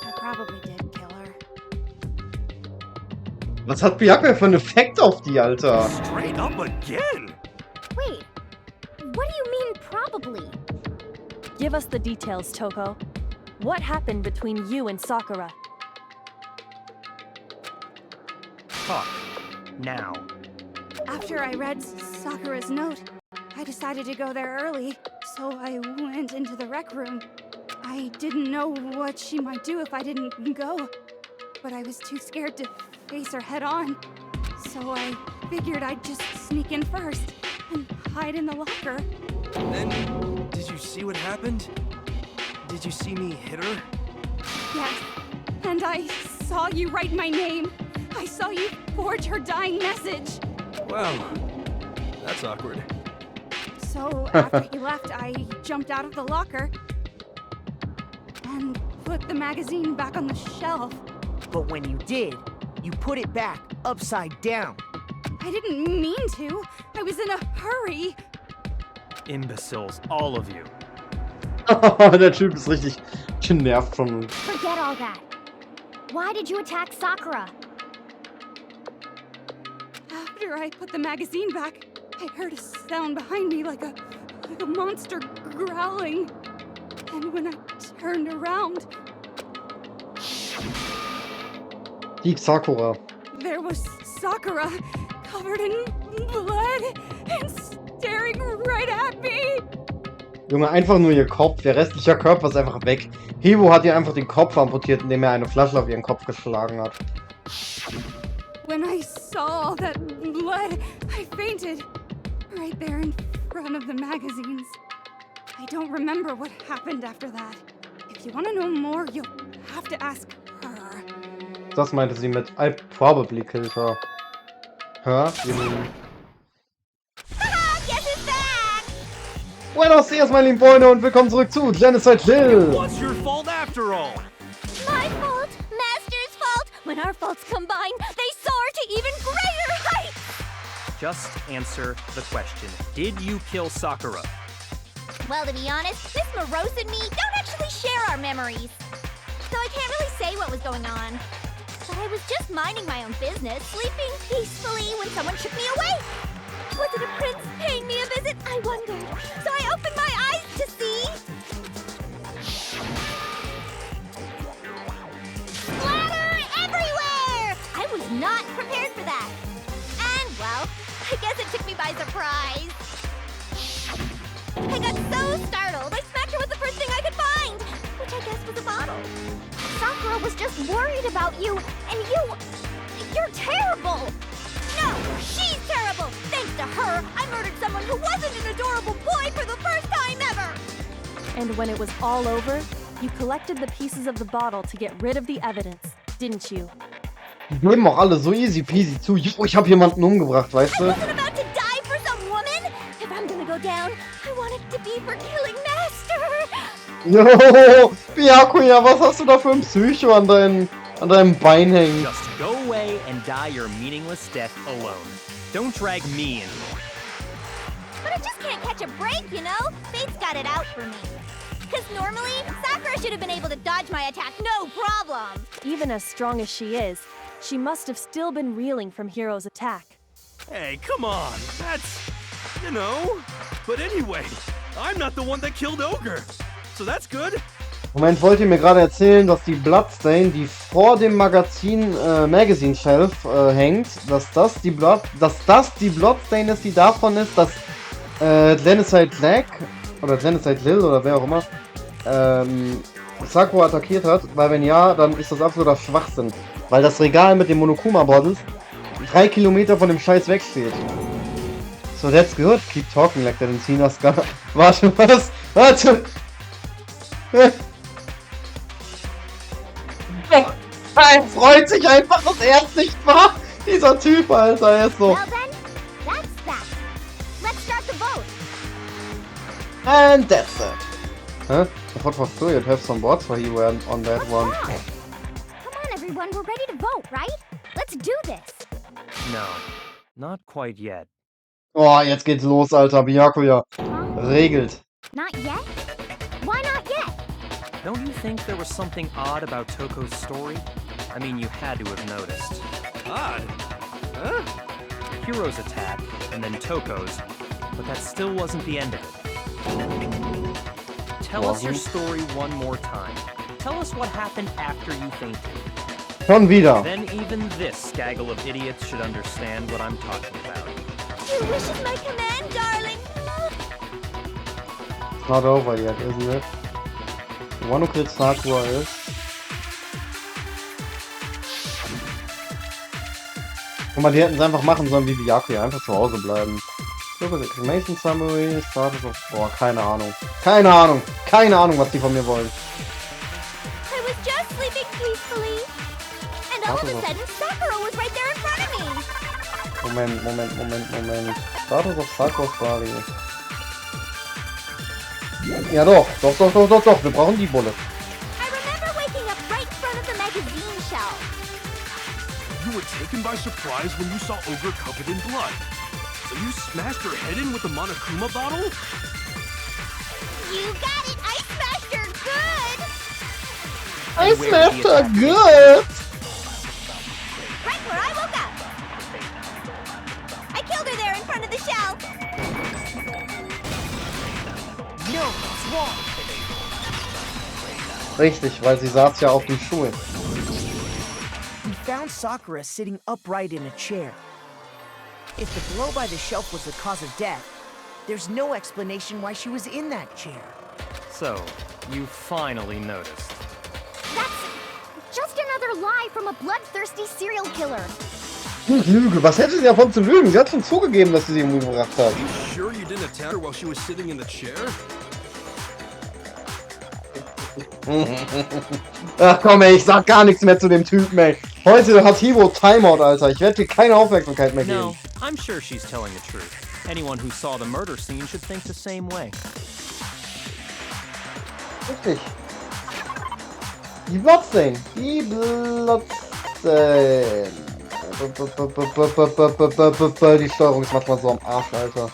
I probably did kill her. Was hat Byakuya für einen Effekt auf die, Alter? Straight up again. Wait, what do you mean probably? Give us the details, Toko. What happened between you and Sakura? Talk. Now. After I read Sakura's note, I decided to go there early, so I went into the rec room. I didn't know what she might do if I didn't go, but I was too scared to face her head on. So I figured I'd just sneak in first and hide in the locker. Then, did you see what happened? Did you see me hit her? Yes, and I saw you write my name. I saw you forge her dying message. Wow, that's awkward. So after you left, I jumped out of the locker and put the magazine back on the shelf. But when you did, you put it back upside down. I didn't mean to. I was in a hurry. Imbeciles, all of you. Der Typ ist richtig genervt von uns. Forget all that. Why did you attack Sakura? After I put the magazine back, I heard a sound behind me like a monster growling. And when I turned around, Die Sakura. there was Sakura covered in blood and staring right at me. Junge, einfach nur ihr Kopf. Der restliche Körper ist einfach weg. Hebo hat ihr einfach den Kopf amputiert, indem er eine Flasche auf ihren Kopf geschlagen hat. When I saw all that blood, I fainted right there in front of the magazines. I don't remember what happened after that. If you want to know more, you'll have to ask her. Das meinte sie mit I probably killed her. Her? Guess it's back! Buenos días, meine lieben Freunde, und willkommen zurück zu Genocide Hill. What's your fault after all? My fault, Master's fault. When our faults combine, they soar to even greater heights! Just answer the question. Did you kill Sakura? Well, to be honest, Miss Morose and me don't actually share our memories. So I can't really say what was going on. But I was just minding my own business, sleeping peacefully when someone shook me awake. Was it a prince paying me a visit? I wondered. So I opened my eyes to see... Splatter everywhere! I was not prepared for that. And, well, I guess it took me by surprise. I got so startled, I smacked her with the first thing I could find, which I guess was a bottle. Sakura was just worried about you, and you're terrible! No, she's terrible! Thanks to her, I murdered someone who wasn't an adorable boy for the first time ever! And when it was all over, you collected the pieces of the bottle to get rid of the evidence, didn't you? Die geben auch alle so easy peasy zu. Jo, ich habe jemanden umgebracht, weißt I du? wasn't about to die for some woman! If I'm gonna go down, I want it to be for killing Master! Jo, Byakuya, was hast du da für ein Psycho an deinem Bein hängen? Just go away and die your meaningless death alone. Don't drag me into it. But I just can't catch a break, you know? Fate's got it out for me. Because normally, Sakura should have been able to dodge my attack, no problem! Even as strong as she is, she must have still been reeling from Hiro's attack. Hey, come on. That's, you know. But anyway, I'm not the one that killed Ogre. So that's good. Moment, wollt ihr mir gerade erzählen, dass die Bloodstain, die vor dem Magazine Shelf hängt, dass das die Bloodstain ist, die davon ist, dass Genocide Lag oder Genocide Lil oder wer auch immer Sakura attackiert hat, weil wenn ja, dann ist das absoluter Schwachsinn. Weil das Regal mit den Monokuma-Bottles 3 Kilometer von dem Scheiß wegsteht. So, that's good. Keep talking like that in Sina's gun. Warte, was? Warte! Er freut sich einfach, dass er es nicht war. Dieser Typ, Alter, er ist so. Well then, that's that. Let's start the vote. And that's it. Huh? I thought for sure you'd have some boards for you on that one. What's wrong? Come on, everyone. We're ready to vote, right? Let's do this. No, not quite yet. Oh, jetzt geht's los, Alter. Byakuya regelt. Not yet? Why not yet? Don't you think there was something odd about Toko's story? I mean, you had to have noticed. Odd? Huh? Hiro's attack, and then Toko's, but that still wasn't the end of it. Tell us your story one more time. Tell us what happened after you fainted. Schon wieder. Then even this gaggle of idiots should understand what I'm talking about. Your wish is my command, darling. It's not over yet, isn't it? The one who killed Sakura is... Guck mal, die hätten es einfach machen sollen wie Byakuya, einfach zu Hause bleiben. Look at the Exclamation Summary, Status of... Boah, keine Ahnung. Keine Ahnung. Keine Ahnung, was die von mir wollen. I was just sleeping peacefully. And all of a sudden, Sakura was right there in front of me. Moment. Status of Sakuras Body. Ja doch. Wir brauchen die Bulle. I remember waking up right in front of the magazine shelf. You were taken by surprise when you saw Ogre covered in blood. So you smashed her head in with the Monokuma bottle? You got it! I smashed her good! I smashed her good! Right where I woke up! I killed her there in front of the shelf! No, it's wrong. Richtig, weil sie saß ja auf dem Stuhl. We found Sakura sitting upright in a chair. If the blow by the shelf was the cause of death, there's no explanation why she was in that chair. So, you finally noticed. That's just another lie from a bloodthirsty serial killer. Ich lüge, was hätte sie davon zu lügen? Sie hat schon zugegeben, dass sie sie umgebracht hat. Are you sure you didn't attack her while she was sitting in the chair? Ach komm ey, ich sag gar nichts mehr zu dem Typen, ey. Heute hat Hiro Timeout, Alter. Ich werde dir keine Aufmerksamkeit mehr geben. No, I'm sure she's telling the truth. Anyone who saw the murder scene should think the same way. Richtig. Die Bloodstain. Die Steuerung ist manchmal so am Arsch, Alter.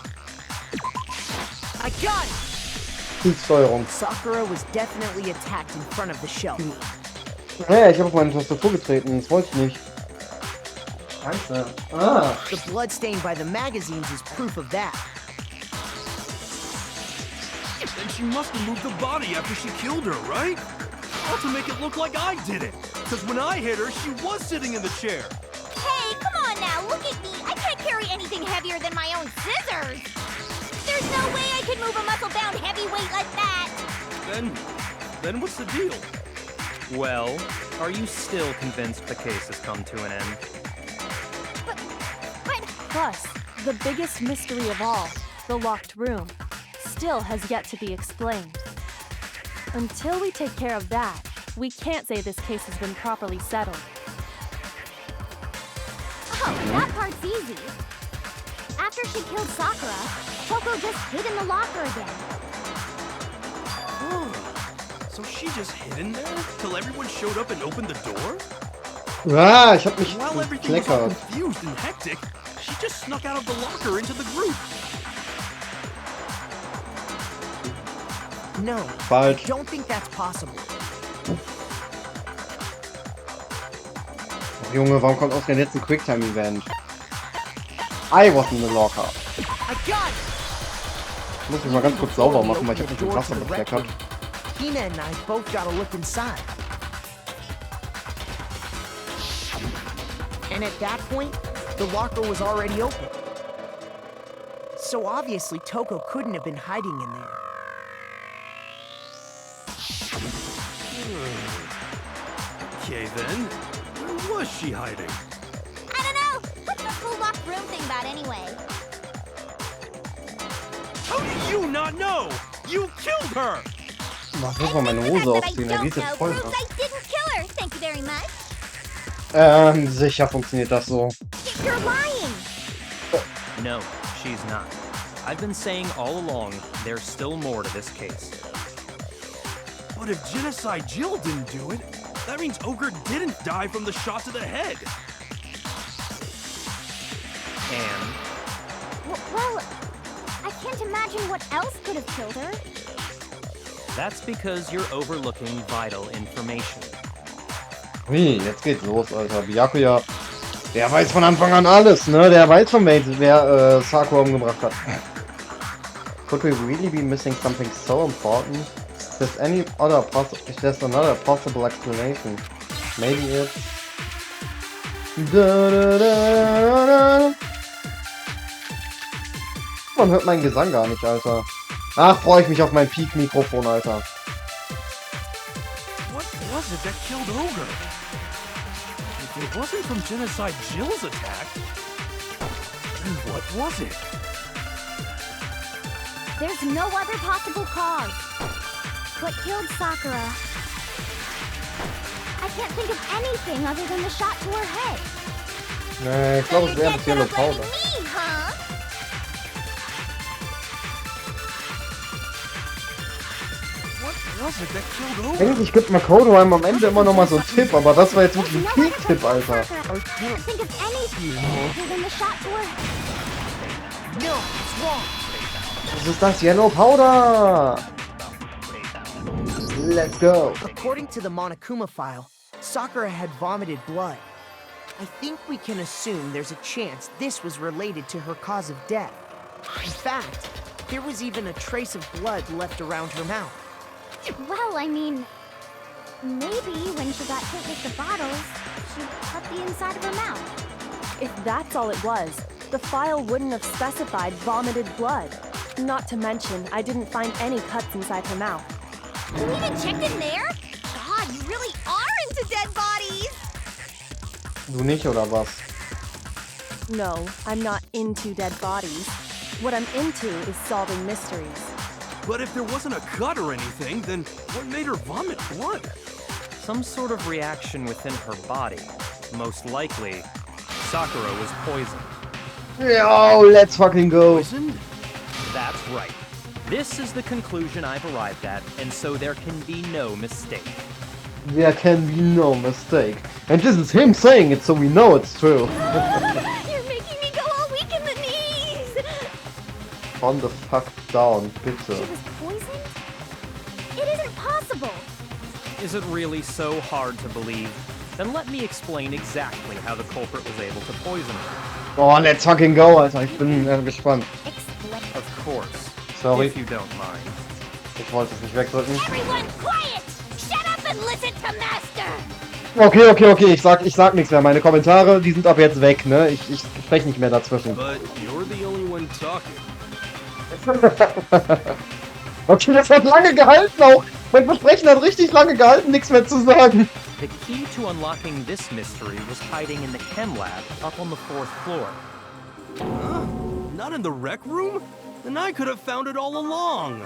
I got it! Die Steuerung. Sakura was definitely attacked in front of the shelf. Hey, ich habe auf meine Tastatur getreten. Das wollte ich nicht. Scheiße. Ah. The blood stain by the magazines is proof of that. Then she must have moved the body after she killed her, right? All to make it look like I did it. Because when I hit her, she was sitting in the chair. Hey, come on now, look at me. I can't carry anything heavier than my own scissors. There's no way I could move a muscle-bound heavyweight like that. Then what's the deal? Well, are you still convinced the case has come to an end? But... Plus, the biggest mystery of all, the locked room, still has yet to be explained. Until we take care of that, we can't say this case has been properly settled. Oh, that part's easy. After she killed Sakura, Toko just hid in the locker again. Oh, so she just hid in there till everyone showed up and opened the door? Ah, ich hab mich While everything was all gekleckert. confused and hectic, she just snuck out of the locker into the group. No, Falsch. I don't think that's possible. Oh, Junge, warum kommt aus dem letzten Quicktime-Event? I was in the locker. I got it! Ich muss mich mal ganz kurz sauber machen, weil ich hab mich mit Wasser bekleckert. Hina and I both got a look inside. And at that point, the locker was already open. So obviously Toko couldn't have been hiding in there. Okay then, where was she hiding? I don't know. What's this whole locked room thing about anyway? How do you not know? You killed her! Mach muss mal meine Hose ausziehen, der sieht jetzt voll aus. I didn't kill her. Thank you very much. Sicher funktioniert das so. You're lying. No, she's not. I've been saying all along, there's still more to this case. But if Genocide Jill didn't do it, that means Ogre didn't die from the shot to the head. And Well, I can't imagine what else could have killed her. that's because you're overlooking vital information. Wie, jetzt geht's los, Alter. Byakuya, der weiß von Anfang an alles, ne? Der weiß von wer Sakura umgebracht hat. Could we really be missing something so important? If there's another possible explanation. Maybe it's... Man hört meinen Gesang gar nicht, Alter. Ach, freue ich mich auf mein Peak-Mikrofon, Alter. What was it that killed Ogre? If it wasn't from Genocide Jill's attack, then what was it? There's no other possible cause. What killed Sakura? I can't think of anything other than the shot to her head. Nee, ich glaube, es wäre das Yellow Powder. Me, huh? What was it that killed Ogre? Eigentlich gibt Makoto einem am Ende immer noch mal so einen Tipp, aber das war jetzt wirklich ein Peak-Tipp, Alter. I can't think of anything other than the shot to her head. No, it's wrong. Das ist das Yellow Powder! Let's go! According to the Monokuma file, Sakura had vomited blood. I think we can assume there's a chance this was related to her cause of death. In fact, there was even a trace of blood left around her mouth. Well, I mean, maybe when she got hit with the bottles, she cut the inside of her mouth. If that's all it was, the file wouldn't have specified vomited blood. Not to mention, I didn't find any cuts inside her mouth. You even checked in there? God, you really are into dead bodies! Du nicht, oder was? No, I'm not into dead bodies. What I'm into is solving mysteries. But if there wasn't a cut or anything, then what made her vomit blood? Some sort of reaction within her body. Most likely, Sakura was poisoned. Yo, let's fucking go! Poisoned? That's right. This is the conclusion I've arrived at, and so there can be no mistake. There can be no mistake. And this is him saying it, so we know it's true. You're making me go all weak in the knees! On the fuck down, bitte. She was poisoned? It isn't possible! Is it really so hard to believe? Then let me explain exactly how the culprit was able to poison her. Oh, let's fucking go, Alter. Ich bin gespannt. Of course. Sorry. If you don't mind. Ich wollte es nicht wegdrücken. Everyone quiet! Shut up and listen to Master! Okay. Ich sag nichts mehr. Meine Kommentare, die sind ab jetzt weg, ne? Ich spreche nicht mehr dazwischen. But you're the only one talking. Okay, das hat lange gehalten auch. Mein Versprechen hat richtig lange gehalten, nichts mehr zu sagen. The key to unlocking this mystery was hiding in the chem lab up on the 4th floor. Huh? Not in the rec room? Then I could have found it all along.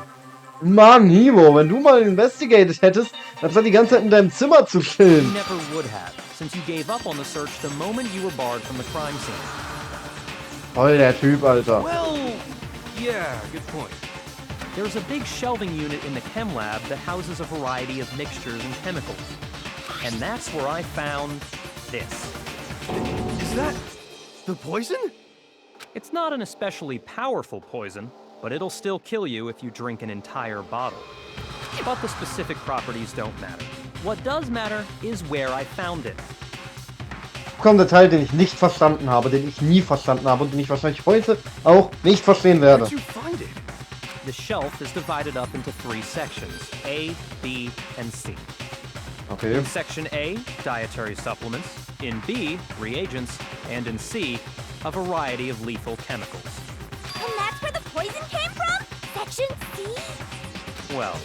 Mann, Hivo, wenn du mal investigated hättest, anstatt die ganze Zeit in deinem Zimmer zu You chillen. never would have, since you gave up on the search the moment you were barred from the crime scene. Voll der Typ, Alter. Well, yeah, good point. There's a big shelving unit in the chem lab that houses a variety of mixtures and chemicals. And that's where I found this. Is that the poison? It's not an especially powerful poison, but it'll still kill you if you drink an entire bottle. But the specific properties don't matter. What does matter is where I found it. Kommt der Teil, den ich nicht verstanden habe, den ich nie verstanden habe und den ich wahrscheinlich heute auch nicht verstehen werde. Where'd you find it? The shelf is divided up into 3 sections, A, B, and C. Okay. In Section A, dietary supplements. In B, reagents. And in C, a variety of lethal chemicals. And that's where the poison came from? Section C? Well,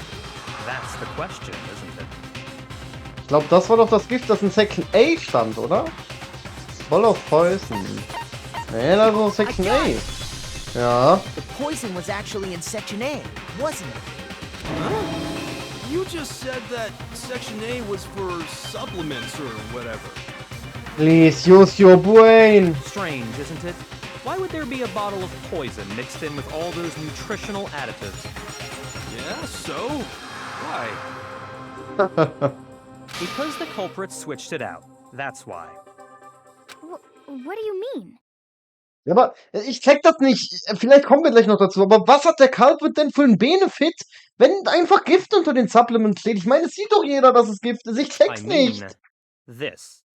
that's the question, isn't it? Ich glaube, das war doch das Gift, das in Section A stand, oder? Voll auf Poison. Nee, das war Section A. Ja. The poison was actually in Section A, wasn't it? You just said that Section A was for supplements or whatever. Please use your brain. Strange, isn't it? Why would there be a bottle of poison mixed in with all those nutritional additives? Yeah, so? Why? Because the culprits switched it out. That's why. What do you mean? Ja, aber ich check das nicht. Vielleicht kommen wir gleich noch dazu. Aber was hat der Culprit denn für einen Benefit, wenn einfach Gift unter den Supplements steht? Ich meine, es sieht doch jeder, dass es Gift ist. Ich check's nicht. This.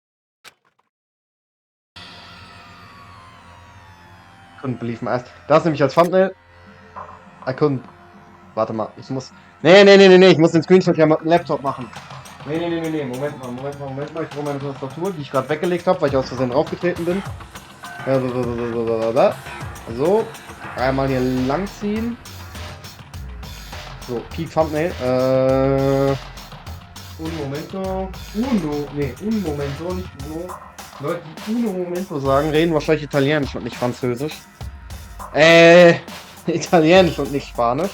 Couldn't believe my eyes. Das nämlich als Thumbnail. I couldn't. Warte mal, ich muss. Nee, ich muss den Screenshot ja mit dem Laptop machen. Nee. Moment mal. Ich brauche meine Tastatur, die ich gerade weggelegt habe, weil ich aus Versehen draufgetreten bin. So. Einmal hier langziehen. So, Peak Thumbnail. Un momento, nicht uno. Leute, die uno momento sagen, reden wahrscheinlich Italienisch und nicht Französisch. Italienisch und nicht Spanisch.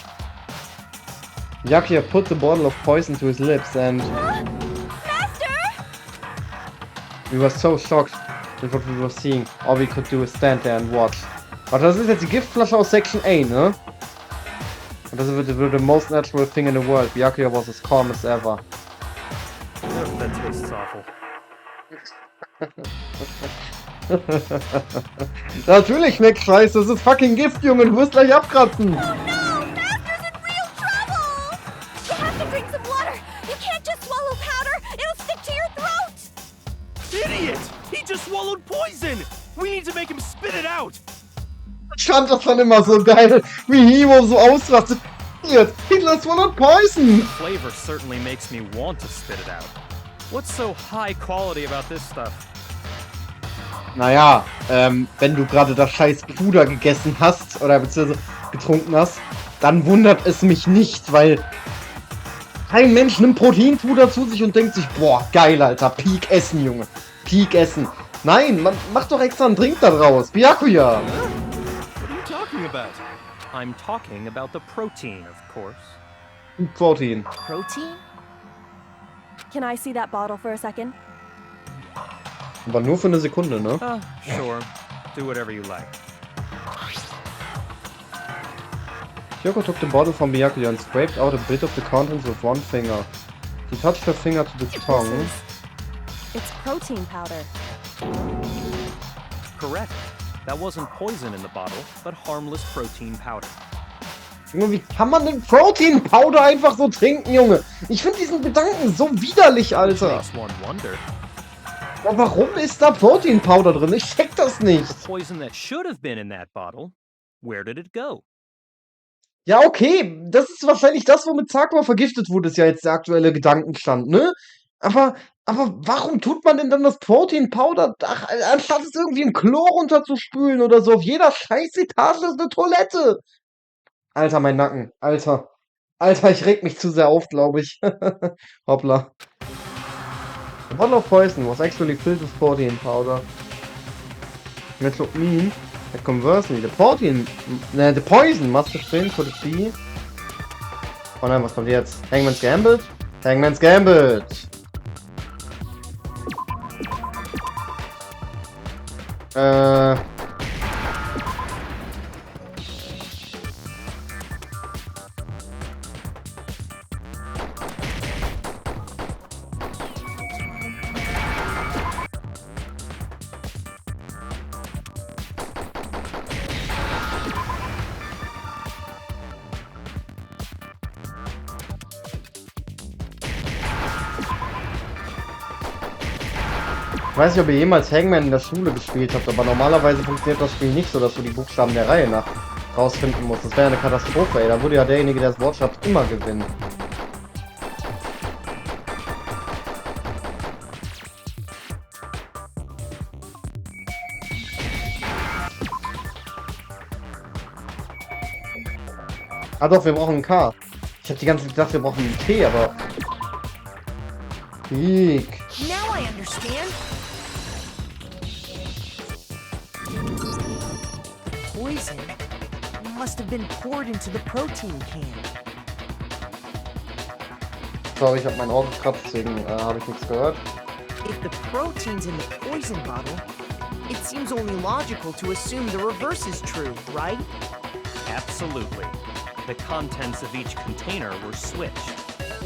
Yakuya put the bottle of poison to his lips and... Master! We were so shocked with what we were seeing. All we could do is stand there and watch. Warte, das ist jetzt die Giftflasche aus Section A, ne? Und das wird the most natural thing in the world. Yakuya was as calm as ever. That tastes awful. Natürlich schmeckt scheiße, das ist fucking Gift, Junge, du wirst gleich abkratzen. Oh no! Master's in real trouble! You have to drink some water! You can't just swallow powder! It'll stick to your throat! Idiot! He just swallowed poison! We need to make him spit it out! Ich fand das dann immer so geil, wie Hiro so ausrastet. Hitler swallowed poison! The flavor certainly makes me want to spit it out. What's so high quality about this stuff? Naja, wenn du gerade das scheiß Puder gegessen hast oder beziehungsweise getrunken hast, dann wundert es mich nicht, weil kein Mensch nimmt Proteinpuder zu sich und denkt sich, boah, geil, Alter, Peak essen, Junge, Peak essen. Nein, man macht doch extra einen Drink da draus, Byakuya. What are you talking about? I'm talking about the protein, of course. Protein. Protein? Can I see that bottle for a second? Aber nur für eine Sekunde, ne? Sure. Do whatever you like. Kyoko took the bottle from Byakuya and scraped out a bit of the contents with one finger. She touched her finger to the tongue. It's protein powder. Correct. That wasn't poison in the bottle, but harmless protein powder. Junge, wie kann man den Protein Powder einfach so trinken, Junge? Ich finde diesen Gedanken so widerlich, Alter. Makes one wonder. Aber warum ist da Protein Powder drin? Ich check das nicht. The poison that should have been in that bottle, where did it go? Ja, okay, das ist wahrscheinlich das, womit Sakura vergiftet wurde, ist ja jetzt der aktuelle Gedankenstand, ne? Aber warum tut man denn dann das Protein Powder, anstatt es irgendwie im Chlor runterzuspülen oder so? Auf jeder scheiß Etage ist eine Toilette. Alter, mein Nacken. Alter, ich reg mich zu sehr auf, glaube ich. Hoppla. The bottle of poison was actually filled with protein powder. Which would mean that conversely, the poison must have been, could it be? Oh nein, was kommt jetzt? Hangman's Gambit? Hangman's Gambit! Ich weiß nicht, ob ihr jemals Hangman in der Schule gespielt habt, aber normalerweise funktioniert das Spiel nicht so, dass du die Buchstaben der Reihe nach rausfinden musst. Das wäre eine Katastrophe, ey. Da würde ja derjenige, der das Wort schreibt, immer gewinnen. Ah doch, wir brauchen ein K. Ich hab die ganze Zeit gedacht, wir brauchen einen T, aber... Peak. Now I understand. Poison must have been poured into the protein can. Sorry, ich habe mein Ohr gekratzt, deswegen habe ich nichts gehört. If the protein's in the poison bottle, it seems only logical to assume the reverse is true, right? Absolutely. The contents of each container were switched.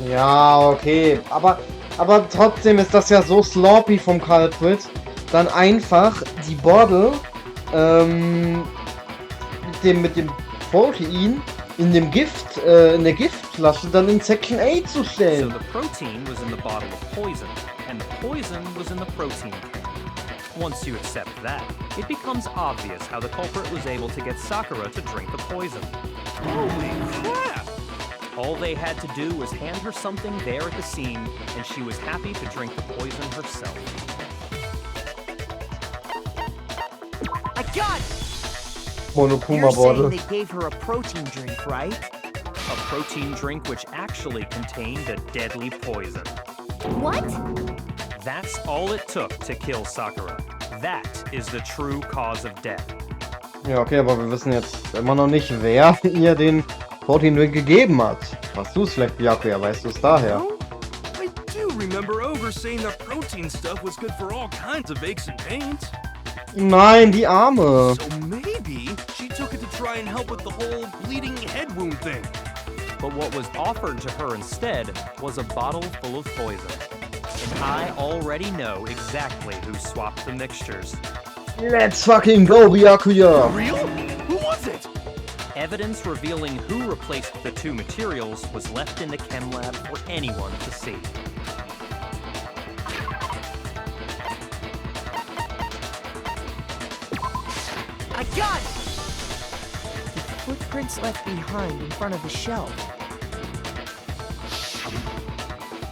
Ja, okay. Aber trotzdem ist das ja so sloppy vom Culprit, dann einfach die Bottle mit dem Protein in dem Gift, in der Giftflasche dann in Section 8 zu So stellen. the protein was in the bottle of poison, and the poison was in the protein can. Once you accept that, it becomes obvious how the culprit was able to get Sakura to drink the poison. Holy crap! All they had to do was hand her something there at the scene, and she was happy to drink the poison herself. I got it! Monokuma You're saying Bottle. they gave her a protein drink, right? A protein drink which actually contained a deadly poison. What? That's all it took to kill Sakura. That is the true cause of death. Ja, okay, aber wir wissen jetzt immer noch nicht, wer ihr den Protein-Drink gegeben hat. Hast du es vielleicht, Byakuya? Weißt du es daher? No? I do remember Ogre saying that protein stuff was good for all kinds of aches and pains. Nein, die Arme. So maybe she took it to try and help with the whole bleeding head wound thing. But what was offered to her instead was a bottle full of poison. And I already know exactly who swapped the mixtures. Let's fucking go, Byakuya! Real? Who was it? Evidence revealing who replaced the two materials was left in the chem lab for anyone to see. I got it! The footprints left behind in front of the shelf.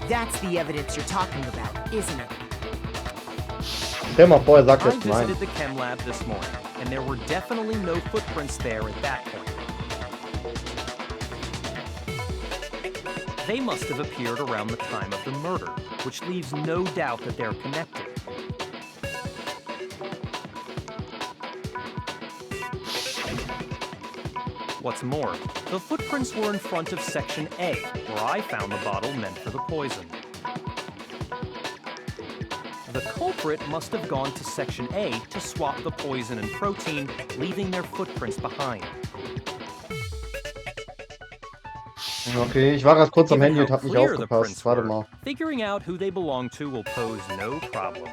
That's the evidence you're talking about, isn't it? Stell mal vor, er sagt I jetzt nein. visited the chem lab this morning, and there were definitely no footprints there at that point. They must have appeared around the time of the murder, which leaves no doubt that they're connected. What's more, the footprints were in front of Section A, where I found the bottle meant for the poison. The culprit must have gone to Section A to swap the poison and protein, leaving their footprints behind. Okay, ich war gerade kurz am Given Handy und how hab nicht clear the aufgepasst. prints Warte were, mal. figuring out who they belong to will pose no problem.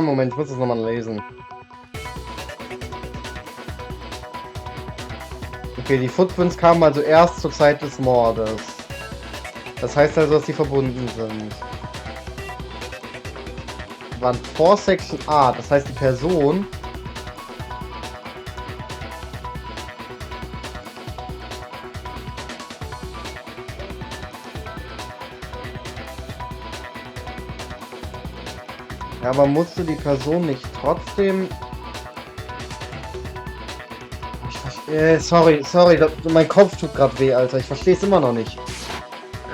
Moment, ich muss das nochmal lesen. Okay, die Footprints kamen also erst zur Zeit des Mordes. Das heißt also, dass sie verbunden sind. Waren vor Section A, das heißt die Person... Ja, aber musste die Person nicht trotzdem... sorry, mein Kopf tut gerade weh, Alter. Ich verstehe es immer noch nicht.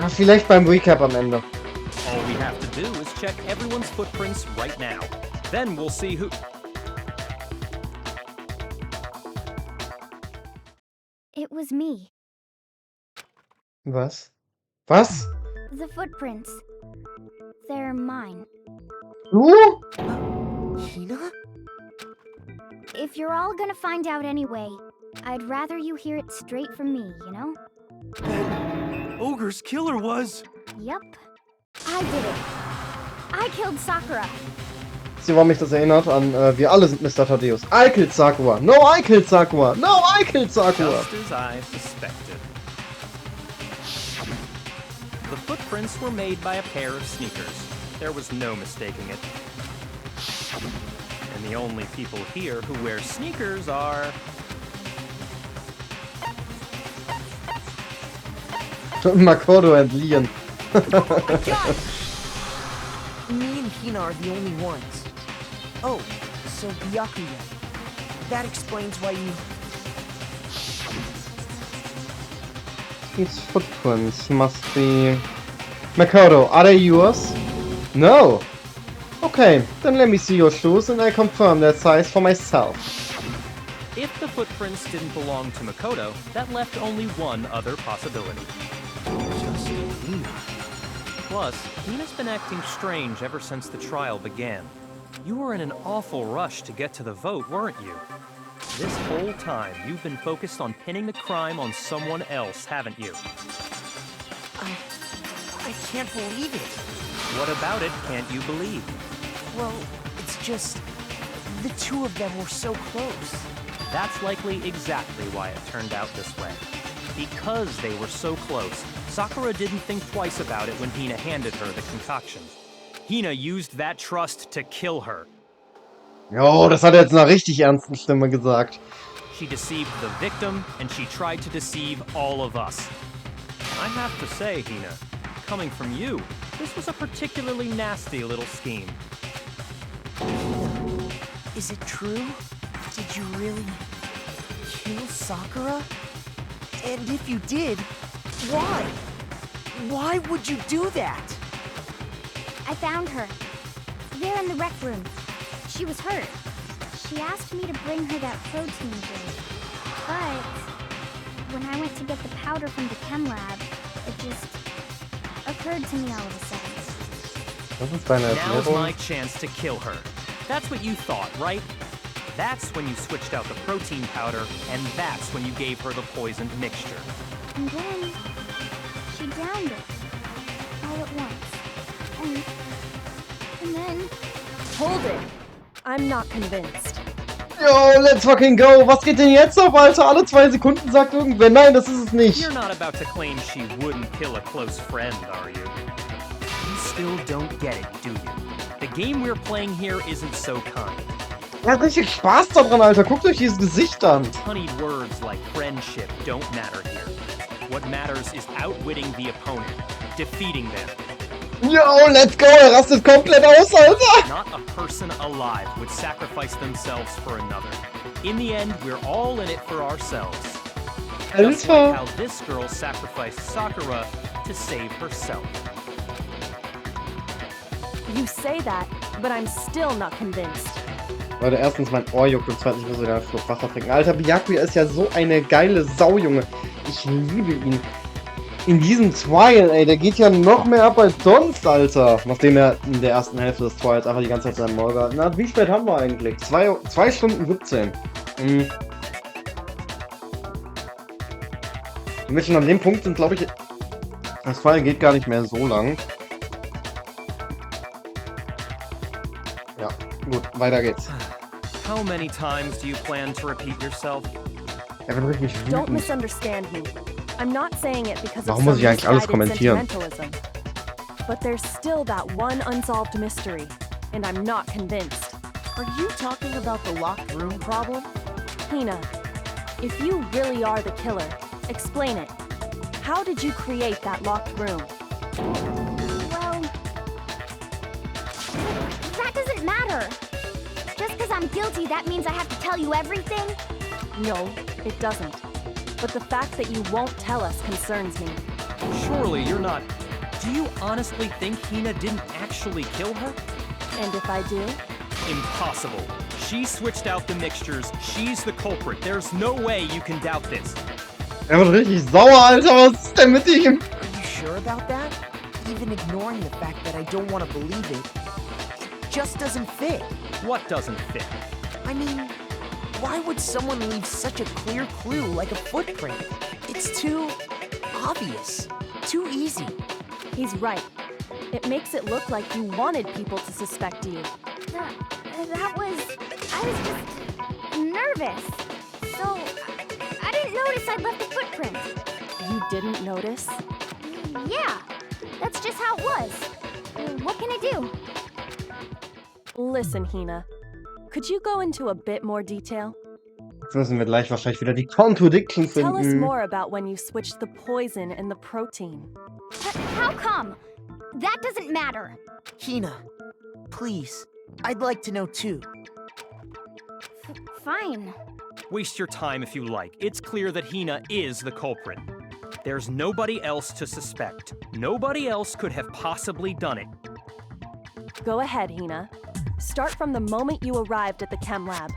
Vielleicht beim Recap am Ende. All we have to do is check everyone's footprints right now. Then we'll see who... It was me. Was? Was? The footprints. They're mine. Du? Hina? If you're all gonna find out anyway, I'd rather you hear it straight from me, you know? Then Ogre's killer was... Yep. I did it. I killed Sakura. Wisst ihr, warum mich das erinnert? An, wir alle sind Mr. Thaddeus. I killed Sakura. No, I killed Sakura. No, I killed Sakura. Just as I suspected. The footprints were made by a pair of sneakers. There was no mistaking it. And the only people here who wear sneakers are... Makoto and Leon. I got it! Me and Hina are the only ones. Oh, so Byakuya. That explains why you... These footprints must be... Makoto, are they yours? No! Okay, then let me see your shoes and I confirm their size for myself. If the footprints didn't belong to Makoto, that left only one other possibility. Just Hina. Plus, Hina's been acting strange ever since the trial began. You were in an awful rush to get to the vote, weren't you? This whole time, you've been focused on pinning the crime on someone else, haven't you? I can't believe it. What about it can't you believe? Well, it's just... the two of them were so close. That's likely exactly why it turned out this way. Because they were so close, Sakura didn't think twice about it when Hina handed her the concoction. Hina used that trust to kill her. Jo, das hat er jetzt in einer richtig ernsten Stimme gesagt. She deceived the victim, and she tried to deceive all of us. I have to say, Hina, coming from you, this was a particularly nasty little scheme. Is it true? Did you really kill Sakura? And if you did, why? Why would you do that? I found her. There in the rec room. She was hurt. She asked me to bring her that protein drink. But when I went to get the powder from the chem lab, it just occurred to me all of a sudden. Das ist deine Now's Erklärung. my chance to kill her. That's what you thought, right? That's when you switched out the protein powder, and that's when you gave her the poisoned mixture. And then she downed it all at once. And then Hold it. I'm not convinced. Yo, let's fucking go. Was geht denn jetzt ab, Alter? Alle 2 Sekunden sagt irgendwer, nein, das ist es nicht. You're not about to claim she wouldn't kill a close friend, are you? You still don't get it, do you? The game we're playing here isn't so kind. Er hat richtig Spaß daran, Alter. Guckt euch dieses Gesicht an. Honeyed words like friendship don't matter here. What matters is outwitting the opponent, defeating them. Yo, let's go. Er rastet komplett aus, Alter. Not a person alive would sacrifice themselves for another. In the end, we're all in it for ourselves. Just like how this girl sacrificed Sakura to save herself. You say that, but I'm still not convinced. Leute, erstens, mein Ohr juckt und zweitens, ich muss wieder einen Schluck Wasser trinken. Alter, Byakuya ist ja so eine geile Sau, Junge. Ich liebe ihn. In diesem Trial, ey, der geht ja noch mehr ab als sonst, Alter. Nachdem er in der ersten Hälfte des Trials einfach die ganze Zeit seinen Maul gehalten hat. Wie spät haben wir eigentlich? 2 Stunden 17. Wenn wir schon an dem Punkt sind, glaube ich, das Trial geht gar nicht mehr so lang. Ja, gut, weiter geht's. How many times do you plan to repeat yourself? Er wird richtig Don't wütend. misunderstand me. I'm not saying it because of Warum muss some ich eigentlich alles misguided kommentieren? sentimentalism. But there's still that one unsolved mystery, and I'm not convinced. Are you talking about the locked room problem? Hina, if you really are the killer, explain it. How did you create that locked room? well, that doesn't matter. Just because I'm guilty, that means I have to tell you everything? No, it doesn't. But the fact that you won't tell us concerns me. Surely you're not... Do you honestly think Hina didn't actually kill her? And if I do? Impossible. She switched out the mixtures. She's the culprit. There's no way you can doubt this. Er wird richtig sauer, Alter. Was ist denn mit ihm? Are you sure about that? Even ignoring the fact that I don't want to believe it, it just doesn't fit. What doesn't fit? I mean, why would someone leave such a clear clue like a footprint? It's too obvious, too easy. He's right. It makes it look like you wanted people to suspect you. That was... I was just nervous. So, I didn't notice I'd left a footprint. You didn't notice? Yeah, that's just how it was. What can I do? Listen, Hina. Could you go into a bit more detail? Jetzt müssen wir gleich wahrscheinlich wieder die Contradiction Tell us finden. more about when you switched the poison and the protein. How come? That doesn't matter. Hina, please, I'd like to know too. Fine. Waste your time if you like. It's clear that Hina is the culprit. There's nobody else to suspect. Nobody else could have possibly done it. Go ahead, Hina. Start from the moment you arrived at the chem lab.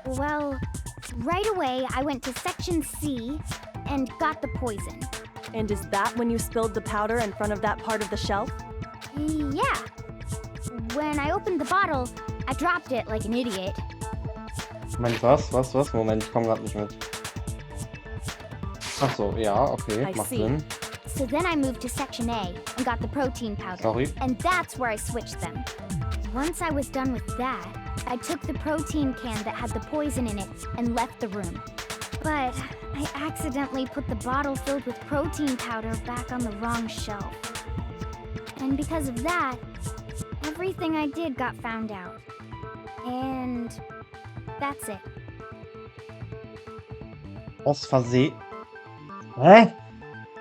Well, Right away, I went to section C and got the poison. And is that when you spilled the powder in front of that part of the shelf? Yeah. When I opened the bottle, I dropped it like an idiot. Moment, was? Moment, ich komm grad nicht mit. Ach so, ja, okay, I macht see. Sinn. So then I moved to section A and got the protein powder. Sorry. And that's where I switched them. Once I was done with that, I took the protein can that had the poison in it and left the room. But I accidentally put the bottle filled with protein powder back on the wrong shelf. And because of that, everything I did got found out. And that's it. Aus Versehen. Hä?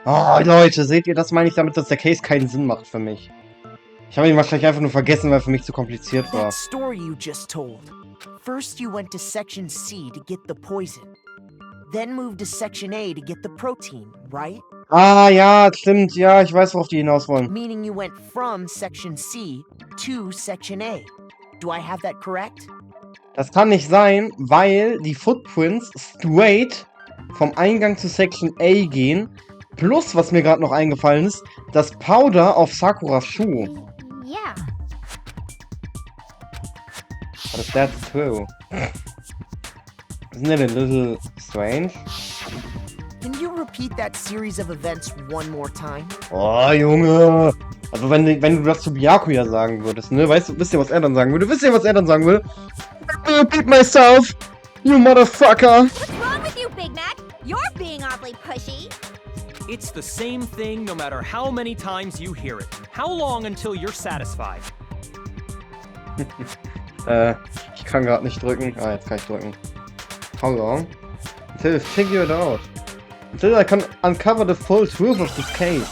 Oh, Leute, seht ihr, das meine ich damit, dass der Case keinen Sinn macht für mich. Ich habe ihn wahrscheinlich einfach nur vergessen, weil er für mich zu kompliziert war. That story you just told. First you went to section C to get the poison. Then moved to section A to get the protein, right? Ah, ja, stimmt. Ja, ich weiß, worauf die hinaus wollen. Meaning you went from section C to section A. Do I have that correct? Das kann nicht sein, weil die Footprints straight vom Eingang zu Section A gehen. Plus, was mir gerade noch eingefallen ist, das Powder auf Sakuras Schuh. Yeah. But that's true. Isn't it a little strange? Can you repeat that series of events one more time? Oh, Junge! Also wenn du das zu Byakuya sagen würdest, ne? Wisst ihr, was er dann sagen würde? Wisst ihr, was er dann sagen würde? I repeat myself, you motherfucker! What's wrong with you, Big Mac? You're being awfully pushy. It's the same thing no matter how many times you hear it. How long until you're satisfied? Ich kann gerade nicht drücken. Ah, jetzt kann ich drücken. How long? Until I figure it out. Until I can uncover the full truth of this case.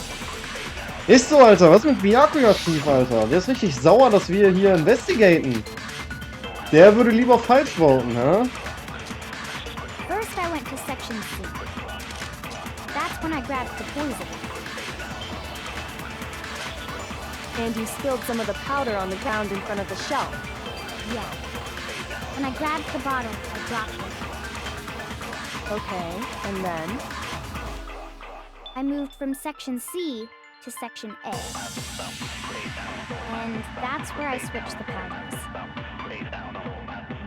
Ist so, Alter. Was ist mit Byakuya schief, Alter? Der ist richtig sauer, dass wir hier investigaten. Der würde lieber falsch voten, hä? First I went to section C. That's when I grabbed the poison. And you spilled some of the powder on the ground in front of the shelf. Yeah. When I grabbed the bottle, I dropped it. Okay, and then? I moved from section C to section A. And that's where I switched the powders.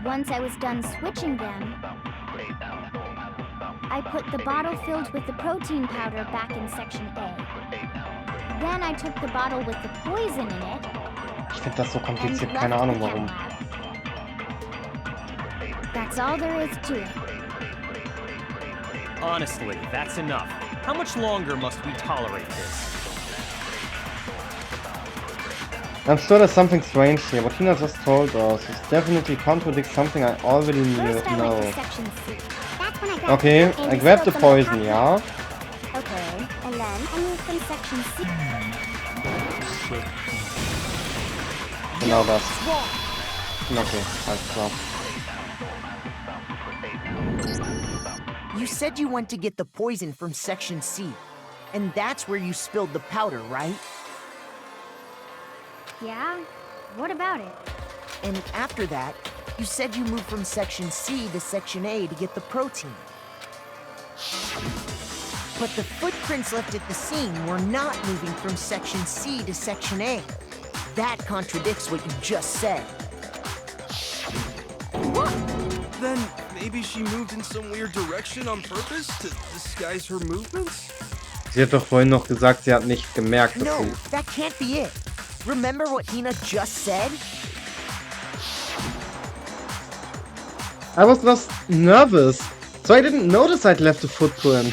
Once I was done switching them, I put the bottle filled with the protein powder back in section A. Then I took the bottle with the poison in it. Ich finde das so and kompliziert, left keine Ahnung the warum. chem lab. That's all there is to it. Honestly, that's enough. How much longer must we tolerate this? I'm sure there's something strange here. What Tina just told us is definitely contradicts something I already First I went know. to section C. That's when I grabbed Okay, it and I grabbed the spilled some of poison, powder. ja. Okay, and then I moved from section C. Genau das. Okay, alles klar. You said you went to get the poison from section C. And that's where you spilled the powder, right? Yeah? What about it? And after that, you said you moved from section C to section A to get the protein. But the footprints left at the scene were not moving from section C to section A. That contradicts what you just said. Then maybe she moved in some weird direction on purpose to disguise her movements? Sie hat doch vorhin noch gesagt, sie hat nicht gemerkt, dass No, sie... that can't be it. Remember what Hina just said? I was just nervous, so I didn't notice I'd left a footprint.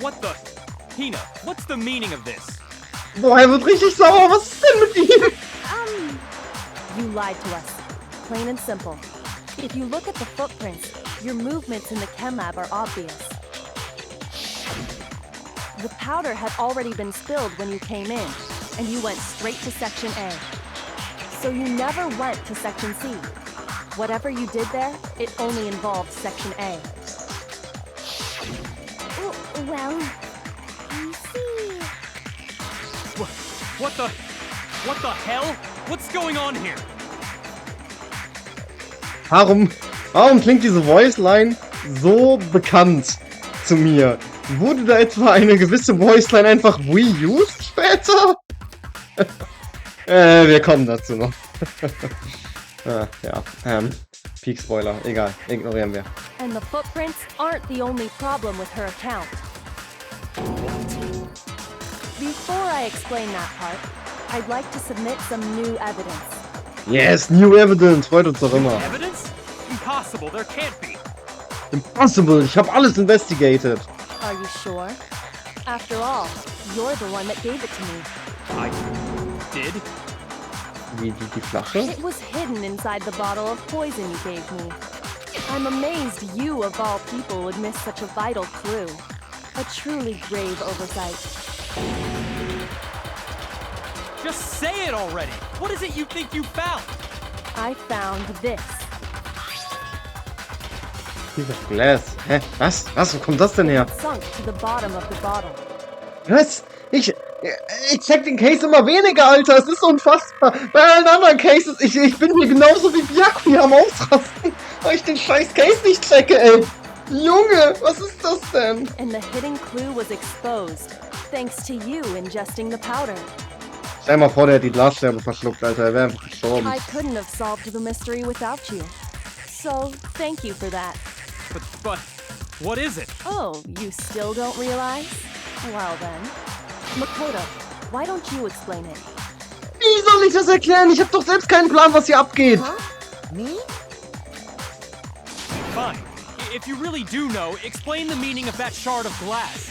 What the? Hina, what's the meaning of this? Boah, er wird richtig sauer. Was ist denn mit ihm? You lied to us. Plain and simple. If you look at the footprints, your movements in the chem lab are obvious. The powder had already been spilled when you came in, and you went straight to section A. So you never went to section C. Whatever you did there, it only involved section A. Well, you see... What the hell? What's going on here? Warum Warum klingt diese Voiceline so bekannt zu mir? Wurde da etwa eine gewisse Voiceline einfach reused später? Wir kommen dazu noch. Ja, Peak Spoiler, egal, ignorieren wir. And the footprints aren't the only problem with her account. Before I explain that part, I'd like to submit some new evidence. Yes, new evidence, freut uns doch immer. Evidence? Impossible, there can't be. Impossible, ich habe alles investigated. Are you sure? After all, you're the one that gave it to me. I did? Wie die Flasche? It was hidden inside the bottle of poison you gave me. I'm amazed you, of all people, would miss such a vital clue. A truly grave oversight. Just say it already! What is it you think you found? I found this. Dieser Glas. Hä? Was? Wo kommt das denn her? Sunk to the bottom of the bottle. Was? Ich check den Case immer weniger, Alter. Es ist unfassbar. Bei allen anderen Cases, ich bin hier genauso wie Byakuya am Ausrasten, weil ich den scheiß Case nicht checke, ey. Junge, was ist das denn? And the hidden clue was exposed, thanks to you ingesting the powder. Stell mal vor, der hat die Glasscherbe verschluckt, Alter. Er wäre einfach gestorben. I couldn't have solved the mystery without you. So, thank you for that. But, what is it? Oh, you still don't realize? Well then. Makoto, why don't you explain it? Wie soll ich das erklären? Ich hab doch selbst keinen Plan, was hier abgeht. Huh? Me? Fine. If you really do know, explain the meaning of that shard of glass.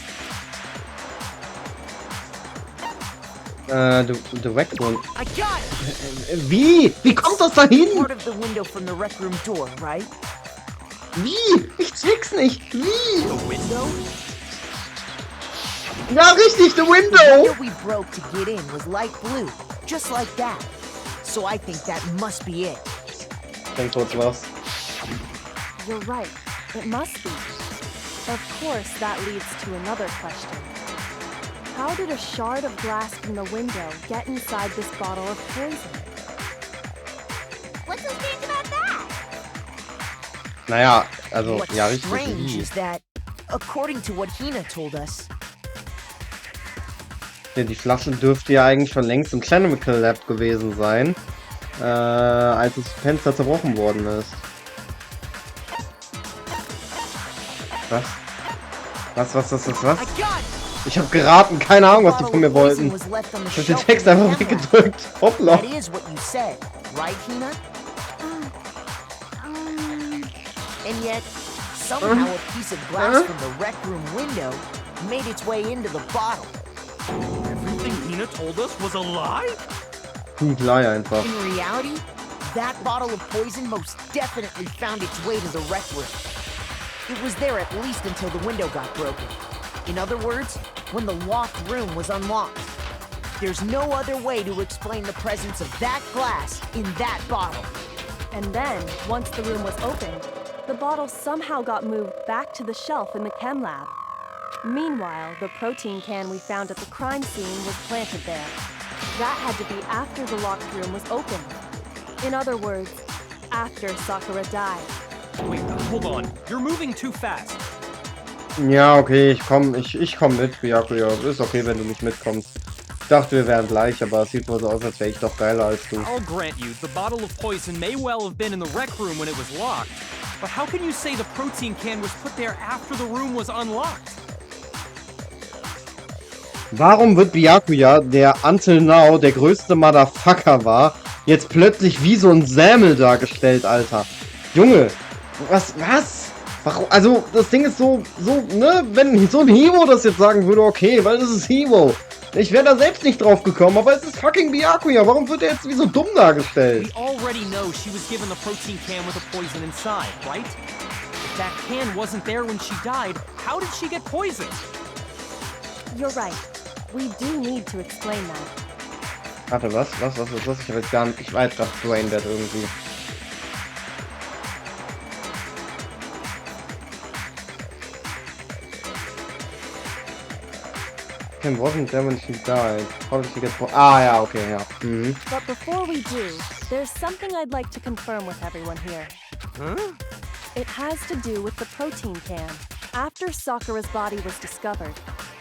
The Rec Room. I got it! Wie? Wie kommt das dahin? Part of the window from the rec room door, right? Wie? Ich check's nicht. Wie? The window? Ja, richtig, the The window. window we broke to get in was light blue, just like that. So I think that must be it. Denk kurz was. You're right. It must be. Of course, that leads to another question. How did a shard of glass from the window get inside this bottle of poison? What's so strange about that? Naja, also, What's ja, richtig. strange Wie? is that, according to what Hina told us, Ja, die Flasche dürfte ja eigentlich schon längst im Chemical Lab gewesen sein, als das Fenster zerbrochen worden ist. Was? Was? I got it! Ich hab geraten, keine Ahnung, was die von mir wollten. Was left on the Ich hab den shelf Text in the einfach chem lab. weggedrückt. Hoppla. That is what you said, right, Hina? And yet, somehow a piece of glass from the rec room window made its way into the bottle. Everything Hina told us was a lie? Gleich einfach. In reality, that bottle of poison most definitely found its way to the rec room. It was there at least until the window got broken. In other words, when the locked room was unlocked. There's no other way to explain the presence of that glass in that bottle. And then, once the room was opened, the bottle somehow got moved back to the shelf in the chem lab. Meanwhile, the protein can we found at the crime scene was planted there. That had to be after the locked room was opened. In other words, after Sakura died. Wait, hold on. You're moving too fast. Ja, okay, ich komm mit, Byakuya. Ist okay, wenn du nicht mitkommst. Ich dachte, wir wären gleich, aber es sieht wohl so aus, als wäre ich doch geiler als du. I'll grant you, the bottle of poison may well have been in the rec room when it was locked. But how can you say the protein can was put there after the room was unlocked? Warum wird Byakuya, der until now der größte Motherfucker war, jetzt plötzlich wie so ein Sämel dargestellt, Alter? Junge, was? Warum? Also, das Ding ist so, ne, wenn so ein Hero das jetzt sagen würde, okay, weil das ist Hero. Ich wäre da selbst nicht drauf gekommen, aber es ist fucking Byakuya. Warum wird er jetzt wie so dumm dargestellt? We already know she was given the protein can with the poison inside, right? If that can wasn't there when she died, how did she get poisoned? You're right. We do need to explain that. Warte, was? Ich hab jetzt gar nicht. Ich war jetzt gerade braindead irgendwie. Ken wasn't there when she died. How did she get ja, okay, ja. Mhm. But before we do, there's something I'd like to confirm with everyone here. Huh? It has to do with the protein can. After Sakura's body was discovered,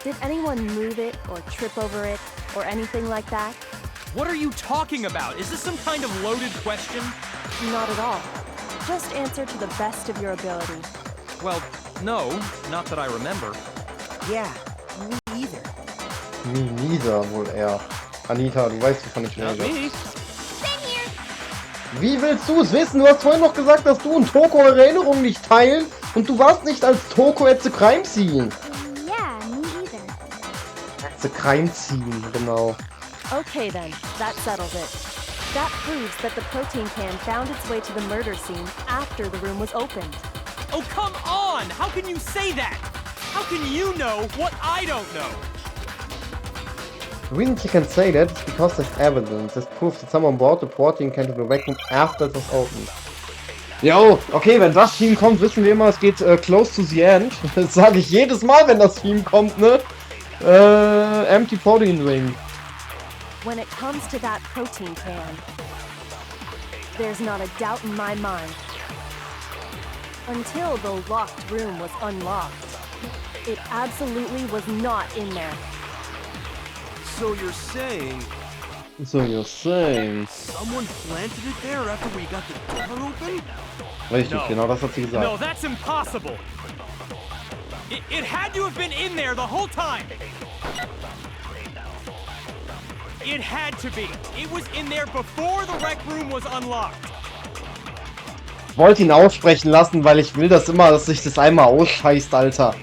did anyone move it or trip over it or anything like that? What are you talking about? Is this some kind of loaded question? Not at all. Just answer to the best of your ability. Well, no, not that I remember. Yeah, me either. Me neither, wohl eher. Anita, du weißt, wovon ich Not rede. me. Same here. Wie willst du es wissen? Du hast vorhin noch gesagt, dass du und Toko eure Erinnerungen nicht teilen und du warst nicht als Toko at the crime scene. Yeah, me either. At the crime scene, genau. Okay then, that settles it. That proves that the protein can found its way to the murder scene after the room was opened. Oh, come on! How can you say that? How can you know what I don't know? The reason you can say that is because there's evidence. This proves that someone brought the protein can to the vacuum after it was opened. Jo, okay, wenn das Theme kommt, wissen wir immer, es geht close to the end. Das sage ich jedes Mal, wenn das Theme kommt, ne? Empty protein ring. When it comes to that protein can, there's not a doubt in my mind. Until the locked room was unlocked, it absolutely was not in there. So you're saying So you're saying. someone planted it there after we got the door open? Richtig, No. genau das hat sie gesagt. No, that's impossible. It had to have been in there the whole time. It had to be. It was in there before the rec room was unlocked. Ich wollte ihn aussprechen lassen, weil ich will das immer, dass sich das einmal ausscheißt, Alter.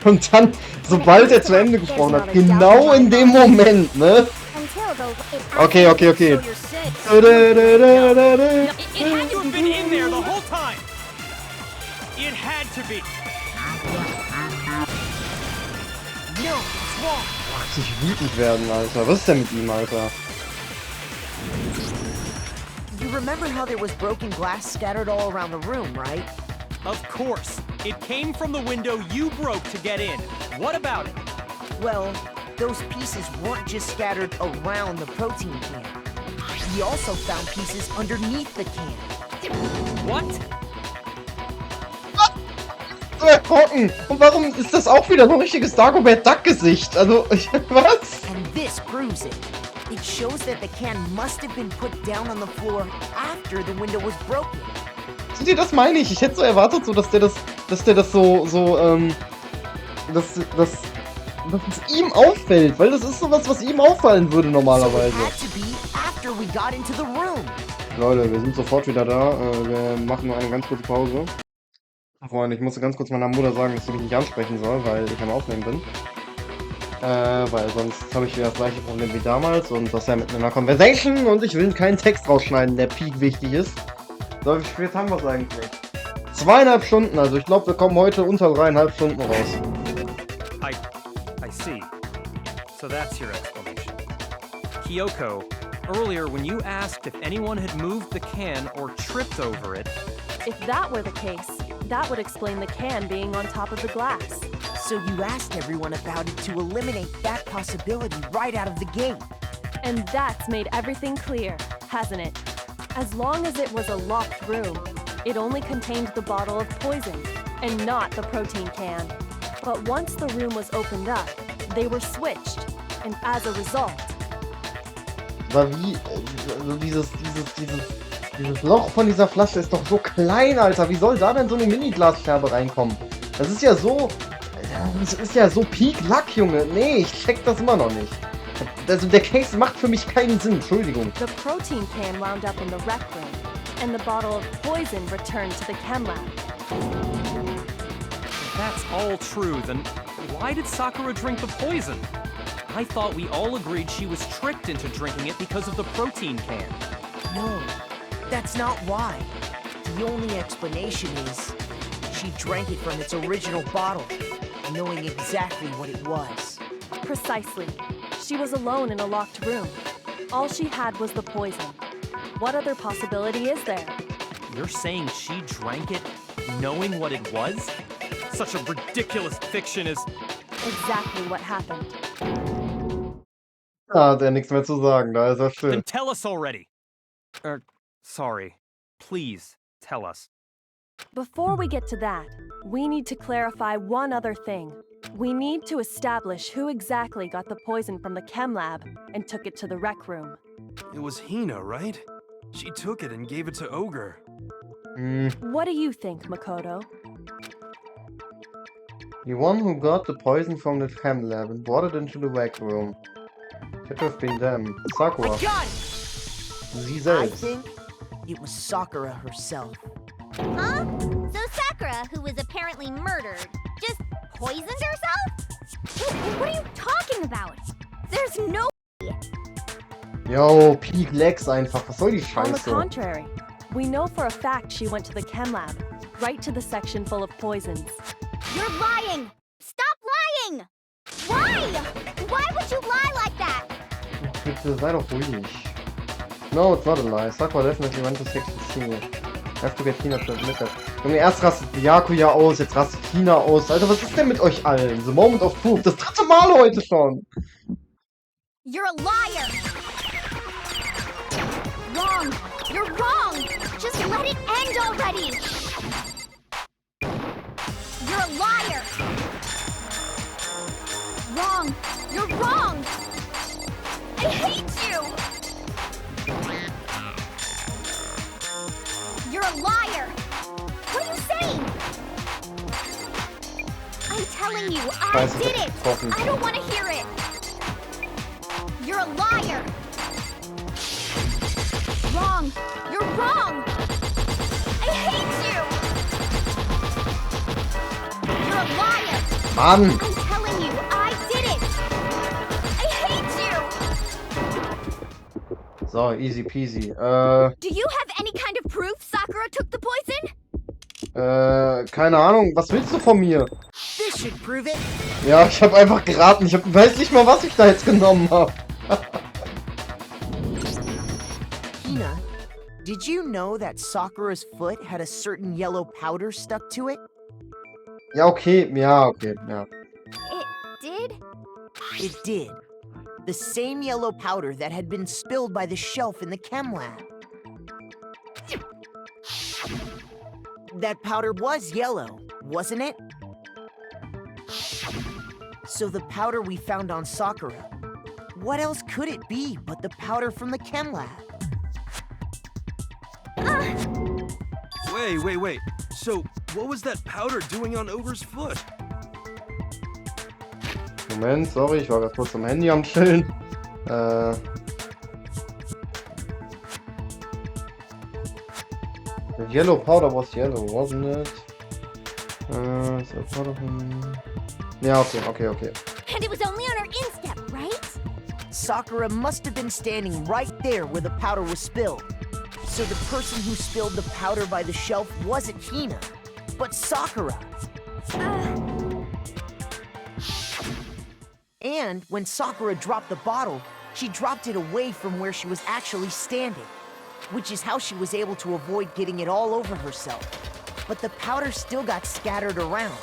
Und dann, sobald er zu Ende gesprochen hat, genau in dem Moment, ne? Until the Okay, okay, okay. It had to have been in there the whole time. It had to be. No, it's wrong. Lass dich wütend werden, Alter. Was ist denn mit ihm, Alter? You remember how there was broken glass scattered all around the room, right? Of course. It came from the window you broke to get in. What about it? Well, those pieces weren't just scattered around the protein can. We also found pieces underneath the can. What? So erschrocken! Und warum ist das auch wieder so ein richtiges Dagobert Duck-Gesicht? Also, was? And this proves it. It shows that the can must have been put down on the floor after the window was broken. Seht ihr, das meine ich. Ich hätte so erwartet, so, dass der das dass es ihm auffällt, weil das ist sowas, was ihm auffallen würde normalerweise. So it had to be after we got into the room. Leute, wir sind sofort wieder da. Wir machen nur eine ganz kurze Pause. Freunde, ich musste ganz kurz meiner Mutter sagen, dass sie mich nicht ansprechen soll, weil ich am Aufnehmen bin. Weil sonst habe ich wieder das gleiche Problem wie damals und das ja mitten in einer Conversation und ich will keinen Text rausschneiden, der peak wichtig ist. So, wie spät haben wir es eigentlich? 2,5 Stunden, also ich glaube, wir kommen heute unter 3,5 Stunden raus. I see. So that's your explanation. Kyoko, earlier when you asked if anyone had moved the can or tripped over it, If that were the case, that would explain the can being on top of the glass. So you asked everyone about it to eliminate that possibility right out of the gate. And that's made everything clear, hasn't it? As long as it was a locked room, it only contained the bottle of poison, and not the protein can. But once the room was opened up, they were switched, and as a result... Aber wie, also dieses Loch von dieser Flasche ist doch so klein, Alter. Wie soll da denn so eine Mini-Glasscherbe reinkommen? Das ist ja so Peak Luck, Junge. Nee, ich check das immer noch nicht. Also der Case macht für mich keinen Sinn, Entschuldigung. The protein can wound up in the rec room, and the bottle of poison returned to the chem lab. if that's all true, then why did Sakura drink the poison? I thought we all agreed she was tricked into drinking it because of the protein can. No, that's not why. The only explanation is she drank it from its original bottle, knowing exactly what it was. Precisely. She was alone in a locked room. All she had was the poison. What other possibility is there? You're saying she drank it knowing what it was? Such a ridiculous fiction is... Exactly what happened. Da hat er nichts mehr zu sagen, da ist er still. Then tell us already. Sorry. Please, tell us. Before we get to that, we need to clarify one other thing. We need to establish who exactly got the poison from the chem lab and took it to the rec room. It was Hina, right? She took it and gave it to Ogre. What do you think, Makoto? The one who got the poison from the chem lab and brought it into the rec room. Could have been them. Sakura. I got it! Sie I selbst. think it was Sakura herself. Huh? So Sakura, who was apparently murdered, just poisoned herself? What are you talking about? There's no... Yo, Peak Lex einfach. Was soll die On the Scheiße? contrary, we know for a fact she went to the chem lab, right to the section full of poisons. You're lying! Stop lying! Why? Why would you lie like that? Bitte sei doch ruhig. No, it's not a lie. Sakura definitely went to section C. Have to get Hina to admit that. Junge, erst rastet Byakuya aus, jetzt rastet Hina aus. Alter, was ist denn mit euch allen? The moment of truth. Das 3. Mal heute schon. You're a liar! Wrong! You're wrong! Just let it end already! You're a liar! Wrong! You're wrong! I hate you! You're a liar! What are you saying? I'm telling you, I Scheiße, did it! getroffen. I don't want to hear it! You're a liar! Wrong! You're wrong! I hate you! You're a liar! Mann! I'm telling you, I did it! I hate you! So, easy peasy. Do you have any kind of proof Sakura took the poison? Keine Ahnung. Was willst du von mir? This should prove it. Ja, ich habe einfach geraten. Ich weiß nicht mal, was ich da jetzt genommen habe. Hina, did you know that Sakura's foot had a certain yellow powder stuck to it? Ja, okay. Ja, okay. Ja. It did? It did. The same yellow powder that had been spilled by the shelf in the chem lab. That powder was yellow, wasn't it? So the powder we found on Sakura, what else could it be but the powder from the chem lab? Wait. So, what was that powder doing on Ogre's foot? Moment, sorry, ich war gerade kurz am Handy am Chillen. The yellow powder was yellow, wasn't it? So powder from... Ja, okay. And it was only on her instep, right? Sakura must have been standing right there where the powder was spilled. So the person who spilled the powder by the shelf wasn't Hina, but Sakura. And when Sakura dropped the bottle, she dropped it away from where she was actually standing, which is how she was able to avoid getting it all over herself. But the powder still got scattered around,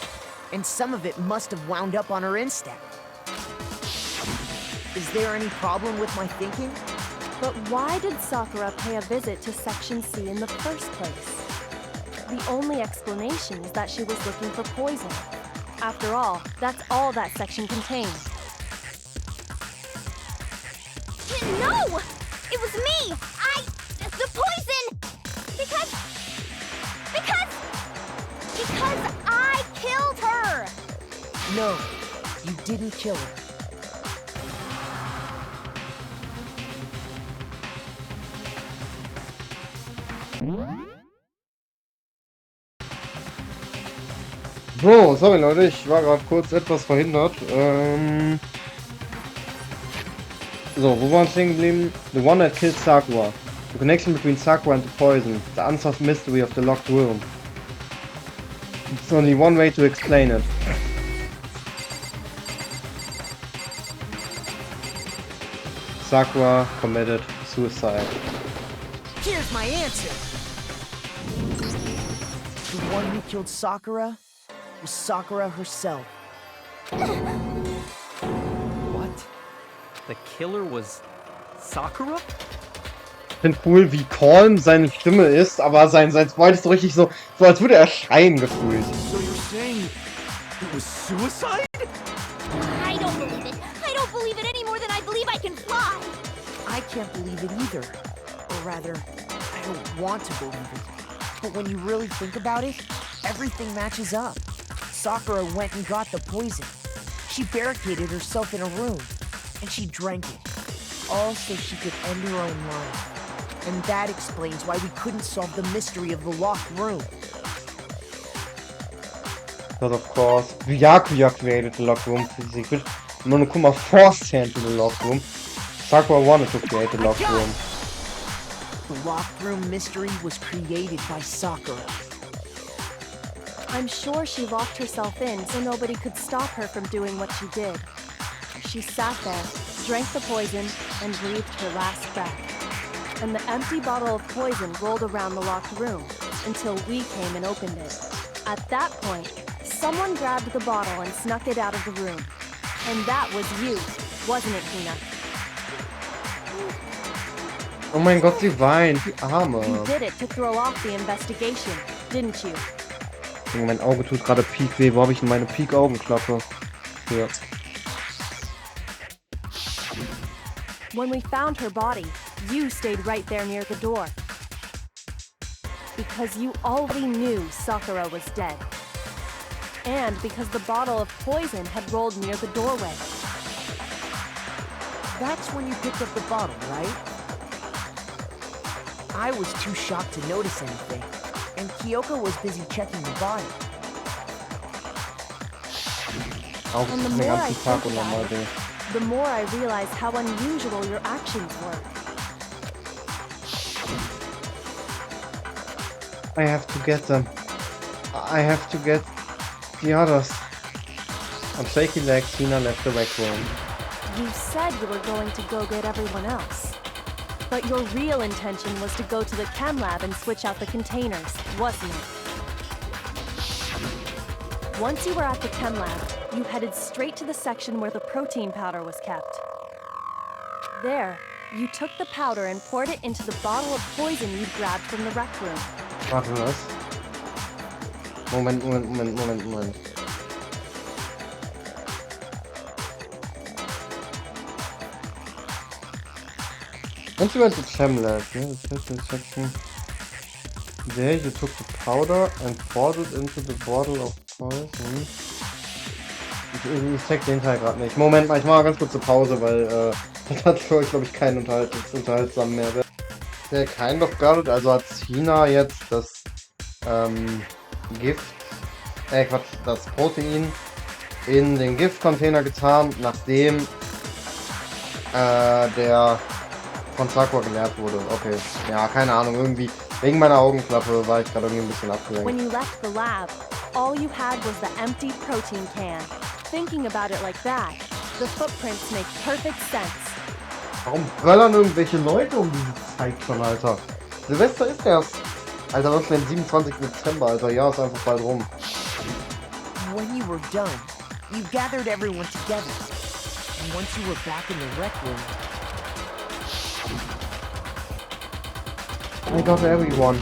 and some of it must have wound up on her instep. Is there any problem with my thinking? But why did Sakura pay a visit to Section C in the first place? The only explanation is that she was looking for poison. After all, that's all that section contained. No! It was me! The poison! Because I killed her! No, you didn't kill her. So, sorry Leute, ich war gerade kurz etwas verhindert. So, wo waren wir stehen geblieben? The one that killed Sakura. The connection between Sakura and the poison. The unsolved mystery of the locked room. It's only one way to explain it. Sakura committed suicide. Here's my answer. The one who killed Sakura was Sakura herself. What? The killer was Sakura? finde cool, wie calm seine Stimme ist, aber sein Sprite ist so richtig so als würde er schreien gefühlt. So you're saying it was suicide? I don't believe it. I don't believe it any more than I believe I can fly. I can't believe it either. Or rather, I don't want to believe it. But when you really think about it, everything matches up. Sakura went and got the poison. She barricaded herself in a room, and she drank it. All so she could end her own life. And that explains why we couldn't solve the mystery of the locked room. But of course, Byakuya created the locked room secret. Monokuma forced her into the locked room. Sakura wanted to create the locked room. The locked room mystery was created by Sakura. I'm sure she locked herself in so nobody could stop her from doing what she did. She sat there, drank the poison, and breathed her last breath. And the empty bottle of poison rolled around the locked room until we came and opened it. At that point, someone grabbed the bottle and snuck it out of the room. And that was you, wasn't it, Hina? Oh mein Gott, sie weint, die Arme. You did it to throw off the investigation, didn't you? Mein Auge tut gerade Peak weh. Wo habe ich denn meine Peak-Augenklappe? Hier. When we found her body, you stayed right there near the door. Because you already knew Sakura was dead. And because the bottle of poison had rolled near the doorway. That's when you picked up the bottle, right? I was too shocked to notice anything, and Kyoko was busy checking the body. And the more I think about it, the more I realize how unusual your actions were. I have to get them. I have to get the others. On shaky legs, Hina left the rec room. You said you were going to go get everyone else. But your real intention was to go to the chem lab and switch out the containers, wasn't it? Once you were at the chem lab, you headed straight to the section where the protein powder was kept. There, you took the powder and poured it into the bottle of poison you'd grabbed from the rec room. Warte, was? Moment. Once you went to chem lab, yeah, the special section. There you took the powder and poured it into the bottle of poison. Ich check den Teil gerade nicht. Moment mal, ich mache ganz kurze Pause, weil das hat für euch, glaube ich, keinen unterhaltsamen Mehrwert. Der kind of got it, also hat Hina jetzt das Gift, Quatsch, das Protein in den Giftcontainer getan, nachdem der von Sakura geleert wurde. Okay, ja, keine Ahnung, irgendwie wegen meiner Augenklappe war ich gerade irgendwie ein bisschen abgelenkt. When you left the lab, all you had was the empty protein can. Thinking about it like that, the footprints make perfect sense. Warum böllern irgendwelche Leute um diese Zeit schon, Alter? Silvester ist erst. Alter, was ist denn 27. Dezember, Alter? Ja, ist einfach bald rum. When you were done, you gathered everyone together. And once you were back in the rec room, I got everyone.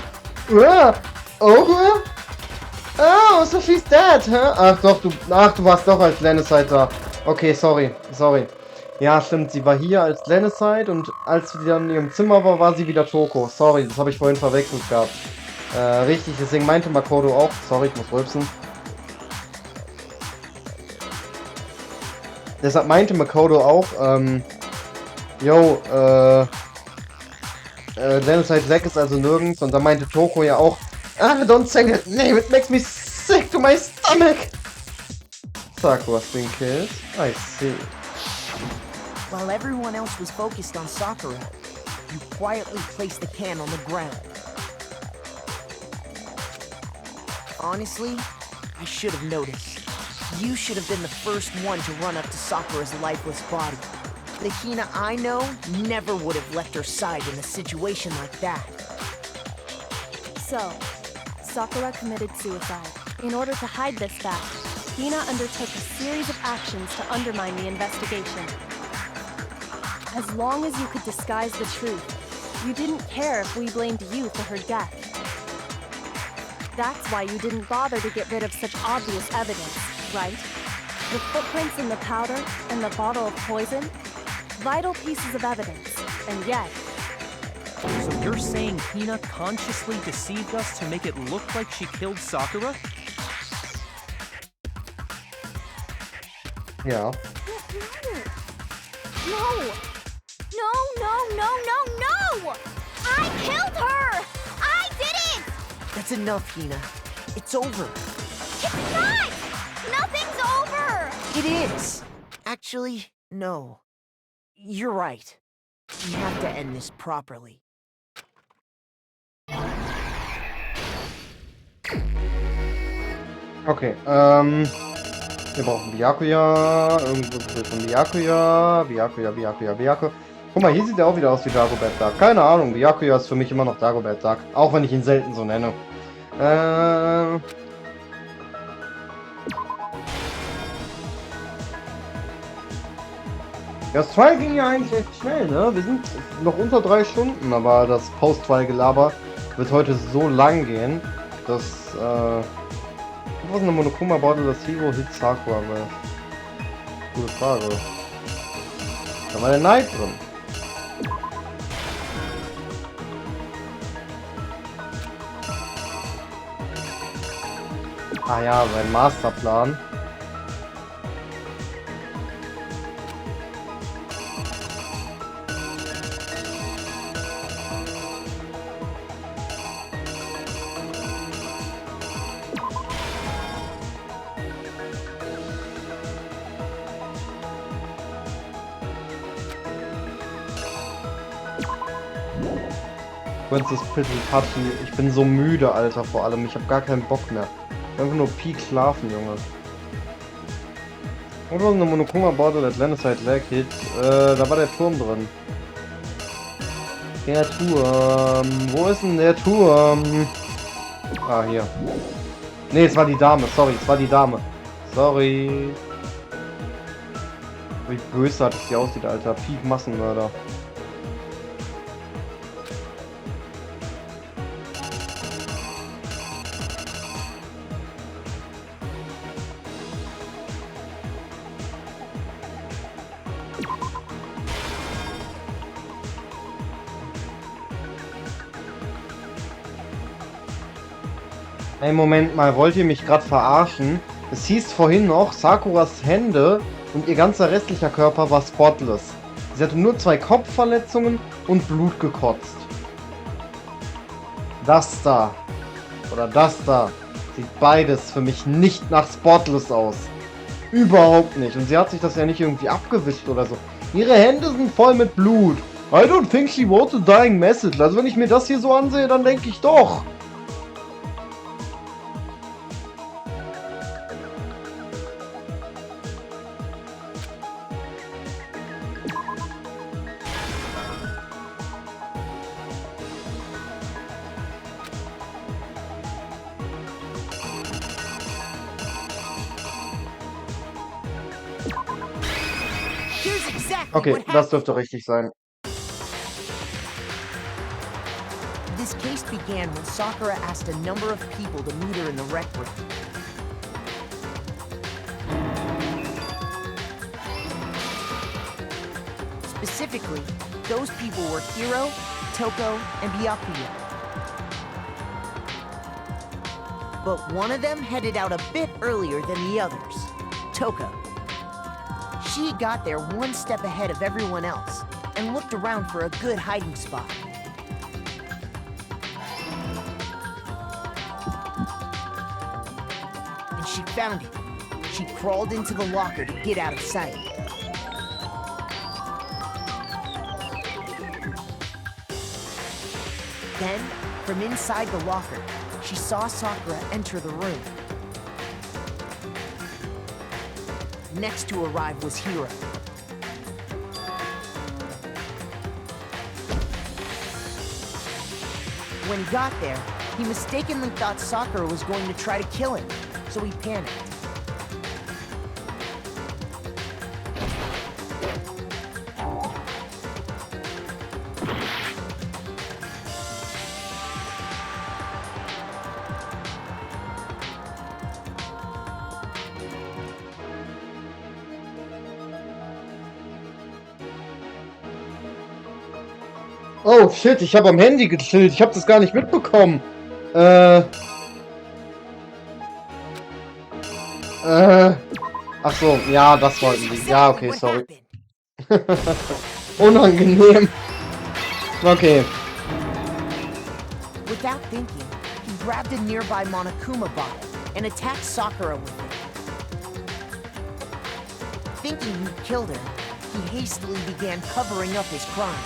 Oh, oh, so she's dead, huh? Ach du warst doch als Lenneside da. Okay, sorry. Ja, stimmt, sie war hier als Lenneside und als sie dann in ihrem Zimmer war, war sie wieder Toko. Sorry, das habe ich vorhin verwechselt gehabt. Richtig, deswegen meinte Makoto auch. Sorry, ich muss rülpsen. Deshalb meinte Makoto auch, Lenneside Zack ist also nirgends und da meinte Toko ja auch, don't say that name, it makes me sick to my stomach. Sakura's been killed. I see. while everyone else was focused on Sakura, you quietly placed the can on the ground. Honestly, I should have noticed. You should have been the first one to run up to Sakura's lifeless body. The Hina I know never would have left her side in a situation like that. So, Sakura committed suicide. In order to hide this fact, Hina undertook a series of actions to undermine the investigation. As long as you could disguise the truth, You didn't care if we blamed you for her death. That's why you didn't bother to get rid of such obvious evidence, right? The footprints in the powder and the bottle of poison? Vital pieces of evidence, and yet... So you're saying Hina consciously deceived us to make it look like she killed Sakura? Ja. No! No, no, no, no, no! I killed her! I did it! That's enough, Hina. It's over. It's not! Nothing's over! It is! Actually, no. You're right. We have to end this properly. Okay, wir brauchen Byakuya, irgendwo von Byakuya. Guck mal, hier sieht er auch wieder aus wie Dagobert Duck. Keine Ahnung, Byakuya ist für mich immer noch Dagobert Duck. Auch wenn ich ihn selten so nenne. Das Trial ging ja eigentlich echt schnell, ne? Wir sind noch unter 3 Stunden, aber das Post-Trial-Gelaber wird heute so lang gehen, dass, was ist eine Monokuma-Bottle, das Hero Hit Sakura will? Gute Frage. Da war der Knight drin. Ah ja, sein Masterplan. Princess Pretty Party. Ich bin so müde, Alter, vor allem. Ich habe gar keinen Bock mehr. Einfach nur Peak schlafen, Junge. Oder eine Monokuma Bottle Atlanticide Leg Hit. Da war der Turm drin. Der Turm. Wo ist denn der Turm? Ah, hier. Ne, es war die Dame. Sorry, es war die Dame. Sorry. Wie bösartig sie aussieht, Alter. Peak Massenmörder. Ey, Moment mal, wollt ihr mich gerade verarschen? Es hieß vorhin noch, Sakuras Hände und ihr ganzer restlicher Körper war spotless. Sie hatte nur 2 Kopfverletzungen und Blut gekotzt. Das da, oder das da, sieht beides für mich nicht nach spotless aus. Überhaupt nicht. Und sie hat sich das ja nicht irgendwie abgewischt oder so. Ihre Hände sind voll mit Blut. I don't think she wrote a dying message. Also wenn ich mir das hier so ansehe, dann denke ich doch. Okay, das dürfte richtig sein. This case began when Sakura asked a number of people to meet her in the rec room. Specifically, those people were Hiro, Toko, and Byakuya. But one of them headed out a bit earlier than the others, Toko. She got there one step ahead of everyone else and looked around for a good hiding spot. And she found it. She crawled into the locker to get out of sight. Then, from inside the locker, she saw Sakura enter the room. Next to arrive was Hiro. When he got there, he mistakenly thought Sakura was going to try to kill him, so he panicked. Oh shit, ich habe am Handy gechillt. Ich habe das gar nicht mitbekommen. Ach so, ja, das wollten die. Ja, okay, sorry. Unangenehm. Okay. Without thinking, he grabbed a nearby Monokuma bottle and attacked Sakura with it. Thinking he'd killed her, he hastily began covering up his crime.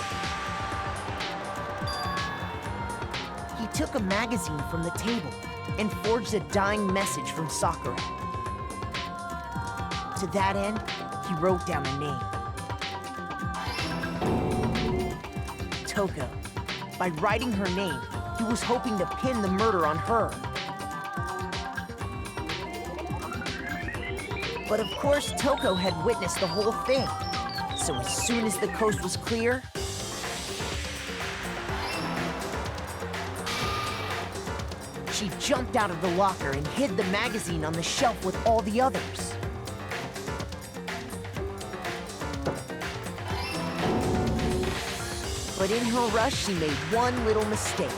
He took a magazine from the table and forged a dying message from Sakura. To that end, he wrote down a name. Toko. By writing her name, he was hoping to pin the murder on her. But of course, Toko had witnessed the whole thing. So as soon as the coast was clear, she jumped out of the locker and hid the magazine on the shelf with all the others. But in her rush, she made one little mistake.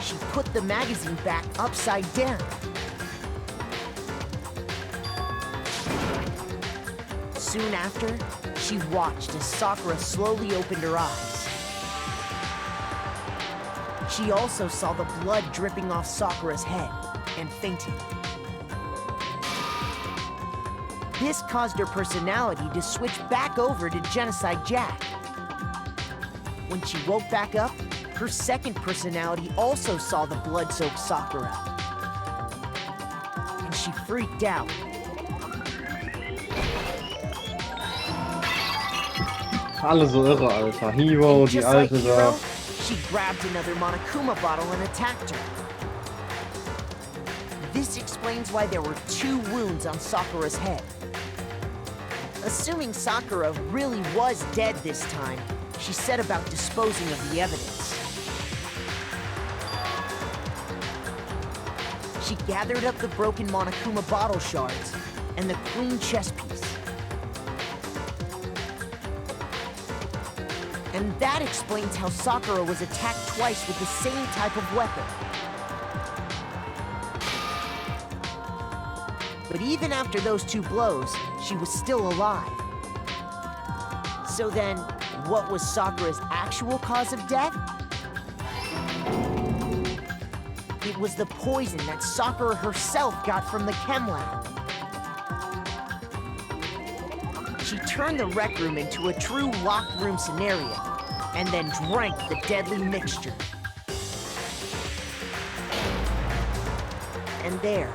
She put the magazine back upside down. Soon after, she watched as Sakura slowly opened her eyes. She also saw the blood dripping off Sakura's head and fainted. This caused her personality to switch back over to Genocide Jack. When she woke back up, her second personality also saw the blood-soaked Sakura. And she freaked out. Alle so irre, Alter. Hero, die Alte da. She grabbed another Monokuma bottle and attacked her. This explains why there were 2 wounds on Sakura's head. Assuming Sakura really was dead this time, she set about disposing of the evidence. She gathered up the broken Monokuma bottle shards and the queen chess piece. And that explains how Sakura was attacked twice with the same type of weapon. But even after those 2 blows, she was still alive. So then, what was Sakura's actual cause of death? It was the poison that Sakura herself got from the chem lab. She turned the rec room into a true locked room scenario, and then drank the deadly mixture. And there,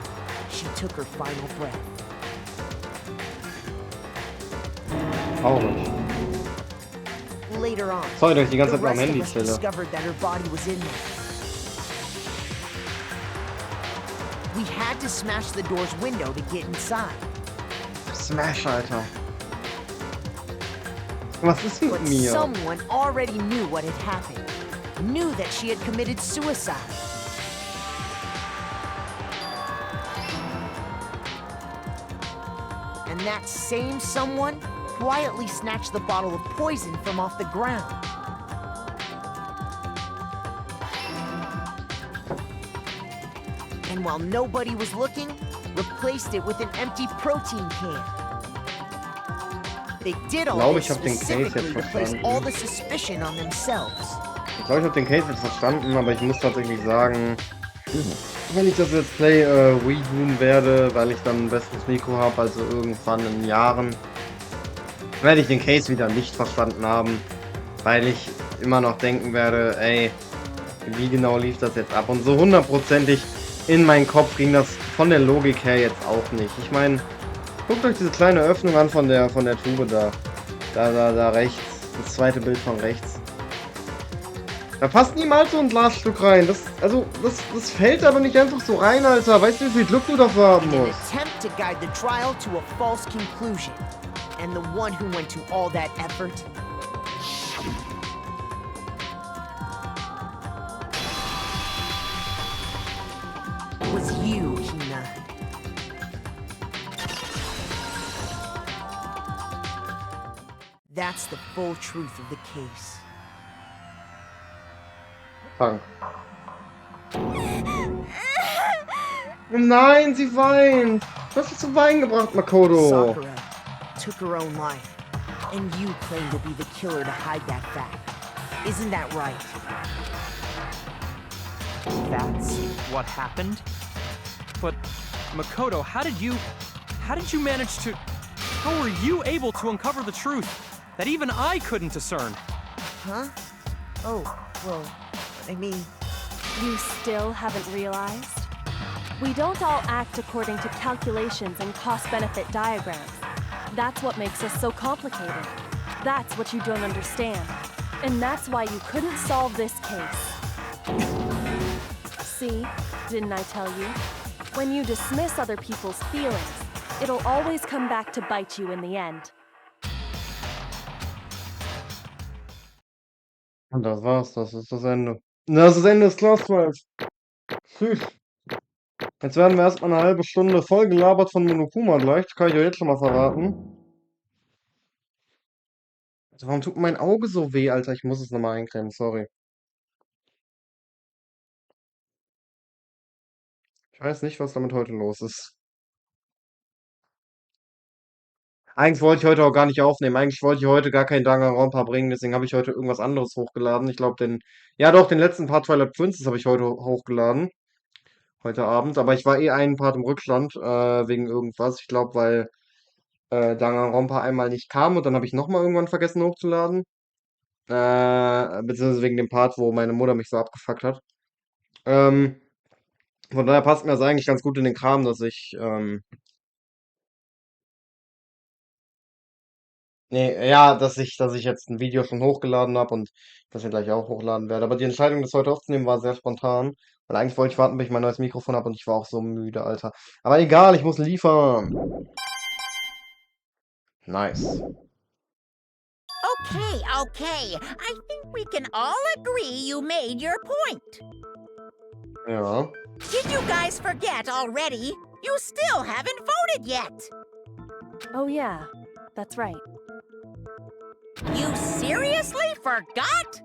she took her final breath. Traurig. Later on, Sorry, dass ich die ganze the Zeit am rest of Handy us chille. discovered that her body was in there. We had to smash the door's window to get inside. Smash, Alter. Was ist mit But mir? someone already knew what had happened. Knew that she had committed suicide. And that same someone quietly snatched the bottle of poison from off the ground. And while nobody was looking, replaced it with an empty protein can. They did all this specifically to place all the suspicion on themselves. Ich glaube, ich habe den Case jetzt verstanden, aber ich muss tatsächlich sagen, wenn ich das Let's Play redoen werde, weil ich dann ein besseres Mikro habe, also irgendwann in Jahren, werde ich den Case wieder nicht verstanden haben, weil ich immer noch denken werde, ey, wie genau lief das jetzt ab? Und so hundertprozentig in meinen Kopf ging das von der Logik her jetzt auch nicht. Ich meine, guckt euch diese kleine Öffnung an von der Tube da. Da rechts. Das zweite Bild von rechts. Da passt niemals so ein Glasstück rein. Das fällt aber nicht einfach so rein, Alter. Weißt du, wie viel Glück du dafür haben musst? Attempt to guide the trial to a false conclusion. And the one who went to all that effort was you, Hina. That's the full truth of the case. Dank. Nein, sie weint. Was hast du zu weinen gebracht, Makoto? Sakura took her own life, and you claim to be the killer to hide that fact. Isn't that right? That's what happened? But, Makoto, how did you manage to... How were you able to uncover the truth that even I couldn't discern? Huh? Oh, well, I mean... You still haven't realized? We don't all act according to calculations and cost-benefit diagrams. That's what makes us so complicated. That's what you don't understand. And that's why you couldn't solve this case. See? Didn't I tell you? When you dismiss other people's feelings, it'll always come back to bite you in the end. Und das war's, das ist das Ende. Das ist das Ende des Class Trials. Tschüss. Jetzt werden wir erstmal eine halbe Stunde voll gelabert von Monokuma gleich. Das kann ich euch jetzt schon mal verraten. Also warum tut mein Auge so weh, Alter? Ich muss es nochmal eincremen, sorry. Ich weiß nicht, was damit heute los ist. Eigentlich wollte ich heute auch gar nicht aufnehmen. Eigentlich wollte ich heute gar kein Danganronpa bringen. Deswegen habe ich heute irgendwas anderes hochgeladen. Ich glaube, ja doch, den letzten Part Twilight Princess habe ich heute hochgeladen. Heute Abend. Aber ich war eh einen Part im Rückstand, wegen irgendwas. Ich glaube, weil Danganronpa einmal nicht kam und dann habe ich nochmal irgendwann vergessen hochzuladen. Beziehungsweise wegen dem Part, wo meine Mutter mich so abgefuckt hat. Von daher passt mir das eigentlich ganz gut in den Kram, dass ich, nee, ja, dass ich jetzt ein Video schon hochgeladen habe und das ich gleich auch hochladen werde. Aber die Entscheidung, das heute aufzunehmen, war sehr spontan. Weil eigentlich wollte ich warten, bis ich mein neues Mikrofon habe und ich war auch so müde, Alter. Aber egal, ich muss liefern. Nice. Okay. I think we can all agree you made your point. Ja. Did you guys forget already? You still haven't voted yet. Oh yeah, that's right. You seriously forgot?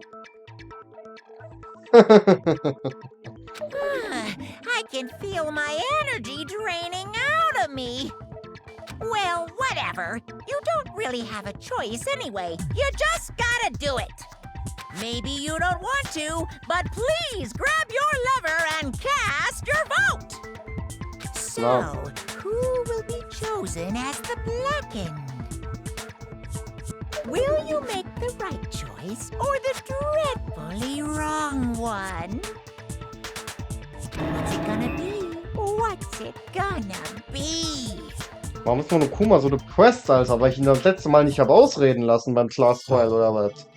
I can feel my energy draining out of me. Well, whatever. You don't really have a choice anyway. You just gotta do it. Maybe you don't want to, but please grab your lever and cast your vote. So, No. who will be chosen as the blackened? Will you make the right choice or the dreadfully wrong one? What's it gonna be? What's it gonna be? Warum ist Monokuma so depressed, Alter? Weil ich ihn das letzte Mal nicht habe ausreden lassen beim Class Trial oder was?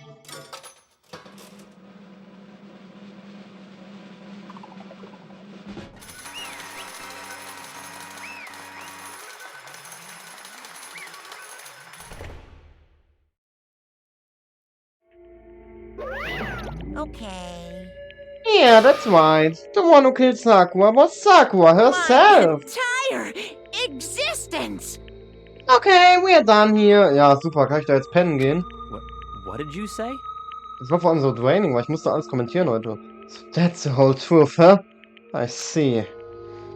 Okay. Yeah, that's right. The one who killed Sakura was Sakura herself. My entire existence! Okay, we're done here. Ja, super. Kann ich da jetzt pennen gehen? What did you say? Das war vor allem so draining, weil ich musste alles kommentieren heute. So that's the whole truth, huh? I see.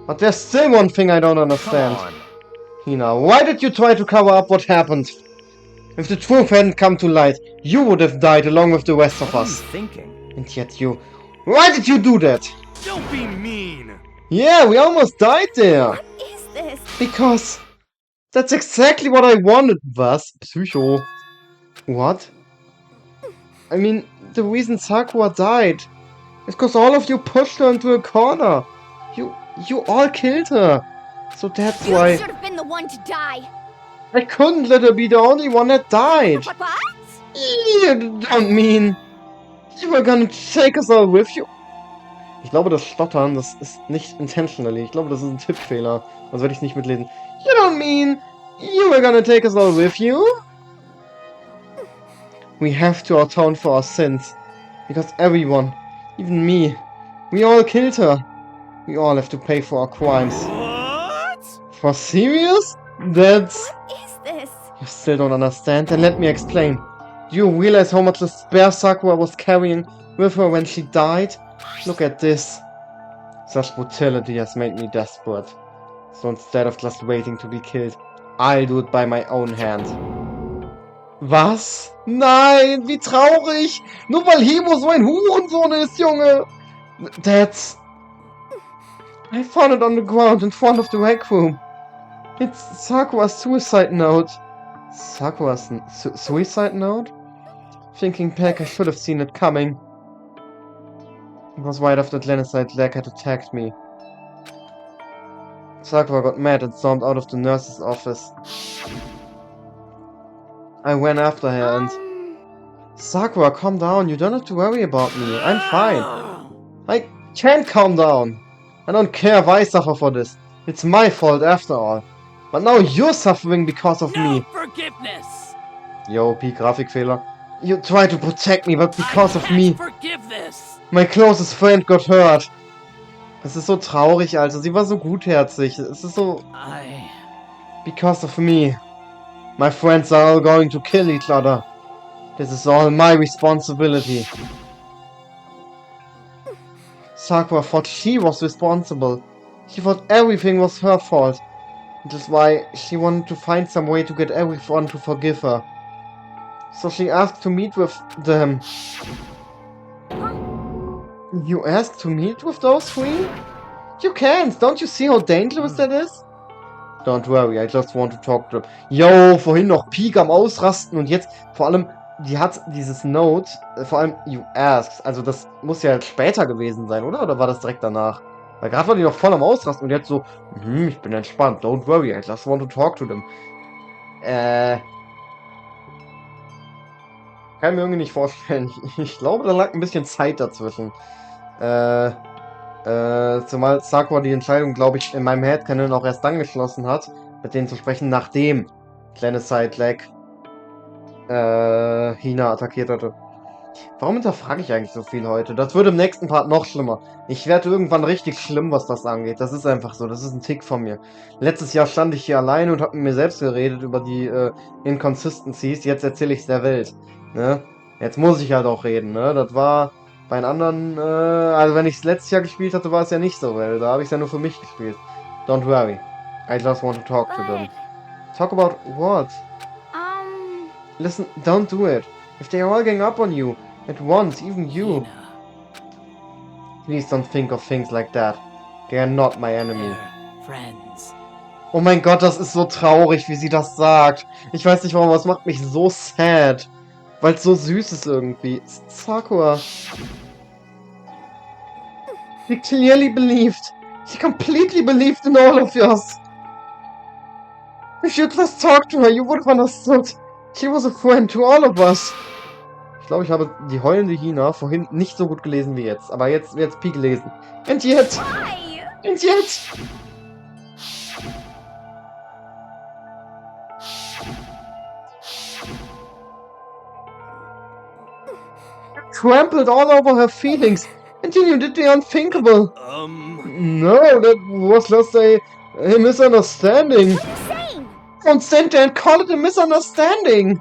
But there's still one thing I don't understand. Come on. Hina, why did you try to cover up what happened? If the truth hadn't come to light, you would have died along with the rest of What are you us. thinking? And yet you... Why did you do that? Don't be mean! Yeah, we almost died there. What is this? Because... That's exactly what I wanted. Was? Psycho. What? I mean, the reason Sakura died is because all of you pushed her into a corner. You all killed her. So that's You why should have been the one to die. I couldn't let her be the only one that died. What? You don't mean you were gonna take us all with you? Ich glaube, das Stottern, das ist nicht intentionally. Ich glaube, das ist ein Tippfehler. Sonst werde ich es nicht mitlesen. You don't mean you were gonna take us all with you? We have to atone for our sins. Because everyone, even me, we all killed her. We all have to pay for our crimes. What? For serious? That's... What is this? You still don't understand? Then let me explain. Do you realize how much despair Sakura was carrying with her when she died? Look at this. Such brutality has made me desperate. So instead of just waiting to be killed, I'll do it by my own hand. Was? Nein, wie traurig! Nur weil Himo so ein Hurensohn ist, Junge! That's... I found it on the ground in front of the rec room. It's Sakura's suicide note. Sakura's suicide note? Thinking back, I should have seen it coming. It was right after Glenicide Leg had attacked me. Sakura got mad and stormed out of the nurse's office. I ran after her and... Sakura, calm down. You don't have to worry about me. I'm fine. I can't calm down. I don't care if I suffer for this. It's my fault after all. But now you're suffering because of me. Forgiveness. Yo, Peak Grafikfehler. You try to protect me, but because of me. Forgive this. My closest friend got hurt. Es ist so traurig, Alter. Sie war so gutherzig. Es ist so... Because of me. My friends are all going to kill each other. This is all my responsibility. Sakura thought she was responsible. She thought everything was her fault. That is why she wanted to find some way to get everyone to forgive her. So she asked to meet with them. You asked to meet with those three? You can't! Don't you see how dangerous that is? Don't worry, I just want to talk to them. Yo, vorhin noch Peak am Ausrasten und jetzt vor allem, die hat dieses Note, vor allem you asked, also das muss ja später gewesen sein, oder? Oder war das direkt danach? Weil gerade war die noch voll am Ausrasten und jetzt so, ich bin entspannt, don't worry, I just want to talk to them. Kann ich mir irgendwie nicht vorstellen. Ich glaube, da lag ein bisschen Zeit dazwischen. Zumal Sakura die Entscheidung, glaube ich, in meinem Headcanon auch erst dann geschlossen hat, mit denen zu sprechen, nachdem Glenicide Leg Hina attackiert hatte. Warum hinterfrage ich eigentlich so viel heute? Das wird im nächsten Part noch schlimmer. Ich werde irgendwann richtig schlimm, was das angeht. Das ist einfach so. Das ist ein Tick von mir. Letztes Jahr stand ich hier alleine und habe mit mir selbst geredet über die Inconsistencies. Jetzt erzähle ich es der Welt. Ne? Jetzt muss ich halt auch reden. Ne? Das war bei den anderen... also wenn ich es letztes Jahr gespielt hatte, war es ja nicht so. Weil da habe ich es ja nur für mich gespielt. Don't worry. I just want to talk to them. Talk about what? Listen, don't do it. If they are all gang up on you, at once, even you. Please don't think of things like that. They are not my enemy. Friends. Oh mein Gott, das ist so traurig, wie sie das sagt. Ich weiß nicht warum, aber es macht mich so sad. Weil es so süß ist irgendwie. Sakura. She clearly believed. She completely believed in all of us. If you just talked to her, you would have understood. She was a friend to all of us. Ich glaube, ich habe die heulende Hina vorhin nicht so gut gelesen wie jetzt. Aber jetzt Peak gelesen. And yet! And yet! Trampled all over her feelings. And you did the unthinkable. No, that was just a misunderstanding. Don't stand there and call it a misunderstanding.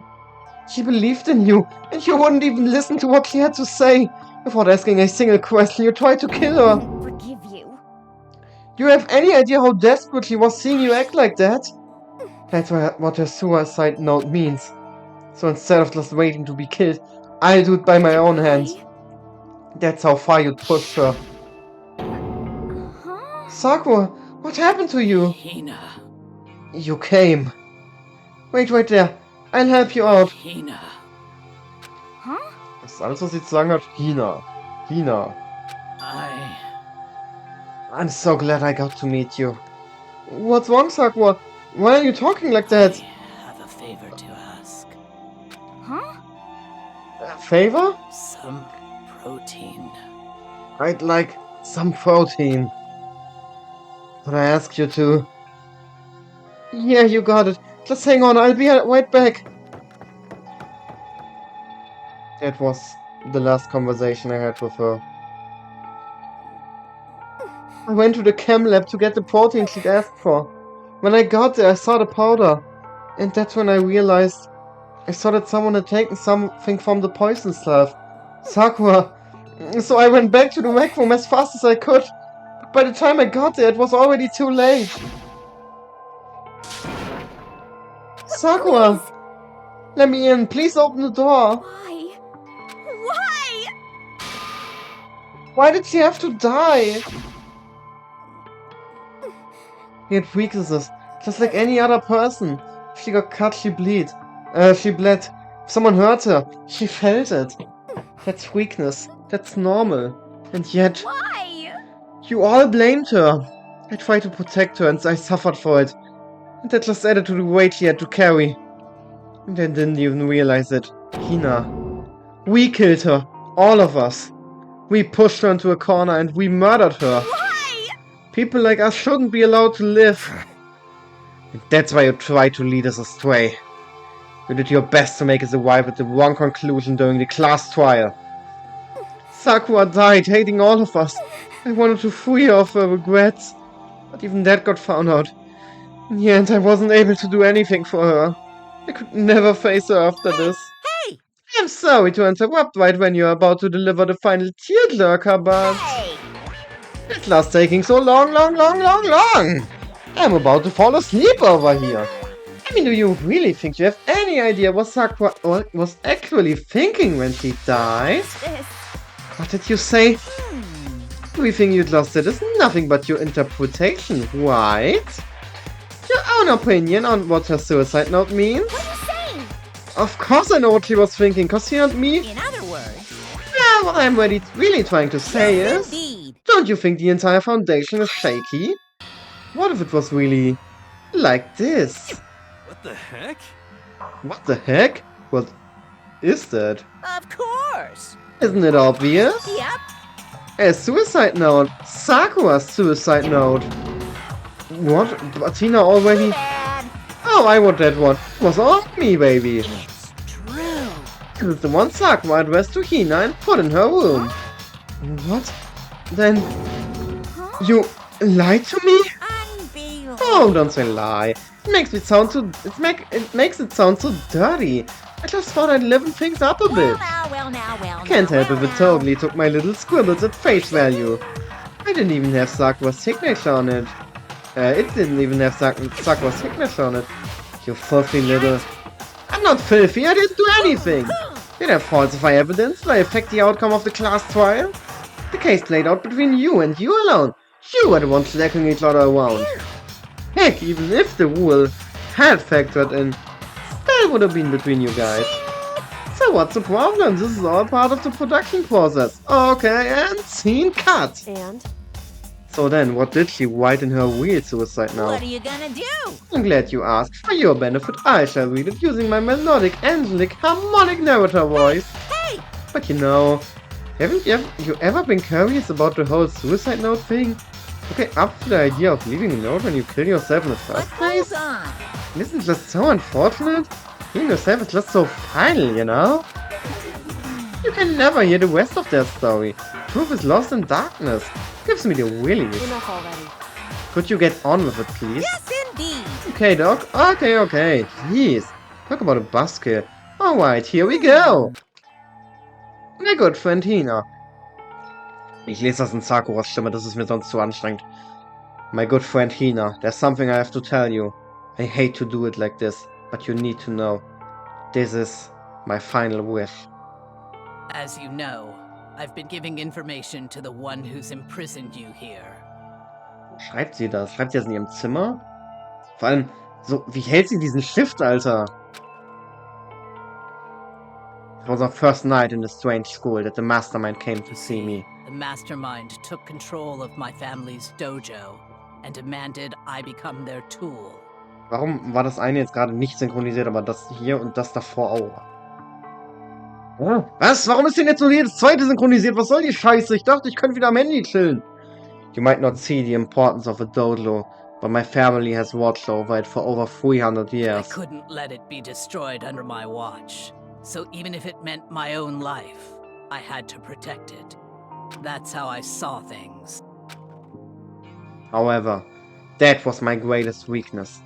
She believed in you, and you wouldn't even listen to what she had to say. Without asking a single question, you tried to kill her. Forgive you. Do you have any idea how desperate she was seeing you act like that? That's what her suicide note means. So instead of just waiting to be killed, I'll do it by my own hands. That's how far you pushed her. Sakura, what happened to you? Hina. You came. Wait right there. I'll help you out. Hina. Das ist alles, was sie zu sagen hat. Hina. Hina. I'm so glad I got to meet you. What's wrong, Sakura? Why are you talking like that? I have a favor to ask. A favor? Some protein. I'd like some protein. But I ask you to... Yeah, you got it. Just hang on, I'll be right back. That was the last conversation I had with her. I went to the chem lab to get the protein she'd asked for. When I got there, I saw the powder. And that's when I realized I saw that someone had taken something from the poison stuff. Sakura, So I went back to the rec room as fast as I could. But by the time I got there, it was already too late. Sakura! Let me in. Please open the door. Why? Why? Why did she have to die? He had weaknesses, just like any other person. If she got cut, she bled. She bled. If someone hurt her, she felt it. That's weakness. That's normal. And yet, Why? you all blamed her. I tried to protect her and I suffered for it. And that just added to the weight she had to carry. And I didn't even realize it. Hina. We killed her. All of us. We pushed her into a corner and we murdered her. Why? People like us shouldn't be allowed to live. And that's why you tried to lead us astray. You did your best to make us arrive at the wrong conclusion during the class trial. Sakura died, hating all of us. I wanted to free her of her regrets. But even that got found out. In the end, I wasn't able to do anything for her. I could never face her after this. Hey! I'm sorry to interrupt right when you're about to deliver the final tearjerker, but... Hey! It's not taking so long. I'm about to fall asleep over here. I mean, do you really think you have any idea what Sakura was actually thinking when she died? This. What did you say? Everything you just said is nothing but your interpretation, right? Your own opinion on what her suicide note means? What are you saying? Of course I know what she was thinking, cause she and me... In other words... Well, what I'm really trying to say is... Indeed. Don't you think the entire foundation is shaky? What if it was really... like this? What the heck? What the heck? What is that? Of course. Isn't it obvious? Yep. A suicide note. Sakura's suicide note. What? But Tina already... Bad. Oh, I want that one. It was on me, baby. It's true. This is the one Sakura addressed to Hina and put in her room. What? Then... You lied to me? Unbelievable. Oh, don't say lie. It makes it sound too... It makes it sound so dirty. I just thought I'd liven things up a bit. Can't help if it totally took my little scribbles at face value. I didn't even have Sakura's signature on it. It didn't even have Sakura's signature on it. You filthy little... I'm not filthy, I didn't do anything! Did I falsify evidence? Did I affect the outcome of the class trial? The case played out between you and you alone. You were the ones slapping each other around. Heck, even if the rule had factored in, still would have been between you guys. So what's the problem? This is all part of the production process. Okay, and scene cut! And? So then, what did she write in her real suicide note? What are you gonna do? I'm glad you asked. For your benefit, I shall read it using my melodic, angelic, harmonic narrator voice. Hey! But you know, haven't you ever been curious about the whole suicide note thing? Okay, up to the idea of leaving a note when you kill yourself in the first What place? goes on? Isn't it just so unfortunate? Killing yourself is just so final, you know? You can never hear the rest of their story. Truth is lost in darkness. Gives me the willies. Enough already. Could you get on with it, please? Yes, indeed. Okay, Doc. Okay. Please. Talk about a buzzkill. Alright, here we go. My good friend Hina. Ich lese das in Sakuras Stimme, das ist mir sonst zu anstrengend. My good friend Hina, there's something I have to tell you. I hate to do it like this, but you need to know. This is my final wish. As you know, I've been giving information to the one who's imprisoned you here. Schreibt sie das? Schreibt sie das in ihrem Zimmer? Vor allem, so, wie hält sie diesen Stift, Alter? It was our first night in the strange school that the mastermind came to see me. The mastermind took control of my family's dojo and demanded I become their tool. Warum war das eine jetzt gerade nicht synchronisiert, aber das hier und das davor auch? Was? Warum ist denn jetzt nur jedes zweite synchronisiert? Was soll die Scheiße? Ich dachte, ich könnte wieder am Handy chillen. You might not see the importance of a dojo, but my family has watched over it for over 300 years. I couldn't let it be destroyed under my watch. So even if it meant my own life, I had to protect it. That's how I saw things. However, that was my greatest weakness.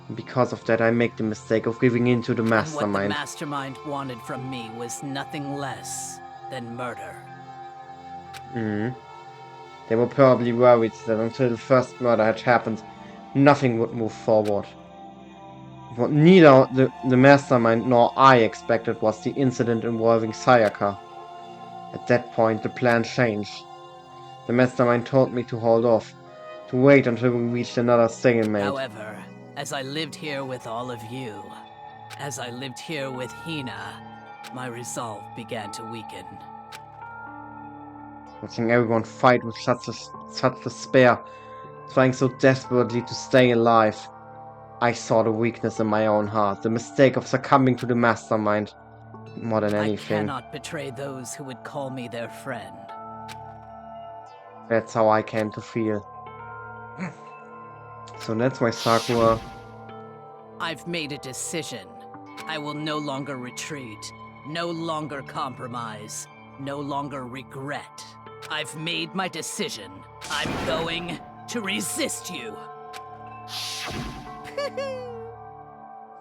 And because of that, I make the mistake of giving in to the And what the mastermind. mastermind wanted from me was nothing less than murder. They were probably worried that until the first murder had happened, nothing would move forward. What neither the mastermind nor I expected was the incident involving Sayaka. At that point, the plan changed. The mastermind told me to hold off, to wait until we reached another stalemate. However, as I lived here with all of you, as I lived here with Hina, my resolve began to weaken. Watching everyone fight with such despair, trying so desperately to stay alive, I saw the weakness in my own heart, the mistake of succumbing to the mastermind, more than anything. I cannot betray those who would call me their friend. That's how I came to feel. So that's why Sakura... I've made a decision. I will no longer retreat, no longer compromise, no longer regret. I've made my decision. I'm going to resist you.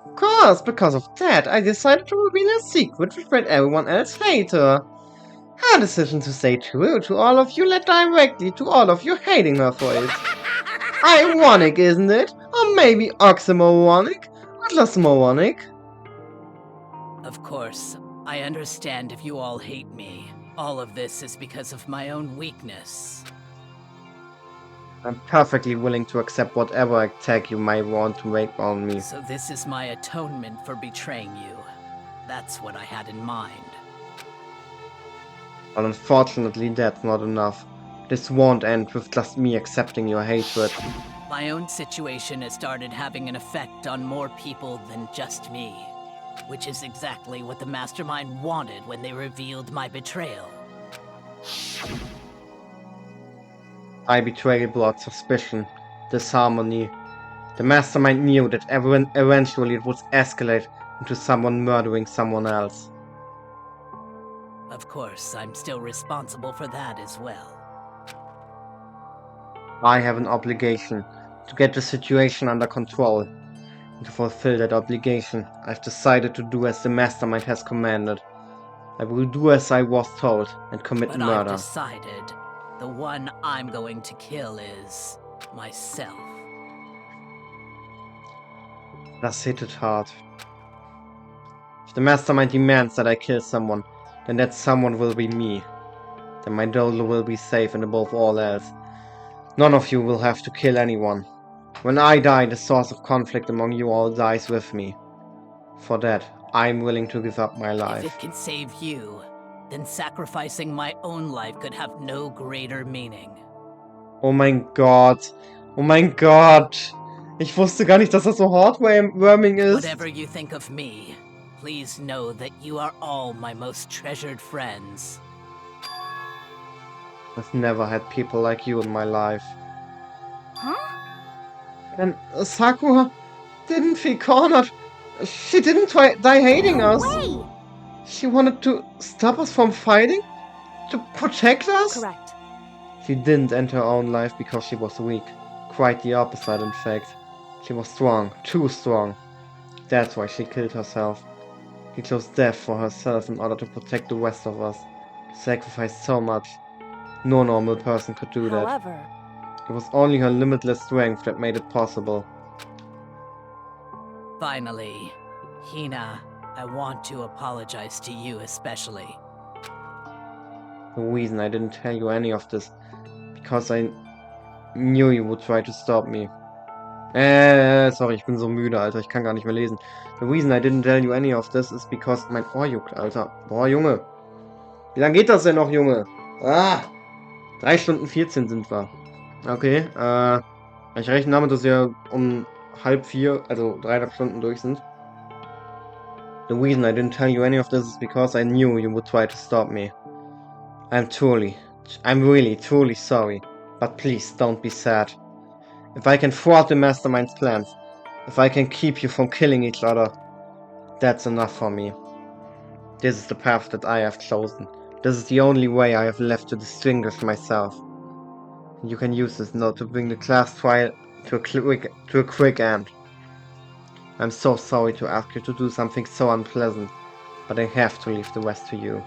Of course, because of that, I decided to reveal a secret which made everyone else hate her. Her decision to stay true to all of you led directly to all of you hating her for it. Ironic, isn't it? Or maybe oxymoronic? Or just moronic? Of course, I understand if you all hate me. All of this is because of my own weakness. I'm perfectly willing to accept whatever attack you might want to make on me. So this is my atonement for betraying you. That's what I had in mind. But unfortunately, that's not enough. This won't end with just me accepting your hatred. My own situation has started having an effect on more people than just me. Which is exactly what the mastermind wanted when they revealed my betrayal. My betrayal brought suspicion, disharmony. The mastermind knew that eventually it would escalate into someone murdering someone else. Of course, I'm still responsible for that as well. I have an obligation to get the situation under control. And to fulfill that obligation, I've decided to do as the mastermind has commanded. I will do as I was told and commit But murder. I've decided the one I'm going to kill is myself. That's hit it hard. If the mastermind demands that I kill someone, then that someone will be me. Then my dojo will be safe, and above all else, none of you will have to kill anyone. When I die, the source of conflict among you all dies with me. For that, I'm willing to give up my life. If it can save you, then sacrificing my own life could have no greater meaning. Oh mein Gott. Oh mein Gott. Ich wusste gar nicht, dass das so heartwarming ist. Whatever you think of me, please know that you are all my most treasured friends. I've never had people like you in my life. Huh? And Sakura didn't feel cornered. She didn't die hating us. Wait! She wanted to stop us from fighting? To protect us? Correct. She didn't end her own life because she was weak. Quite the opposite, in fact. She was strong, too strong. That's why she killed herself. She chose death for herself in order to protect the rest of us. She sacrificed so much. No normal person could do that. However, It was only her limitless strength that made it possible. Finally, Hina, I want to apologize to you especially. The reason I didn't tell you any of this, because I knew you would try to stop me. Sorry, ich bin so müde, Alter, ich kann gar nicht mehr lesen. The reason I didn't tell you any of this is because mein Ohr juckt, Alter. Boah, Junge. Wie lange geht das denn noch, Junge? 3 Stunden 14 sind wir. Okay, ich rechne damit, dass wir um 3:30, also 3,5 Stunden durch sind. The reason I didn't tell you any of this is because I knew you would try to stop me. I'm really, truly sorry. But please, don't be sad. If I can thwart the mastermind's plans, if I can keep you from killing each other, that's enough for me. This is the path that I have chosen. This is the only way I have left to distinguish myself. You can use this note to bring the class trial to a quick end. I'm so sorry to ask you to do something so unpleasant, but I have to leave the rest to you.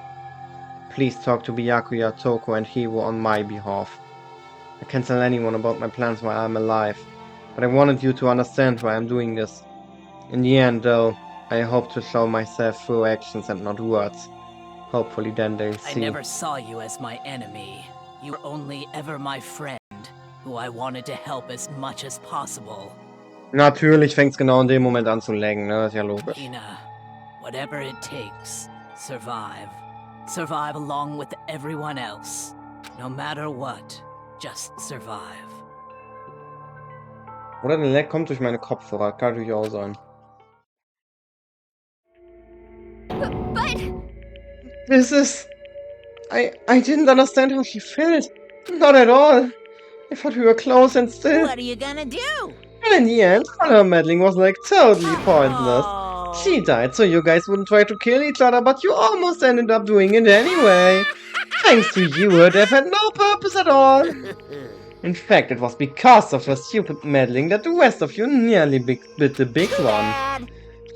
please talk to Byakuya, Toko, and Hiwo on my behalf. I can't tell anyone about my plans while I'm alive, but I wanted you to understand why I'm doing this. In the end, though, I hope to show myself through actions and not words. Hopefully then they'll I see. never saw you as my enemy. You were only ever my friend, who I wanted to help as much as possible. Natürlich fängt's genau in dem Moment an zu laggen, ne? Ist ja logisch. Hina, whatever it takes, survive. Survive along with everyone else. No matter what, just survive. Oder der Lag kommt durch meine Kopfhörer, kann natürlich auch sein. But This is... I didn't understand how she felt. Not at all. I thought we were close and still... What are you gonna do? And in the end, all her meddling was like totally pointless. She died so you guys wouldn't try to kill each other, but you almost ended up doing it anyway. Thanks to you, her death had no purpose at all. In fact, it was because of her stupid meddling that the rest of you nearly bit the big one.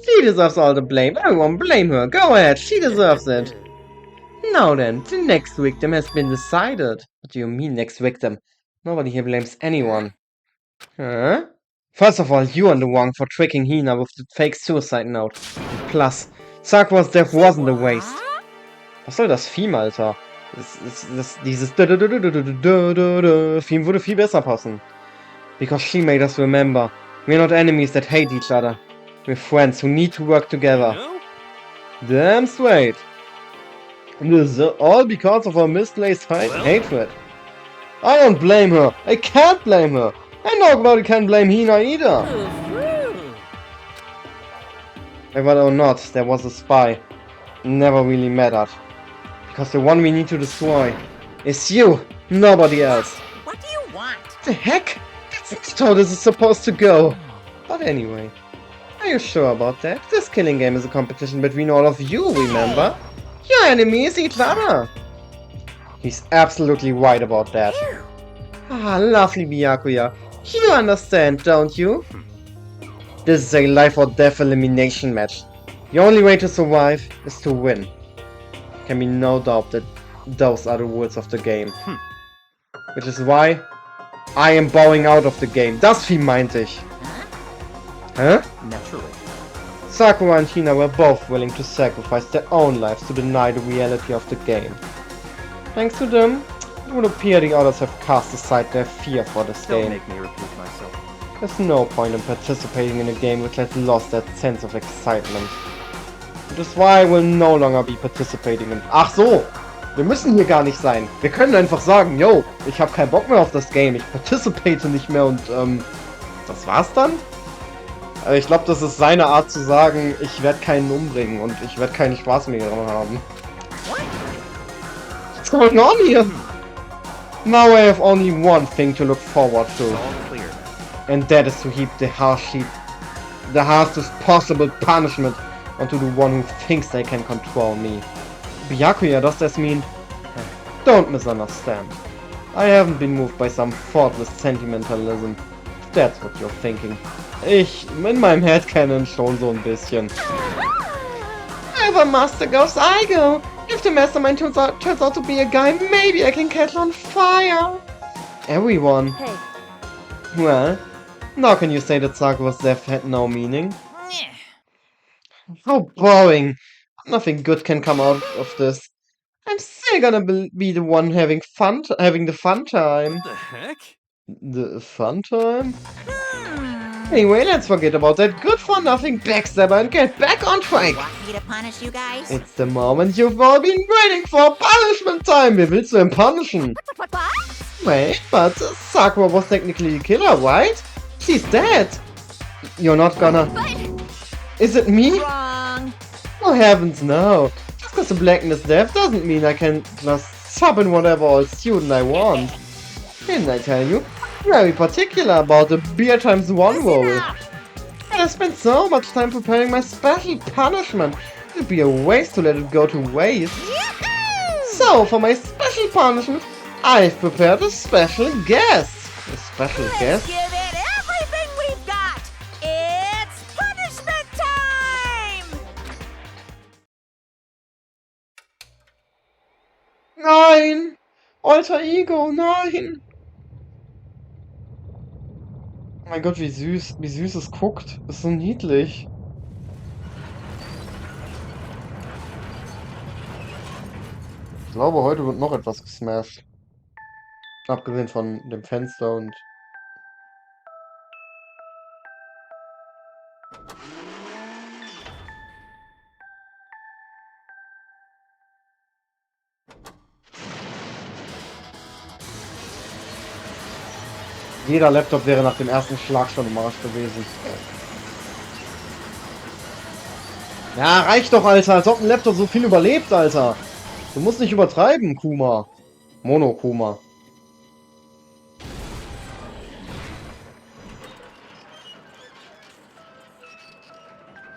She deserves all the blame. Everyone blame her. Go ahead, she deserves it. Now then, the next victim has been decided. What do you mean, next victim? Nobody here blames anyone. Huh? First of all, you are the one for tricking Hina with the fake suicide note. Plus, Sakuras death wasn't a waste. Was soll das Theme, Alter? Dieses Theme würde viel besser passen. Because she made us remember. We're not enemies that hate each other. We're friends who need to work together. Damn straight. And this is all because of her misplaced hatred. I don't blame her. I can't blame her. And nobody can blame Hina either. Whether or not there was a spy never really mattered. Because the one we need to destroy is you, nobody else. What do you want? The heck? That's not how this is supposed to go. But anyway, are you sure about that? This killing game is a competition between all of you, remember? Your enemies each other. He's absolutely right about that. Ah, lovely Byakuya. You understand, don't you? This is a life or death elimination match. The only way to survive is to win. Can be no doubt that those are the rules of the game. Which is why I am bowing out of the game. Das Vieh meinte ich. Huh? Naturally. Sakura and Hina were both willing to sacrifice their own lives to deny the reality of the game. Thanks to them, it would appear the others have cast aside their fear for this Don't game. make me repeat myself. There's no point in participating in a game which has lost that sense of excitement. Which is why I will no longer be participating in... Ach so! Wir müssen hier gar nicht sein. Wir können einfach sagen, yo, ich habe keinen Bock mehr auf das Game, ich participate nicht mehr und das war's dann? Also ich glaube, das ist seine Art zu sagen, ich werde keinen umbringen und ich werde keinen Spaß mehr daran haben. What's going on here? Now I have only one thing to look forward to. All clear now. And that is to heap the harshest possible punishment onto the one who thinks they can control me. Byakuya, does this mean? Don't misunderstand. I haven't been moved by some thoughtless sentimentalism. That's what you're thinking. In meinem Headcanon schon so ein bisschen. Wherever Master goes, I go. If the mastermind turns out to be a guy, maybe I can catch on fire. Everyone. Hey, Well, now can you say that Sakura's death had no meaning? How boring. Nothing good can come out of this. I'm still gonna be the one having the fun time. The heck? The fun time? Anyway, let's forget about that good-for-nothing backstabber and get back on track. Want me to punish you guys? It's the moment you've all been waiting for. Punishment time! Wer willst du denn punishen? Wait, but Sakura was technically the killer, right? She's dead. You're not gonna... Is it me? Wrong. Oh heavens no. Just because the blackness death doesn't mean I can just sub in whatever old student I want. Didn't I tell you? Very particular about the beer times one roll. And I spent so much time preparing my special punishment. It'd be a waste to let it go to waste. So, for my special punishment, I've prepared a special guest. A special guest? Give it everything we've got. It's punishment time. Alter Ego, nein! Oh mein Gott, wie süß es guckt. Ist so niedlich. Ich glaube, heute wird noch etwas gesmashed. Abgesehen von dem Fenster und... Jeder Laptop wäre nach dem ersten Schlag schon im Arsch gewesen. Ja, reicht doch, Alter. Als ob ein Laptop so viel überlebt, Alter. Du musst nicht übertreiben, Kuma. Monokuma.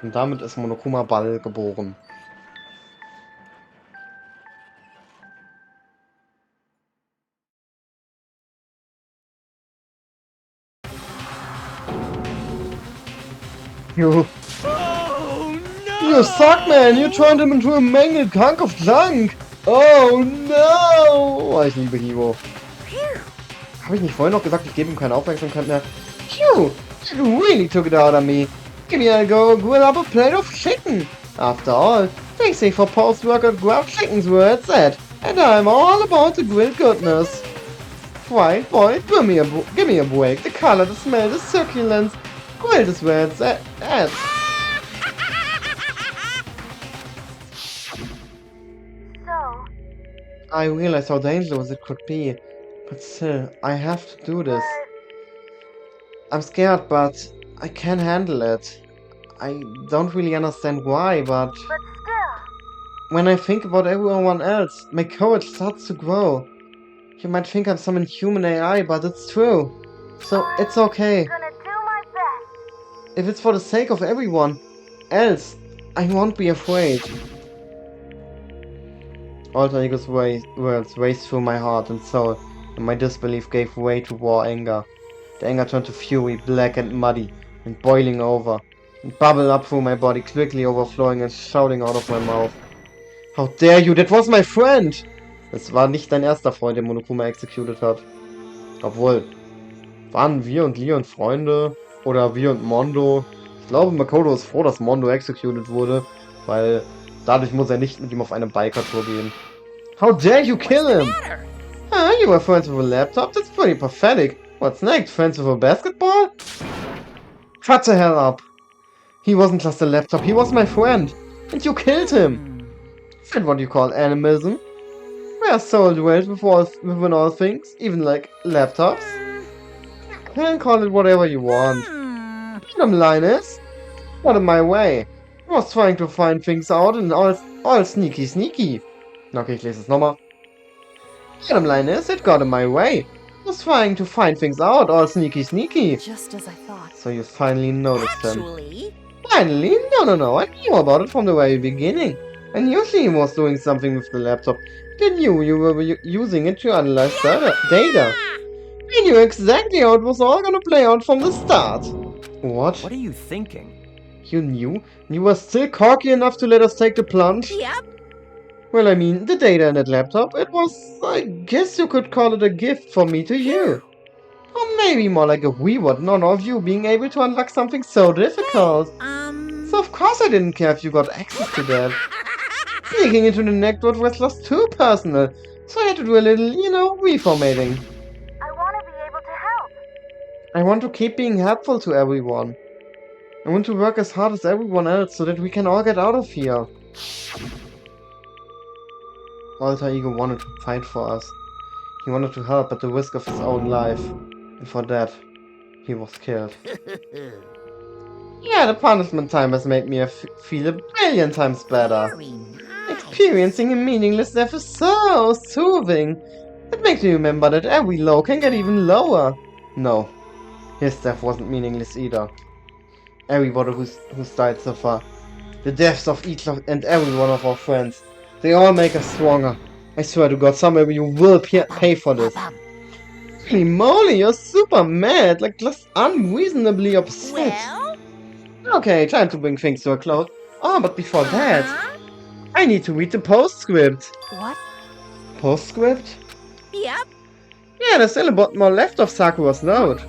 Und damit ist Monokuma Ball geboren. You suck, man! You turned him into a mangled hunk of junk! Oh no! Oh, ich liebe Hivo. Habe ich nicht vorhin noch gesagt, ich gebe ihm keine Aufmerksamkeit mehr? Phew! You really took it out on me. Give me a go grill up a plate of chicken. After all, they say for post-workout grilled chicken's where it's at. And I'm all about the grilled goodness. Fried boy, give me a break. The color, the smell, the succulence. Grilled is where it's at. I realize how dangerous it could be, but still, I have to do this. I'm scared, but I can handle it. I don't really understand why, but still. When I think about everyone else, my courage starts to grow. You might think I'm some inhuman AI, but it's true. So, it's okay. I'm gonna do my best. If it's for the sake of everyone else, I won't be afraid. Alter Ego's words raced through my heart and soul, and my disbelief gave way to raw anger. The anger turned to fury, black and muddy, and boiling over, and bubbled up through my body, quickly overflowing and shouting out of my mouth. How dare you, that was my friend! Es war nicht dein erster Freund, der Monokuma executed hat. Obwohl, waren wir und Leon Freunde? Oder wir und Mondo? Ich glaube, Makoto ist froh, dass Mondo executed wurde, weil dadurch muss er nicht mit ihm auf eine Biker-Tour gehen. How dare you kill him? You were friends with a laptop? That's pretty pathetic. What's next? Friends with a basketball? Shut the hell up. He wasn't just a laptop, he was my friend. And you killed him. Is that what you call animism? We are so dwelled within all things, even like laptops. You can call it whatever you want. Bottom line is, got in my way. I was trying to find things out and all sneaky. Okay, ich lese es nochmal. Bottom line is, it got in my way. I was trying to find things out, all sneaky. Just as I thought. So you finally noticed them. Actually, Finally? No. I knew about it from the very beginning. I knew she was doing something with the laptop. I knew you were using it to analyze data. I knew exactly how it was all gonna play out from the start. What? What are you thinking? You knew? You were still cocky enough to let us take the plunge? yep. Well, I mean, the data in that laptop, it was, I guess you could call it a gift from me to you. Or maybe more like a reward, none of you being able to unlock something so difficult. So of course I didn't care if you got access to that. Sneaking into the network was just too personal, so I had to do a little, reformatting. I want to be able to help. I want to keep being helpful to everyone. I want to work as hard as everyone else so that we can all get out of here. Alter Ego wanted to fight for us. He wanted to help at the risk of his own life. And for that, he was killed. Yeah, the punishment time has made me feel a billion times better. Very nice. Experiencing a meaningless death is so soothing. It makes me remember that every low can get even lower. No, his death wasn't meaningless either. Everybody who's died so far. The deaths of each and every one of our friends. They all make us stronger. I swear to God, someday you will pay for this. Holy moly, you're super mad, like just unreasonably upset. Well, Okay, time to bring things to a close. Oh, but before that, I need to read the postscript. What? Postscript? Yep. Yeah, there's still a bit more left of Sakura's note.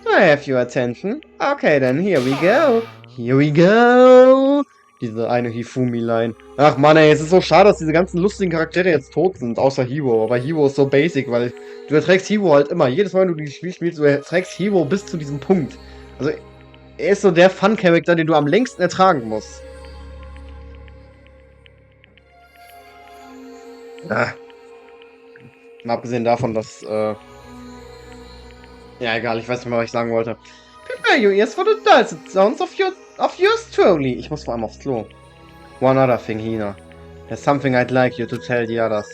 I have your attention. Okay, then here we go. Here we go. Diese eine Hifumi-Line. Ach Mann, ey, es ist so schade, dass diese ganzen lustigen Charaktere jetzt tot sind, außer Hiro. Aber Hiro ist so basic, weil du erträgst Hiro halt immer. Jedes Mal, wenn du dieses Spiel spielst, du erträgst Hiro bis zu diesem Punkt. Also, er ist so der Fun-Charakter, den du am längsten ertragen musst. Ah. Mal abgesehen davon, dass, ja, egal, ich weiß nicht mehr, was ich sagen wollte. Prepare your ears for the dulcet sounds of yours truly. Ich muss vor allem aufs Klo. One other thing, Hina. There's something I'd like you to tell the others.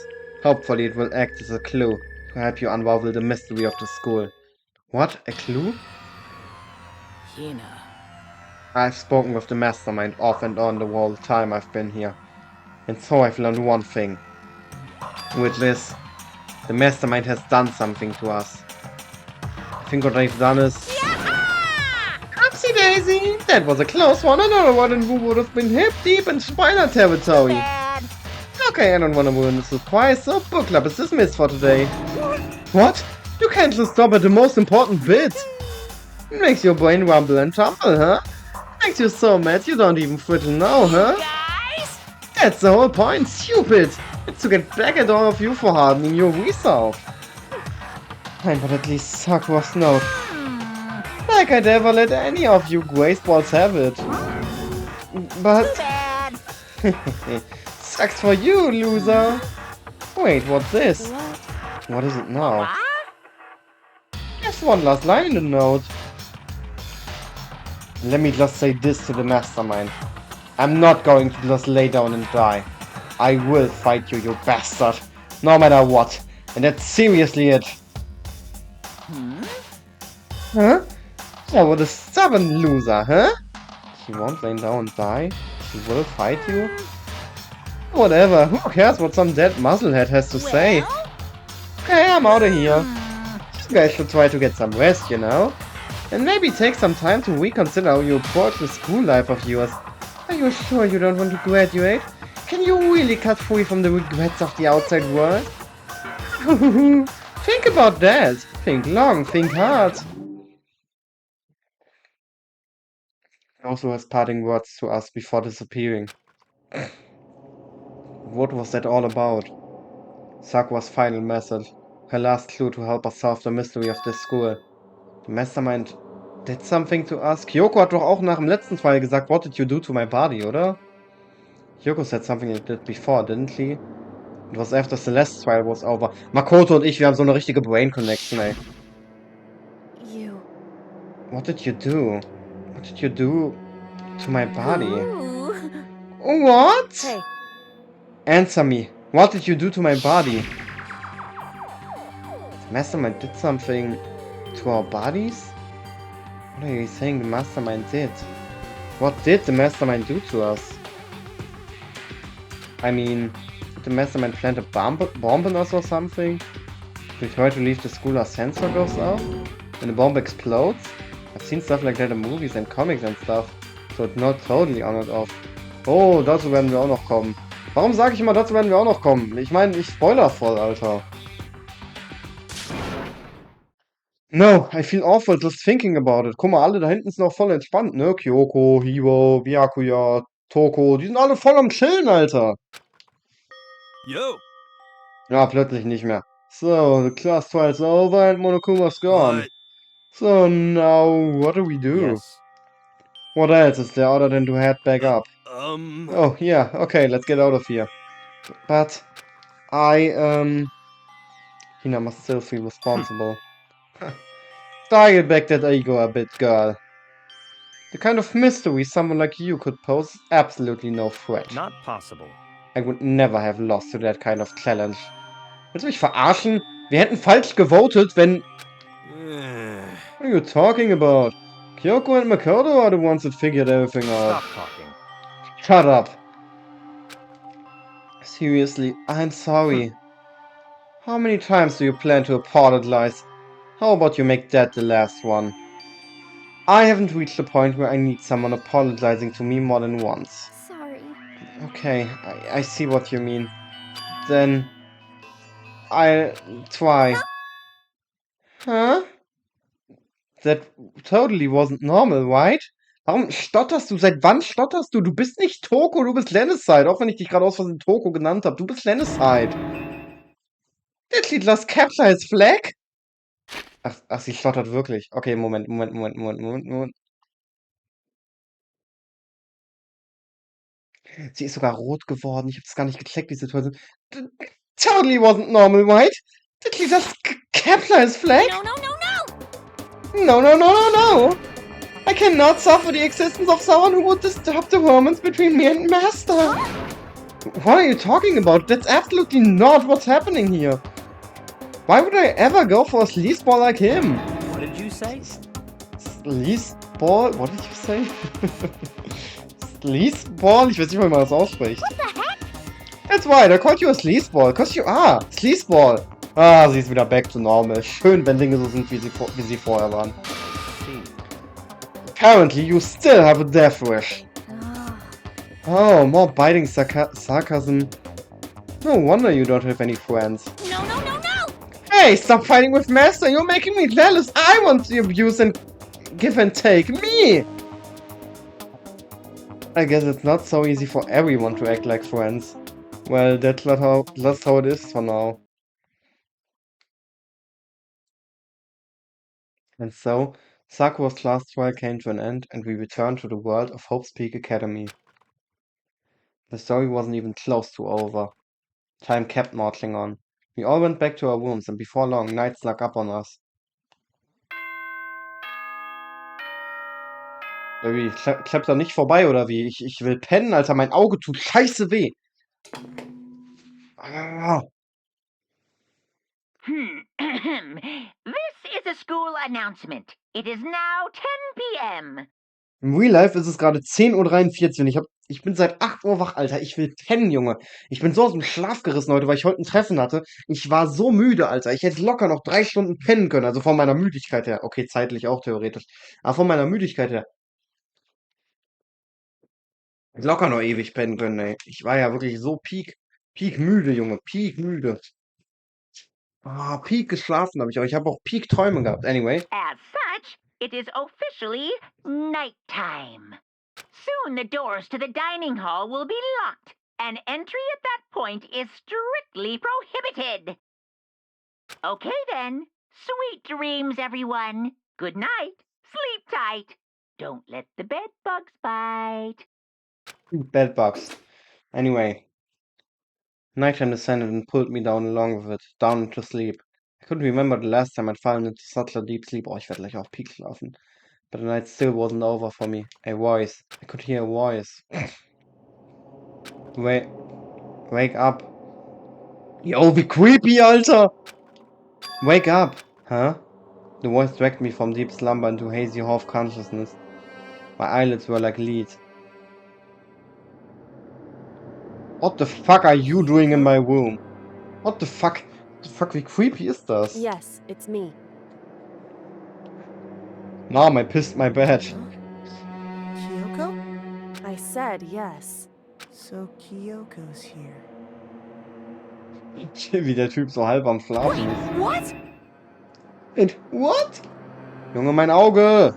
Hopefully it will act as a clue to help you unravel the mystery of the school. What? A clue? Hina. I've spoken with the mastermind off and on the whole time I've been here. And so I've learned one thing. With this, the mastermind has done something to us. I think what they've done is... Oopsie daisy! That was a close one. Another one and who would have been hip deep in spoiler territory. Okay, I don't want to ruin the surprise, so book club is dismissed for today. What? You can't just stop at the most important bit. It makes your brain rumble and tumble, huh? Makes you so mad you don't even friggin' know, huh? Guys? That's the whole point, stupid! It's to get back at all of you for hardening your resolve. Fine, but at least Sakura's note. Like I'd ever let any of you graceballs have it. But... Sucks for you, loser! Wait, what's this? What is it now? There's one last line in the note. Let me just say this to the mastermind. I'm not going to just lay down and die. I will fight you, you bastard. No matter what. And that's seriously it. Huh? Oh, what a stubborn loser, huh? She won't lay down and die. She will fight you? Whatever, who cares what some dead muzzlehead has to say? Okay, I'm out of here. You guys should try to get some rest, you know? And maybe take some time to reconsider how you approach the school life of yours. Are you sure you don't want to graduate? Can you really cut free from the regrets of the outside world? Think about that. Think long, think hard. He also has parting words to us before disappearing. What was that all about? Sakura's final message. Her last clue to help us solve the mystery of this school. The mastermind did something to us. Kyoko hat doch auch nach dem letzten Fall gesagt, what did you do to my body, oder? Kyoko said something like that before, didn't she? It was after Celeste's trial was over. Makoto und ich, wir haben so eine richtige Brain Connection, ey. You. What did you do? What did you do to my body? Ooh. What? Hey, Answer me. What did you do to my body? The mastermind did something to our bodies? What are you saying the mastermind did? What did the mastermind do to us? I mean, did the mastermind plant a bomb in us or something? If we try to leave the school, our sensor goes off? And the bomb explodes? I've seen stuff like that in movies and comics and stuff. So it's not totally on and off. Oh, dazu werden wir auch noch kommen. Warum sage ich immer, dazu werden wir auch noch kommen? Ich meine, ich spoiler voll, Alter. No, I feel awful just thinking about it. Guck mal, alle da hinten sind noch voll entspannt, ne? Kyoko, Hiro, Byakuya, Toko, die sind alle voll am Chillen, Alter. Yo, Ja, plötzlich nicht mehr. So, the class trial's over and Monokuma's gone. what? So now, what do we do? Yes. What else is there other than to head back up? Oh, yeah, okay, let's get out of here. But, Hina must still feel responsible. Dial back that ego a bit, girl. The kind of mystery someone like you could pose is absolutely no threat. Not possible. I would never have lost to that kind of challenge. Willst du mich verarschen? Wir hätten falsch gewotet, wenn... What are you talking about? Kyoko and Makoto are the ones that figured everything out. Stop talking. Shut up. Seriously, I'm sorry. How many times do you plan to apologize? How about you make that the last one? I haven't reached the point where I need someone apologizing to me more than once. Sorry. Okay, I see what you mean. Then, I'll try. Huh? That totally wasn't normal, right? Warum stotterst du? Seit wann stotterst du? Du bist nicht Toko, du bist Lenneside. Auch wenn ich dich gerade aus Versehen Toko genannt habe. Du bist Lenneside. Did he just capture his flag? Ach, sie stottert wirklich. Okay, Moment. Sie ist sogar rot geworden. Ich habe das gar nicht gecheckt, die Situation. Totally wasn't normal, right? Did he just capture his flag? No, no, no, no! No, no, no, no, no! I cannot suffer the existence of someone who would disturb the romance between me and Master! What are you talking about? That's absolutely not what's happening here! Why would I ever go for a sleazeball like him? What did you say? Sleazeball? What did you say? Sleazeball? Ich weiß nicht mal, wie man das ausspricht. What the heck? That's right, I called you a sleazeball. Cause you are. Sleazeball. Ah, sie ist wieder back to normal. Schön, wenn Dinge so sind, wie sie vorher waren. Apparently, you still have a death wish. Oh, more biting sarcasm. No wonder you don't have any friends. No, no, no, no! Hey, stop fighting with Master! You're making me jealous! I want to abuse and give and take! Me! I guess it's not so easy for everyone to act like friends. Well, that's how it is for now. And so, Sakura's class trial came to an end, and we returned to the world of Hope's Peak Academy. The story wasn't even close to over. Time kept marching on. We all went back to our rooms, and before long, night snuck up on us. Wie, klappt da nicht vorbei, oder wie? Ich will pennen, Alter, mein Auge tut scheiße weh. Ah. This is a school announcement. It is now 10 p.m. Im Real Life ist es gerade 10:43 Uhr und ich bin seit 8 Uhr wach, Alter. Ich will pennen, Junge. Ich bin so aus dem Schlaf gerissen heute, weil ich heute ein Treffen hatte. Ich war so müde, Alter. Ich hätte locker noch 3 Stunden pennen können. Also von meiner Müdigkeit her. Okay, zeitlich auch theoretisch. Aber von meiner Müdigkeit her. Locker noch ewig pennen können, ey. Ich war ja wirklich so peak müde, Junge. Peak müde. Ah, peak geschlafen habe ich, aber ich habe auch peak Träume gehabt. Anyway. As such, it is officially nighttime. Soon the doors to the dining hall will be locked, and entry at that point is strictly prohibited. Okay then. Sweet dreams, everyone. Good night. Sleep tight. Don't let the bed bugs bite. Bed bugs. Anyway. Nighttime descended and pulled me down along with it, down into sleep. I couldn't remember the last time I'd fallen into such a deep sleep. Oh, ich werde gleich auf Peak schlafen. But the night still wasn't over for me. A voice. I could hear a voice. Wake up. Yo, wie creepy, Alter! Wake up! Huh? The voice dragged me from deep slumber into hazy half consciousness. My eyelids were like leads. What the fuck are you doing in my room? What the fuck? Wie creepy ist das? Yes, it's me. Mom, I pissed my bed. Kyoko? I said yes. So Kyoko's here. Wie der Typ so halb am Schlafen ist. What? What? Junge, mein Auge!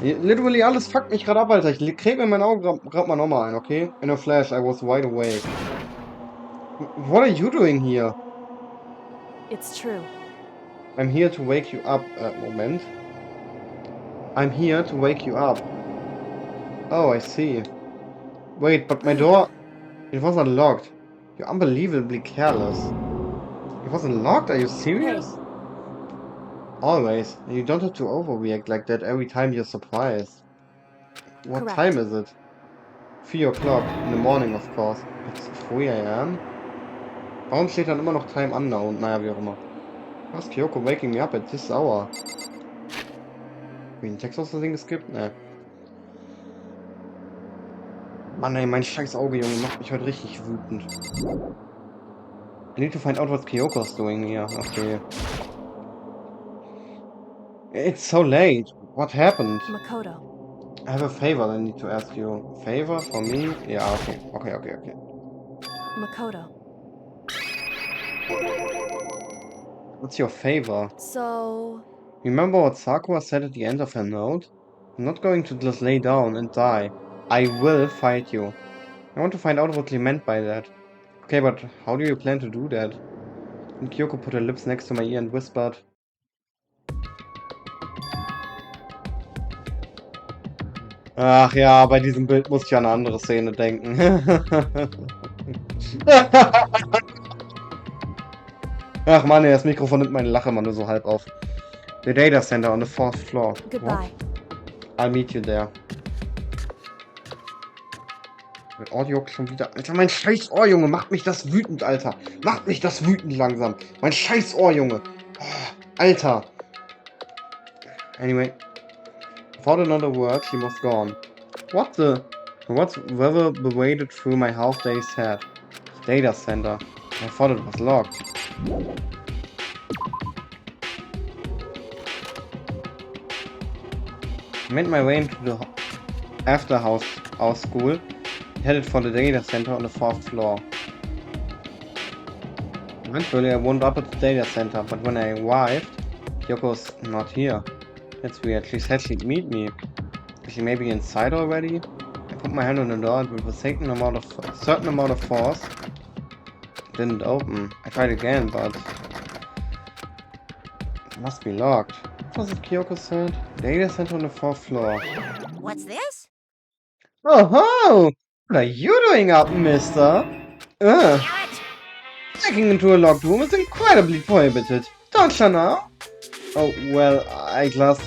Literally alles fuckt mich gerade ab, Alter. Ich klebe mir mein Auge gerade mal nochmal ein, okay? In a flash, I was wide awake. What are you doing here? It's true. I'm here to wake you up. Moment. I'm here to wake you up. Oh, I see. Wait, but my door... It wasn't locked. You're unbelievably careless. It wasn't locked? Are you serious? Always. You don't have to overreact like that every time you're surprised. What Correct. time is it? 4 o'clock. In the morning, of course. It's 3 a.m.? Warum steht dann immer noch Time unknown? Naja, wie auch immer. Was? Kyoko waking me up at this hour? Wie ein Text aus der Ding geskippt? Ne. Mann ey, mein scheiß Auge, Junge, macht mich heute richtig wütend. I need to find out what Kyoko's doing here. Okay. It's so late. What happened? Makoto. I have a favor I need to ask you. Favor for me? Yeah, okay. Okay. Makoto. What's your favor? So, Remember what Sakura said at the end of her note? I'm not going to just lay down and die. I will fight you. I want to find out what you meant by that. Okay, but how do you plan to do that? And Kyoko put her lips next to my ear and whispered. Ach ja, bei diesem Bild muss ich an eine andere Szene denken. Ach Mann, das Mikrofon nimmt meine Lache mal nur so halb auf. The data center on the 4th floor. goodbye. What? I'll meet you there. Mein Ohr juckt schon wieder. Alter, mein scheiß Ohr, Junge. Macht mich das wütend, Alter. Macht mich das wütend langsam. Mein scheiß Ohr, Junge. Oh, Alter. Anyway. Without another word, she was gone. What the? What weather waded through my half-day's head? Data center. I thought it was locked. I made my way into the after house school, headed for the data center on the 4th floor. Eventually I wound up at the data center, but when I arrived, Yoko's not here. That's weird. She said she'd meet me. Is she maybe inside already? I put my hand on the door and with a certain amount of force, it didn't open. I tried again, but it must be locked. What was it Kyoko said? Data center on the 4th floor. What's this? Oh ho! What are you doing up, mister? Damn it! Checking into a locked room is incredibly prohibited. Don't you know? Oh, well, I just...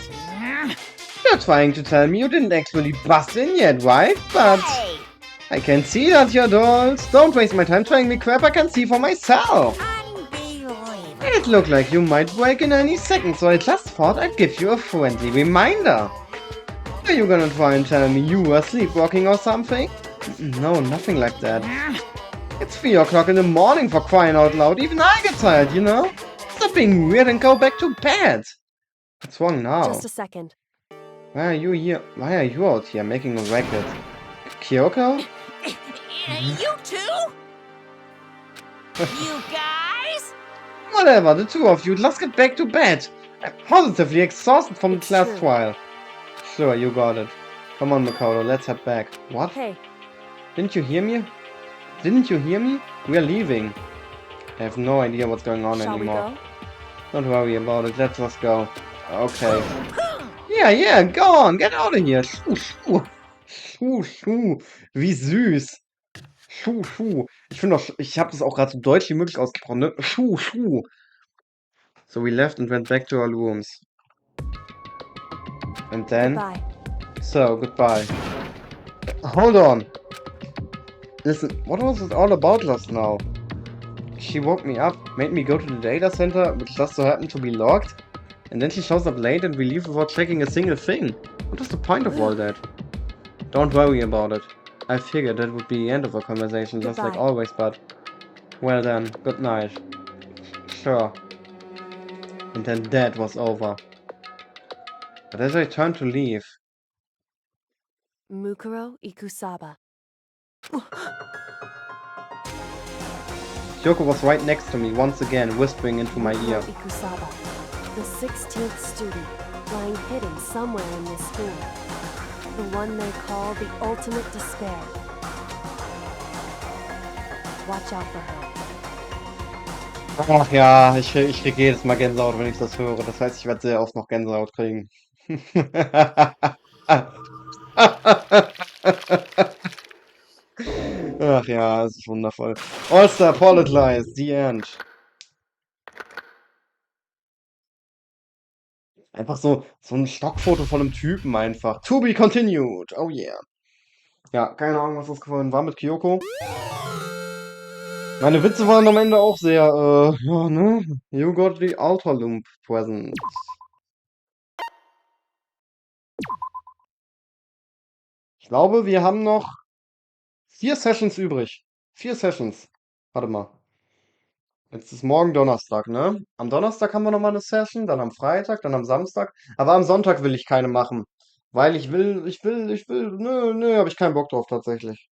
You're trying to tell me you didn't actually bust in yet, right? But... Hey! I can see that, you dolls. Don't waste my time telling me crap I can see for myself. Unbelievable. It looked like you might break in any second, so I just thought I'd give you a friendly reminder. Are you gonna try and tell me you were sleepwalking or something? No, nothing like that. It's 3 o'clock in the morning for crying out loud. Even I get tired, you know? Stop being weird and go back to bed. What's wrong now? Just a second. Why are you here? Why are you out here making a racket? Kyoko? You too? You guys? Whatever, the two of you, let's get back to bed. I'm positively exhausted from the It's class true. trial. Sure, you got it. Come on, Makoto, let's head back. What? Hey, Didn't you hear me? Didn't you hear me? We're leaving. I have no idea what's going on shall we anymore. go? Don't worry about it, let's just go. Okay. Yeah, go on, get out of here. Schuh, schuh. Schuh, schuh. Wie süß. Schuh, schuh. Ich finde auch, ich habe das auch gerade so deutsch wie möglich ausgesprochen, ne? Schuh, schuh. So we left and went back to our rooms. And then... Goodbye. So, goodbye. Hold on. Listen, what was it all about just now? She woke me up, made me go to the data center, which just so happened to be locked, and then she shows up late and we leave without checking a single thing. What was the point of all that? Don't worry about it. I figured that would be the end of our conversation, just like Goodbye. always, but... Well then, good night. Sure. And then that was over. But as I turned to leave... Mukuro Ikusaba. Kyoko was right next to me once again, whispering into my ear. Mukuro Ikusaba, the 16th student, lying hidden somewhere in this school. The one they call the ultimate despair. Watch out for her. Ach ja, ich krieg jedes Mal Gänsehaut, wenn ich das höre. Das heißt, ich werde sehr oft noch Gänsehaut kriegen. Ach ja, es ist wundervoll. All-Star Apologize, the end. Einfach so ein Stockfoto von einem Typen einfach. To be continued. Oh yeah. Ja, keine Ahnung, was das vorhin war mit Kyoko. Meine Witze waren am Ende auch sehr, ja, ne? You got the Altar Lump present. Ich glaube, wir haben noch 4 Sessions übrig. 4 Sessions. Warte mal. Jetzt ist morgen Donnerstag, ne? Am Donnerstag haben wir nochmal eine Session, dann am Freitag, dann am Samstag. Aber am Sonntag will ich keine machen. Weil ich will, nö, habe ich keinen Bock drauf tatsächlich.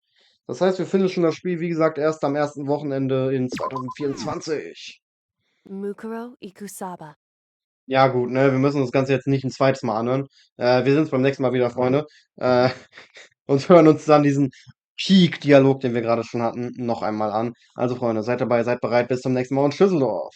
Das heißt, wir finishen das Spiel, wie gesagt, erst am ersten Wochenende in 2024. Mukuro Ikusaba. Ja, gut, ne, wir müssen das Ganze jetzt nicht ein zweites Mal anhören. Wir sehen uns beim nächsten Mal wieder, Freunde. Äh, und hören uns dann diesen Peak-Dialog, den wir gerade schon hatten, noch einmal an. Also, Freunde, seid dabei, seid bereit. Bis zum nächsten Mal und Tschüsseldorf.